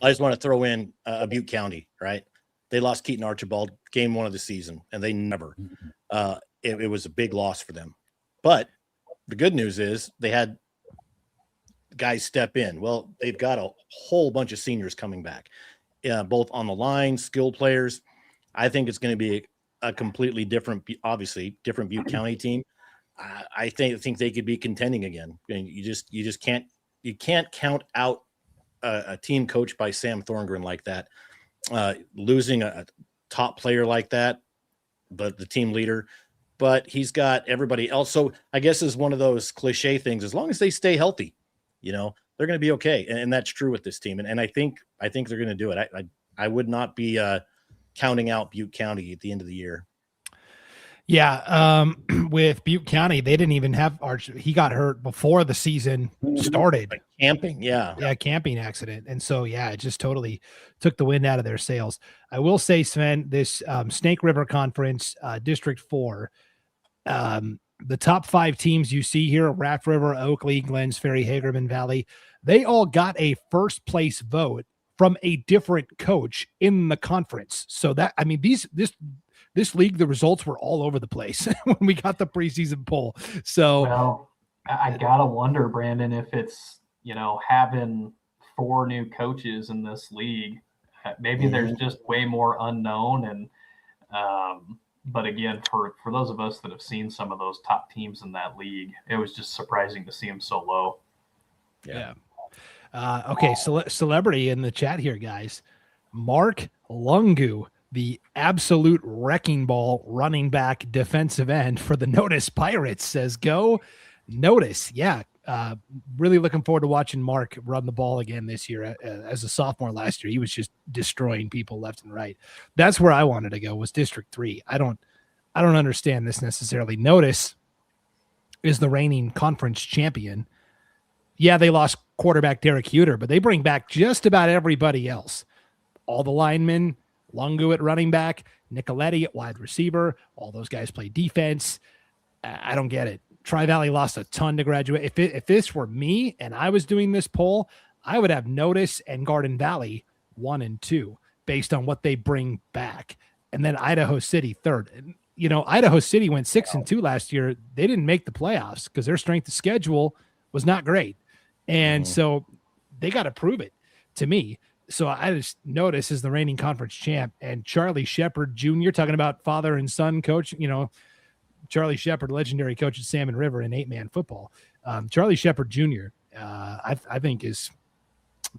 I just want to throw in Butte County, right? They lost Keaton Archibald game 1 of the season, and they never. It was a big loss for them. But the good news is they had guys step in. Well, they've got a whole bunch of seniors coming back, both on the line, skilled players. I think it's going to be a completely different, obviously different Butte County team. I think they could be contending again. And you can't count out a team coached by Sam Thorngren like that. Losing a top player like that, but the team leader, but he's got everybody else. So I guess is one of those cliche things. As long as they stay healthy, they're going to be okay. And that's true with this team. And I think they're going to do it. I would not be counting out Butte County at the end of the year. Yeah. With Butte County, they didn't even have he got hurt before the season started. Like camping. Yeah. Camping accident. And so, it just totally took the wind out of their sails. I will say, Sven, this Snake River Conference, District 4, the top 5 teams you see here, Raft River, Oakley, Glens Ferry, Hagerman Valley, they all got a first place vote from a different coach in the conference. So that, I mean, this league, the results were all over the place when we got the preseason poll. So well, I gotta wonder, Brandon, if it's, having 4 new coaches in this league, maybe there's just way more unknown. And, but again, for those of us that have seen some of those top teams in that league, it was just surprising to see them so low. Yeah. Okay. Celebrity in the chat here, guys. Mark Lungu, the absolute wrecking ball running back defensive end for the Notice Pirates, says, go Notice. Yeah. Really looking forward to watching Mark run the ball again this year. As a sophomore last year, he was just destroying people left and right. That's where I wanted to go, was District 3. I don't understand this necessarily. Notice is the reigning conference champion. Yeah, they lost quarterback Derek Huter, but they bring back just about everybody else. All the linemen, Lungu at running back, Nicoletti at wide receiver. All those guys play defense. I don't get it. Tri-Valley lost a ton to graduate. If this were me and I was doing this poll, I would have Notice and Garden Valley 1 and 2 based on what they bring back. And then Idaho City 3rd. Idaho City went 6 and 2 last year. They didn't make the playoffs because their strength of schedule was not great. And so they got to prove it. to me. So I just noticed as the reigning conference champ and Charlie Shepard Jr. talking about father and son coach, Charlie Shepard, legendary coach at Salmon River in 8-man football. Charlie Shepard Jr. I think he's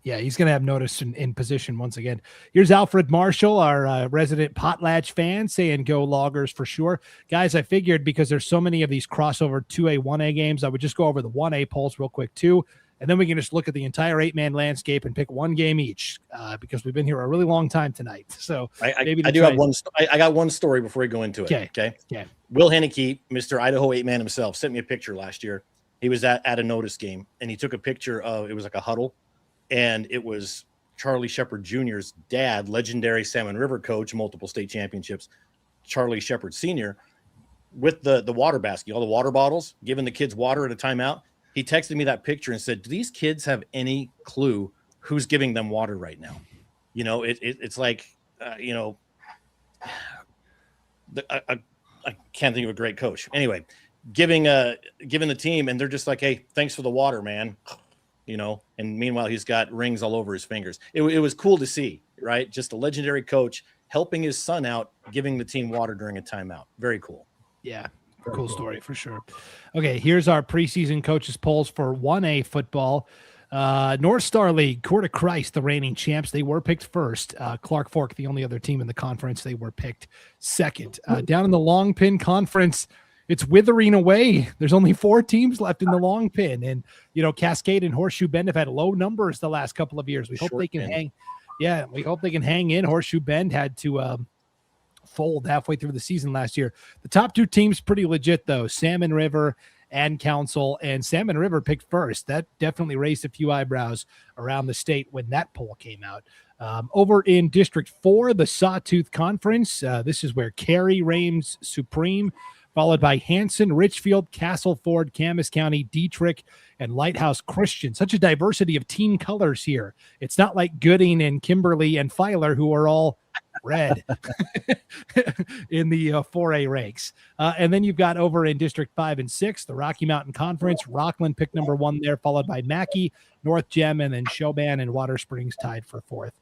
going to have notice in position once again. Here's Alfred Marshall, our resident Potlatch fan, saying go Loggers for sure. Guys, I figured because there's so many of these crossover 2A, 1A games, I would just go over the 1A polls real quick too. And then we can just look at the entire 8-man landscape and pick one game each because we've been here a really long time tonight. So I got one story before we go into it. Okay. Will Henneke, Mr. Idaho 8-man himself, sent me a picture last year. He was at a notice game, and he took a picture of, it was like a huddle, and it was Charlie Shepard Jr.'s dad, legendary Salmon River coach, multiple state championships, Charlie Shepard Sr., with the water basket, all the water bottles, giving the kids water at a timeout. He texted me that picture and said, do these kids have any clue who's giving them water right now? It's like, I can't think of a great coach. Anyway, giving the team, and they're just like, hey, thanks for the water, man. And meanwhile, he's got rings all over his fingers. It was cool to see, right? Just a legendary coach helping his son out, giving the team water during a timeout. Very cool. Yeah. Cool story for sure. Okay, here's our preseason coaches polls for 1A football. North Star League, Court of Christ, the reigning champs. They were picked first. Clark Fork, the only other team in the conference, they were picked second. Down in the Long Pin Conference, it's withering away. There's only 4 teams left in the Long Pin. And, Cascade and Horseshoe Bend have had low numbers the last couple of years. We hope they can hang. Yeah, we hope they can hang in. Horseshoe Bend had to fold halfway through the season last year. The top 2 teams pretty legit though, Salmon River and Council, and Salmon River picked first. That definitely raised a few eyebrows around the state when that poll came out. Over in District 4, the Sawtooth Conference, this is where Cary reigns supreme, followed by Hanson, Richfield, Castleford, Camas County, Dietrich, and Lighthouse Christian. Such a diversity of team colors here. It's not like Gooding and Kimberly and Filer, who are all red in the 4A ranks. And then you've got over in District 5 and 6, the Rocky Mountain Conference. Rockland picked number 1 there, followed by Mackey, North Gem, and then Shoban and Water Springs tied for 4th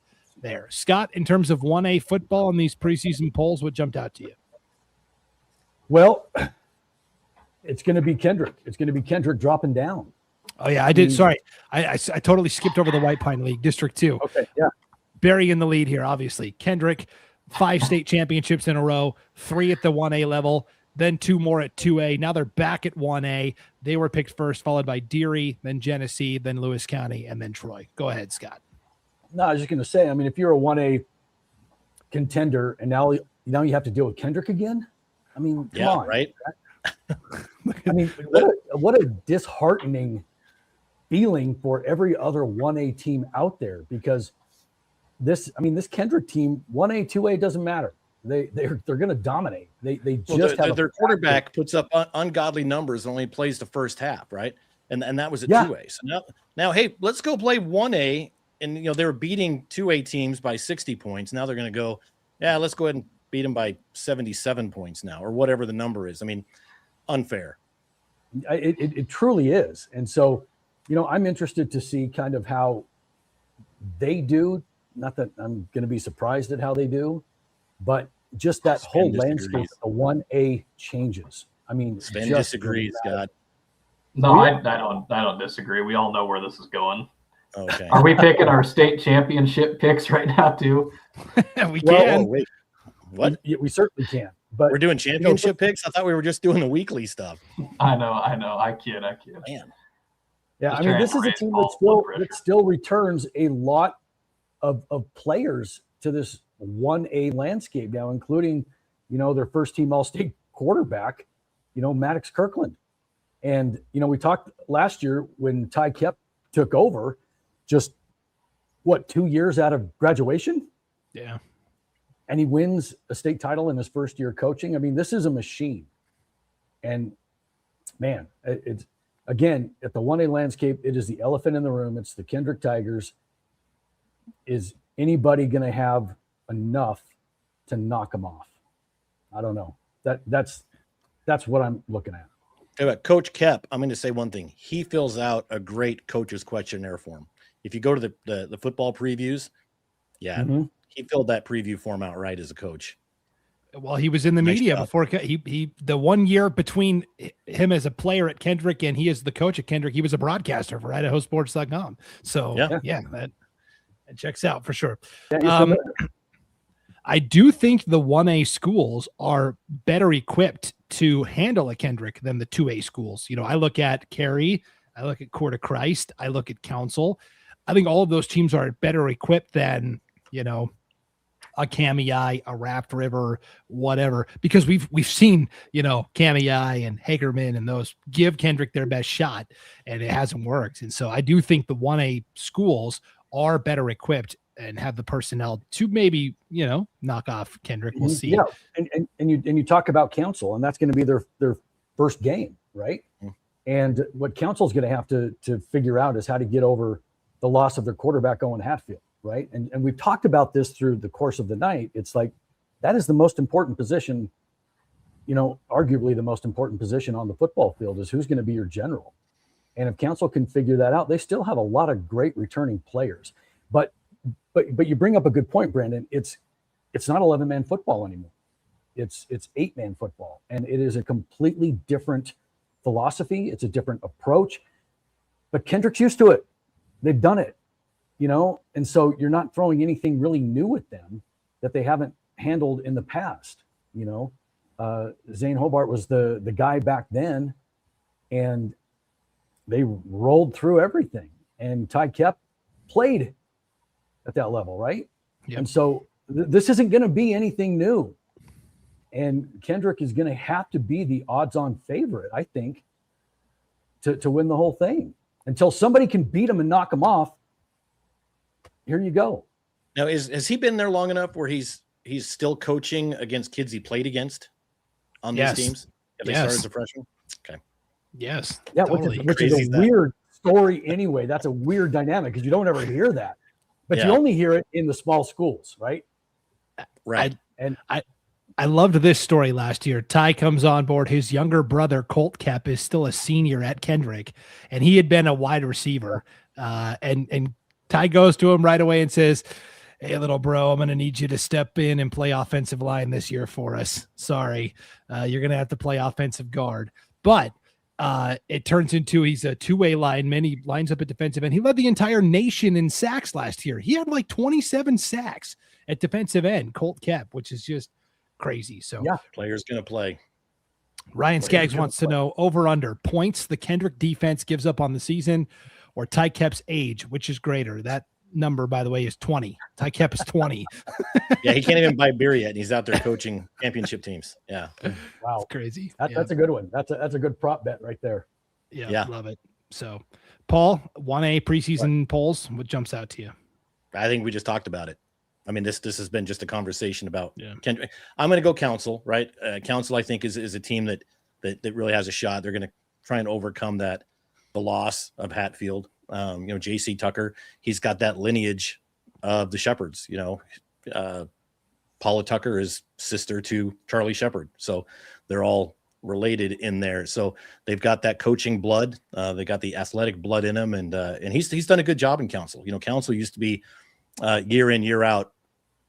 there. Scott, in terms of 1A football in these preseason polls, what jumped out to you? Well, it's going to be Kendrick. It's going to be Kendrick dropping down. Oh, yeah, I did. Sorry. I totally skipped over the White Pine League, District 2. Okay, yeah. Barry in the lead here, obviously. Kendrick, 5 state championships in a row, 3 at the 1A level, then 2 more at 2A. Now they're back at 1A. They were picked first, followed by Deary, then Genesee, then Lewis County, and then Troy. Go ahead, Scott. No, I was just going to say, if you're a 1A contender and now you have to deal with Kendrick again, come on. Right? What a disheartening feeling for every other 1A team out there, because this Kendrick team, 1A, 2A, doesn't matter. They're going to dominate. Their quarterback puts up ungodly numbers and only plays the first half, right? And that was at 2A. So now, hey, let's go play 1A. And they were beating 2A teams by 60 points. Now they're going to go, let's go ahead and beat them by 77 points now, or whatever the number is. Unfair. It truly is. And so, I'm interested to see kind of how they do. Not that I'm going to be surprised at how they do, but just that whole landscape of the 1A changes. Sven disagrees, Scott. No, I don't disagree. We all know where this is going. Okay. Are we picking our state championship picks right now too? We can. Wait. What? We certainly can. But we're doing championship picks? I thought we were just doing the weekly stuff. I know. I kid. Man. Yeah, this is a team that still returns a lot of players to this 1A landscape now, including, their first team All-State quarterback, Maddox Kirkland. And, we talked last year when Ty Kep took over, just 2 years out of graduation? Yeah. And he wins a state title in his first year coaching. This is a machine. And man, it's again, at the 1A landscape, it is the elephant in the room. It's the Kendrick Tigers. Is anybody going to have enough to knock them off? I don't know. That's what I'm looking at. Coach Kep, I'm going to say one thing. He fills out a great coach's questionnaire form. if you go to the football previews, he filled that preview form out right as a coach. Well, he was in the media before he the 1 year between him as a player at Kendrick and he as the coach at Kendrick, he was a broadcaster for IdahoSports.com. So that checks out for sure. I do think the 1A schools are better equipped to handle a Kendrick than the 2A schools. You know, I look at Cary, I look at Court of Christ, I look at Council. I think all of those teams are better equipped than, you know, a Kamei, a Raft River, whatever, because we've seen, you know, Kamei and Hagerman and those give Kendrick their best shot and it hasn't worked. And so I do think the 1A schools are better equipped and have the personnel to maybe, you know, knock off Kendrick. We'll see. Yeah. And you talk about Council, and that's going to be their first game, right? And what Council's going to have to figure out is how to get over the loss of their quarterback, Owen Hatfield. Right. And we've talked about this through the course of the night. It's like, that is the most important position, you know, arguably the most important position on the football field is who's going to be your general. And if Council can figure that out, they still have a lot of great returning players. But you bring up a good point, Brandon. It's not 11-man football anymore. It's 8-man football. And it is a completely different philosophy. It's a different approach. But Kendrick's used to it. They've done it. You know, and so you're not throwing anything really new at them that they haven't handled in the past. You know, Zane Hobart was the guy back then, and they rolled through everything. And Ty Kep played at that level, right? Yep. And so this isn't going to be anything new. And Kendrick is going to have to be the odds-on favorite, I think, to win the whole thing. Until somebody can beat him and knock him off, here you go. Now, has he been there long enough where he's still coaching against kids he played against on these teams? Have they started as a freshman? Okay. Yes. Yeah, totally. which is a weird story anyway. That's a weird dynamic because you don't ever hear that. But you only hear it in the small schools, right? Right. I loved this story last year. Ty comes on board. His younger brother, Colt Kep, is still a senior at Kendrick, and he had been a wide receiver. And Ty goes to him right away and says, "Hey, little bro, I'm going to need you to step in and play offensive line this year for us. Sorry, you're going to have to play offensive guard." But it turns into he's a two-way lineman. He lines up at defensive end. He led the entire nation in sacks last year. He had like 27 sacks at defensive end, Colt Kep, which is just crazy. So player's going to play. Ryan Skaggs wants to know over/under points the Kendrick defense gives up on the season, or Ty Kep's age, which is greater. That number, by the way, is 20. Ty Kep is 20. Yeah, he can't even buy beer yet, and he's out there coaching championship teams. Yeah. Wow. It's crazy. That's a good one. That's a good prop bet right there. Yeah. Love it. So, Paul, 1A preseason polls, what jumps out to you? I think we just talked about it. I mean, this has been just a conversation about Kendrick. I'm going to go Council, right? Council, I think, is a team that really has a shot. They're going to try and overcome the loss of Hatfield. J.C. Tucker, he's got that lineage of the Shepherds. Paula Tucker is sister to Charlie Shepard, so they're all related in there. So they've got that coaching blood. They got the athletic blood in him, and he's done a good job in Council. Council used to be year in, year out.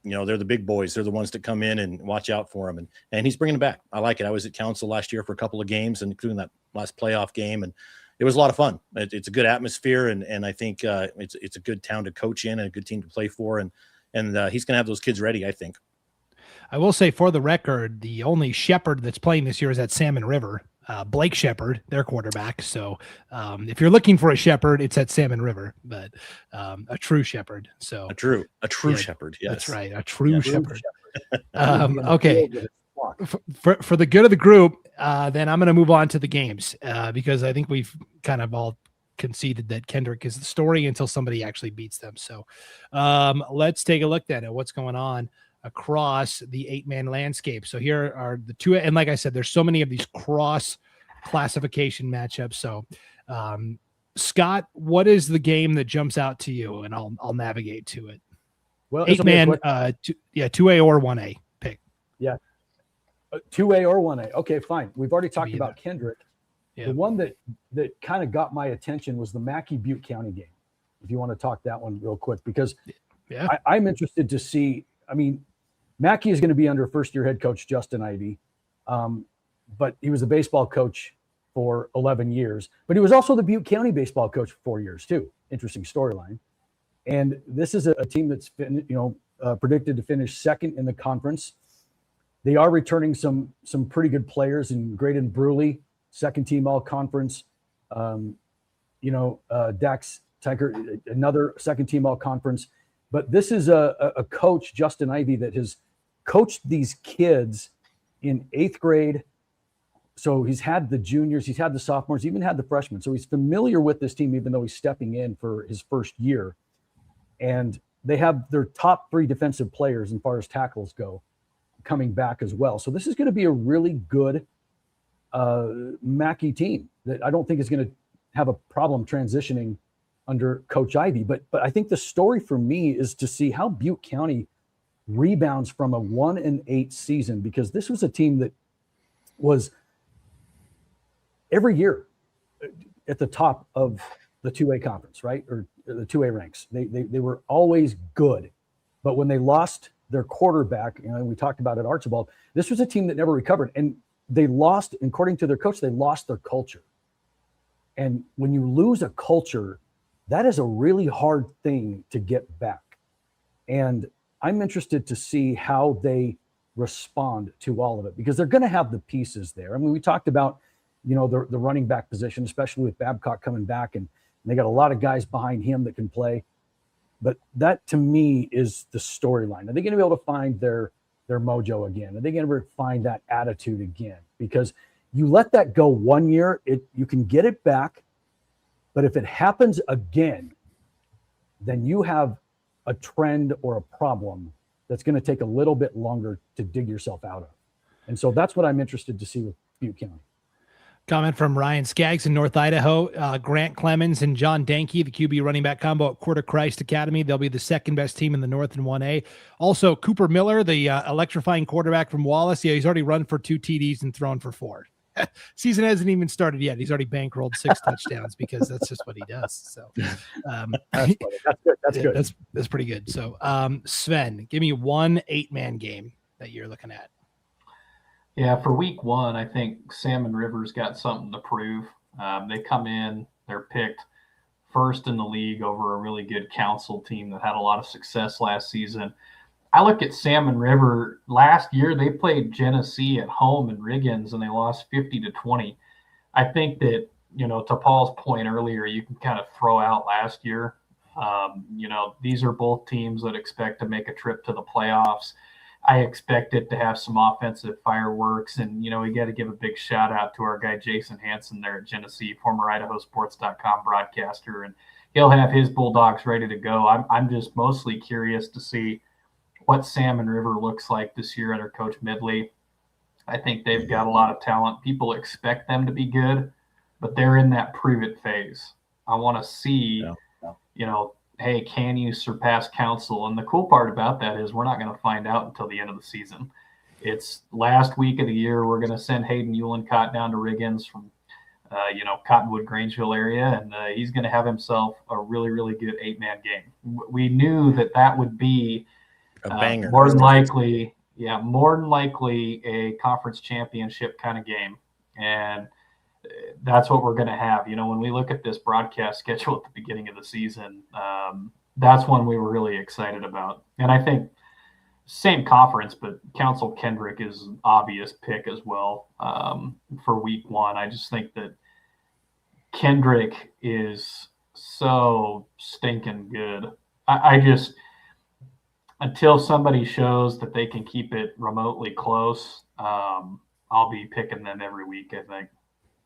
They're the big boys. They're the ones that come in and watch out for him, and he's bringing them back. I like it. I was at Council last year for a couple of games, including that last playoff game, and it was a lot of fun. It's a good atmosphere, and I think it's a good town to coach in and a good team to play for, and he's going to have those kids ready, I think. I will say, for the record, the only Shepherd that's playing this year is at Salmon River. Blake Shepherd, their quarterback. So if you're looking for a Shepherd, it's at Salmon River, but a true Shepherd. So a true Shepherd. Yes, that's right. A true Shepherd. Okay. For the good of the group, then I'm going to move on to the games because I think we've kind of all conceded that Kendrick is the story until somebody actually beats them. So let's take a look then at what's going on across the 8-man landscape. So here are the two, and like I said, there's so many of these cross classification matchups. So Scott, what is the game that jumps out to you? And I'll navigate to it. Well, 8-man, 2A or 1A pick. Yeah. 2A or 1A. Okay, fine. We've already talked about Kendrick. Yeah. The one that kind of got my attention was the Mackey Butte County game. if you want to talk that one real quick, because yeah, I'm interested to see. I mean, Mackey is going to be under first-year head coach Justin Ivey, but he was a baseball coach for 11 years. But he was also the Butte County baseball coach for 4 years too. Interesting storyline. And this is a team that's been, predicted to finish second in the conference. They are returning some pretty good players in Graydon Bruley, second team all conference. Dax Tiger, another second team all conference. But this is a coach, Justin Ivey, that has coached these kids in 8th grade. So he's had the juniors, he's had the sophomores, even had the freshmen. So he's familiar with this team, even though he's stepping in for his first year. And they have their top 3 defensive players as far as tackles go coming back as well. So this is going to be a really good Mackey team that I don't think is going to have a problem transitioning under Coach Ivey. But I think the story for me is to see how Butte County rebounds from a 1-8 season, because this was a team that was every year at the top of the 2A conference, right? Or the 2A ranks. They were always good. But when they lost their quarterback, we talked about it, Archibald, this was a team that never recovered. And they lost, according to their coach, they lost their culture. And when you lose a culture, that is a really hard thing to get back. And I'm interested to see how they respond to all of it, because they're going to have the pieces there. I mean, we talked about, the running back position, especially with Babcock coming back, and they got a lot of guys behind him that can play. But that, to me, is the storyline. Are they going to be able to find their mojo again? Are they going to find that attitude again? Because you let that go 1 year, you can get it back. But if it happens again, then you have a trend or a problem that's going to take a little bit longer to dig yourself out of. And so that's what I'm interested to see with Butte County. Comment from Ryan Skaggs in North Idaho. Grant Clemens and John Danke, the QB running back combo at Coeur Christ Academy. They'll be the second best team in the North in 1A. Also, Cooper Miller, the electrifying quarterback from Wallace. Yeah, he's already run for 2 TDs and thrown for 4. Season hasn't even started yet. He's already bankrolled 6 touchdowns because that's just what he does. So that's good. That's good. That's pretty good. So Sven, give me one 8-man game that you're looking at. Yeah, for week 1, I think Salmon River's got something to prove. They come in, they're picked first in the league over a really good Council team that had a lot of success last season. I look at Salmon River. Last year, they played Genesee at home in Riggins, and they lost 50-20. I think that, to Paul's point earlier, you can kind of throw out last year. These are both teams that expect to make a trip to the playoffs. I expect it to have some offensive fireworks. And, we got to give a big shout out to our guy, Jason Hansen there at Genesee, former IdahoSports.com broadcaster. And he'll have his Bulldogs ready to go. I'm just mostly curious to see what Salmon River looks like this year under Coach Midley. I think they've got a lot of talent. People expect them to be good, but they're in that prove-it phase. I want to see, hey, can you surpass Council? And the cool part about that is we're not going to find out until the end of the season. It's last week of the year. We're going to send Hayden Uhlencott down to Riggins from, Cottonwood, Grangeville area, and he's going to have himself a really, really good 8-man game. We knew that would be a banger. More than likely a conference championship kind of game. And that's what we're going to have. When we look at this broadcast schedule at the beginning of the season, that's one we were really excited about. And I think same conference, but Council Kendrick is an obvious pick as well for week 1. I just think that Kendrick is so stinking good. I just, until somebody shows that they can keep it remotely close, I'll be picking them every week, I think.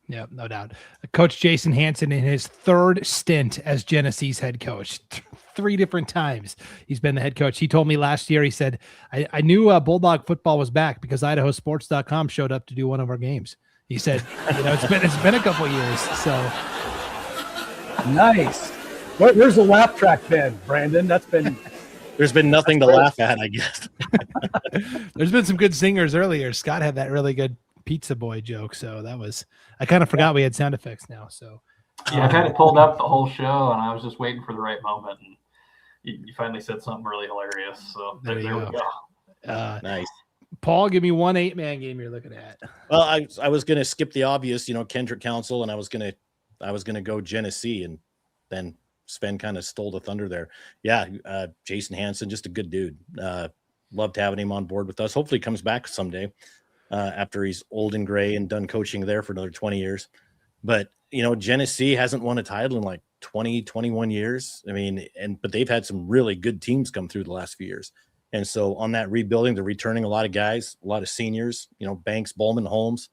Yeah, no doubt. Coach Jason Hansen in his 3rd stint as Genesee's head coach, 3 different times he's been the head coach. He told me last year, he said, I knew Bulldog football was back because IdahoSports.com showed up to do one of our games. He said, it's been a couple years. So nice. Where's the laugh track been, Brandon? There's been nothing to laugh at, I guess. There's been some good singers earlier. Scott had that really good pizza boy joke. So I kind of forgot we had sound effects now. So I've had it pulled up the whole show, and I was just waiting for the right moment, and you finally said something really hilarious. So there we go. Nice. Paul, give me one 8-man game you're looking at. Well, I was going to skip the obvious, Kendrick Council, and I was going to go Genesee, and then Sven kind of stole the thunder there. Yeah. Jason Hansen, just a good dude. Loved having him on board with us. Hopefully he comes back someday after he's old and gray and done coaching there for another 20 years. But, Genesee hasn't won a title in like 20, 21 years. I mean, but they've had some really good teams come through the last few years. And so on that rebuilding, they're returning a lot of guys, a lot of seniors, Banks, Bowman, Holmes.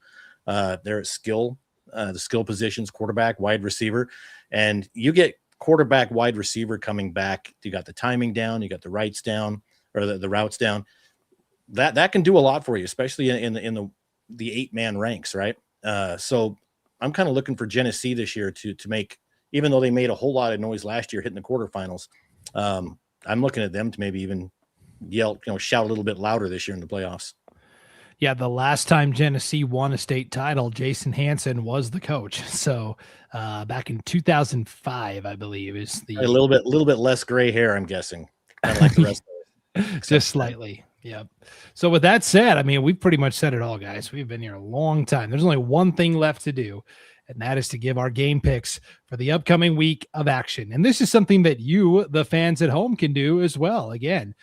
They're at the skill positions, quarterback, wide receiver. And you get quarterback, wide receiver coming back. You got the timing down, you got the rights down, or the routes down. That can do a lot for you, especially in the 8-man ranks, right? So I'm kind of looking for Genesee this year to make, even though they made a whole lot of noise last year hitting the quarterfinals. I'm looking at them to maybe even shout a little bit louder this year in the playoffs. Yeah, the last time Genesee won a state title, Jason Hansen was the coach. So back in 2005, I believe, is the a little bit less gray hair, I'm guessing, kind of like the rest of it. Just slightly. Yeah. So with that said, I mean, we've pretty much said it all, guys. We've been here a long time. There's only one thing left to do, and that is to give our game picks for the upcoming week of action. And this is something that you, the fans at home, can do as well. Again,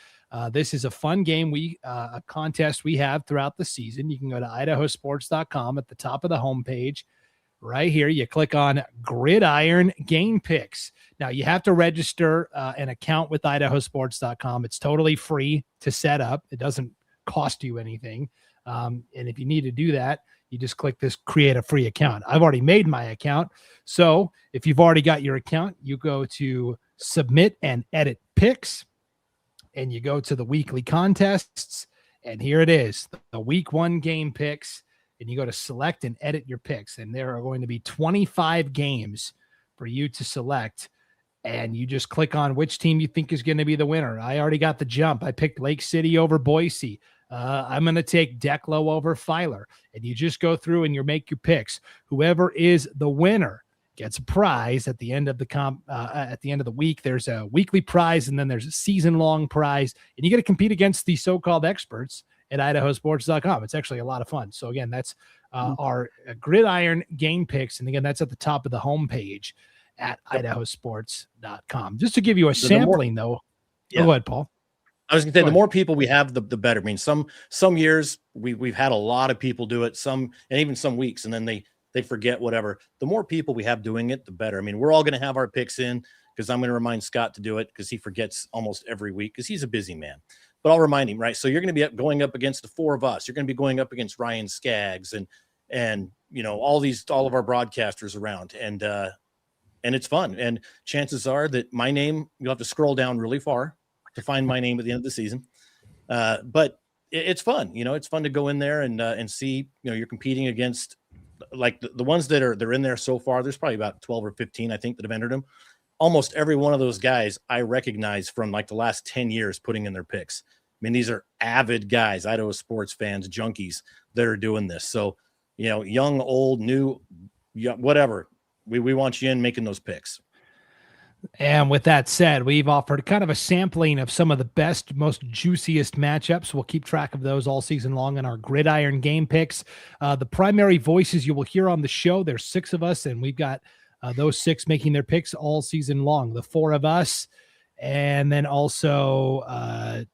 this is a fun game a contest we have throughout the season. You can go to IdahoSports.com at the top of the homepage. Right here, you click on Gridiron Game Picks. Now, you have to register an account with IdahoSports.com. It's totally free to set up. It doesn't cost you anything. And if you need to do that, you just click this Create a Free Account. I've already made my account. So if you've already got your account, you go to Submit and Edit Picks, and you go to the weekly contests. And here it is, the week 1 game picks. And you go to select and edit your picks. And there are going to be 25 games for you to select. And you just click on which team you think is going to be the winner. I already got the jump. I picked Lake City over Boise. I'm going to take Declo over Filer. And you just go through and you make your picks. Whoever is the winner gets a prize at the end of the at the end of the week. There's a weekly prize, and then there's a season-long prize. And you get to compete against the so-called experts at IdahoSports.com. It's actually a lot of fun. So again, that's our Gridiron Game Picks. And again, that's at the top of the homepage at IdahoSports.com. Just to give you a sampling, though. Yeah. Go ahead, Paul. I was going to say, the more people we have, the better. I mean, some years we've had a lot of people do it, and even some weeks, and then they forget whatever. The more people we have doing it, the better. I mean, we're all going to have our picks in, because I'm going to remind Scott to do it, because he forgets almost every week, because he's a busy man. But I'll remind him, right? So you're going to be going up against the 4 of us. You're going to be going up against Ryan Skaggs and all of our broadcasters around, and it's fun. And chances are that my name, you'll have to scroll down really far to find my name at the end of the season. But it's fun. It's fun to go in there and see. You're competing against like the ones they're in there so far. There's probably about 12 or 15, I think, that have entered them. Almost every one of those guys I recognize from like the last 10 years putting in their picks. I mean, these are avid guys, Idaho sports fans, junkies that are doing this. So, young, old, new, whatever. We want you in making those picks. And with that said, we've offered kind of a sampling of some of the best, most juiciest matchups. We'll keep track of those all season long in our Gridiron Game Picks. The primary voices you will hear on the show, there's 6 of us, and we've got those 6 making their picks all season long. The 4 of us, and then also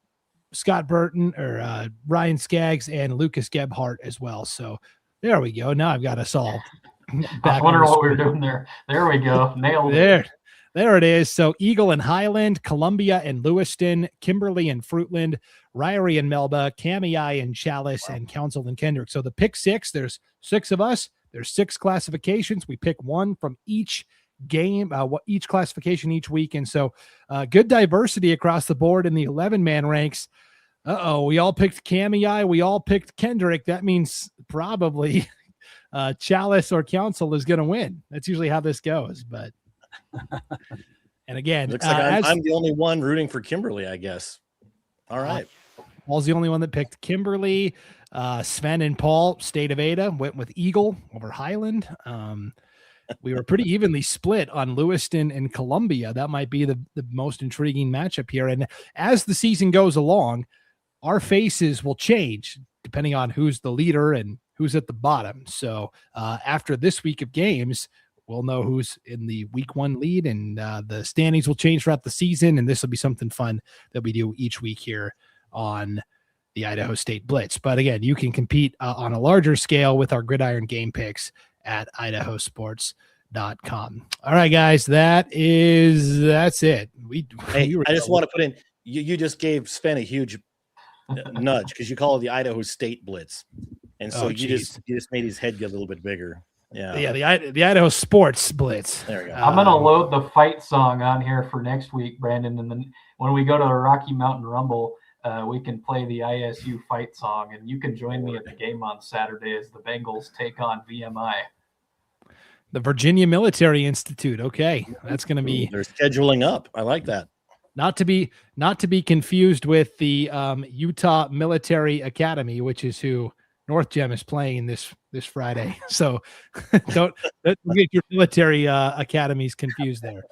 Scott Burton or Ryan Skaggs and Lucas Gebhardt as well. So there we go. Now I've got us all. I was wondering what we were doing there. There we go. Nailed it. There it is. So Eagle and Highland, Columbia and Lewiston, Kimberly and Fruitland, Ryrie and Melba, Kamei and Chalice, and Council and Kendrick. So the pick 6, there's 6 of us. There's 6 classifications. We pick one from each game, each classification each week. And so good diversity across the board in the 11-man ranks. We all picked Kamei. We all picked Kendrick. That means probably Chalice or Council is going to win. That's usually how this goes. But and again, looks like I'm the only one rooting for Kimberly, I guess. All right. Paul's the only one that picked Kimberly. Sven and Paul, State of Ada, went with Eagle over Highland. we were pretty evenly split on Lewiston and Columbia. That might be the most intriguing matchup here. And as the season goes along, our faces will change depending on who's the leader and who's at the bottom. So after this week of games, we'll know who's in the week 1 lead, and the standings will change throughout the season. And this will be something fun that we do each week here on the Idaho State Blitz. But again, you can compete on a larger scale with our Gridiron game picks at IdahoSports.com. All right, guys, that's it. I just want to put in, you just gave Sven a huge nudge because you call it the Idaho State Blitz. And so you just made his head get a little bit bigger. Yeah, the Idaho Sports Blitz. There we go. I'm gonna load the fight song on here for next week, Brandon, and then when we go to the Rocky Mountain Rumble, we can play the ISU fight song, and you can join me at the game on Saturday as the Bengals take on VMI. The Virginia Military Institute. Okay, that's going to be. They're scheduling up. I like that. Not to be confused with the Utah Military Academy, which is who North Gem is playing this Friday. So don't get your military academies confused there.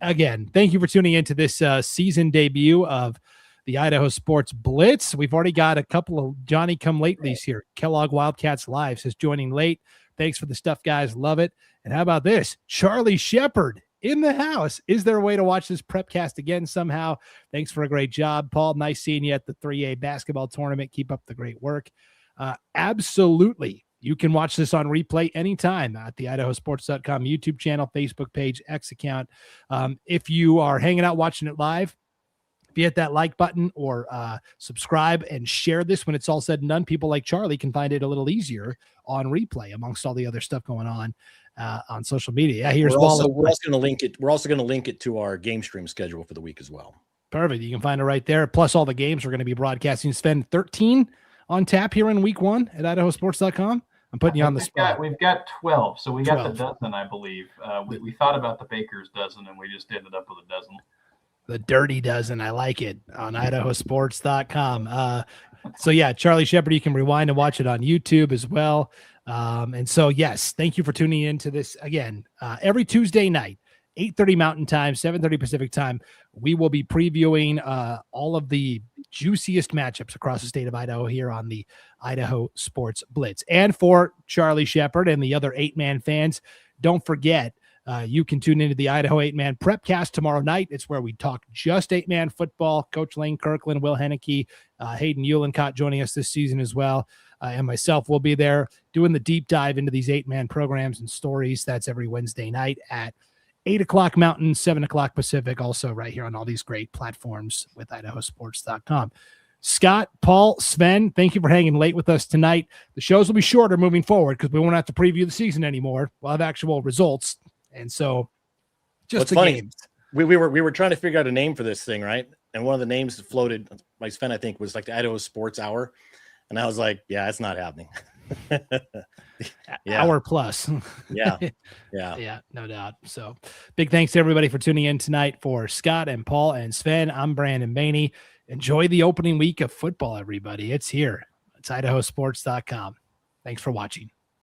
Again, thank you for tuning into this season debut of the Idaho Sports Blitz. We've already got a couple of Johnny come latelys here. Kellogg Wildcats Live says joining late. Thanks for the stuff, guys. Love it. And how about this? Charlie Shepard in the house. Is there a way to watch this prepcast again somehow? Thanks for a great job, Paul. Nice seeing you at the 3A basketball tournament. Keep up the great work. Absolutely. You can watch this on replay anytime at the IdahoSports.com YouTube channel, Facebook page, X account. If you are hanging out watching it live, if you hit that like button or subscribe and share this when it's all said and done, people like Charlie can find it a little easier on replay amongst all the other stuff going on social media. Yeah, here's we're also going to link it. We're also going to link it to our game stream schedule for the week as well. Perfect. You can find it right there. Plus all the games we're going to be broadcasting. Sven, 13 on tap here in week 1 at IdahoSports.com. I'm putting you on the spot. We've got 12, so we got the dozen, I believe. We thought about the baker's dozen, and we just ended up with a dozen. The dirty dozen. I like it on IdahoSports.com. So yeah, Charlie Shepard, you can rewind and watch it on YouTube as well. And so, yes, thank you for tuning in to this again, every Tuesday night, 8:30 Mountain Time, 7:30 Pacific Time. We will be previewing all of the juiciest matchups across the state of Idaho here on the Idaho Sports Blitz. And for Charlie Shepard and the other 8-man fans, don't forget, you can tune into the Idaho 8-man Prepcast tomorrow night. It's where we talk just 8-man football. Coach Lane Kirkland, Will Henneke, Hayden Eulencott joining us this season as well. And myself will be there doing the deep dive into these 8-man programs and stories. That's every Wednesday night at 8 o'clock Mountain, 7 o'clock Pacific, also right here on all these great platforms with IdahoSports.com. Scott, Paul, Sven, thank you for hanging late with us tonight. The shows will be shorter moving forward because we won't have to preview the season anymore. We'll have actual results. And so just the games. We were trying to figure out a name for this thing, right? And one of the names that floated by Sven, I think, was like the Idaho Sports Hour. And I was like, yeah, it's not happening. Hour plus. Yeah, no doubt. So big thanks to everybody for tuning in tonight. For Scott and Paul and Sven, I'm Brandon Baney. Enjoy the opening week of football, everybody. It's here. It's IdahoSports.com. Thanks for watching.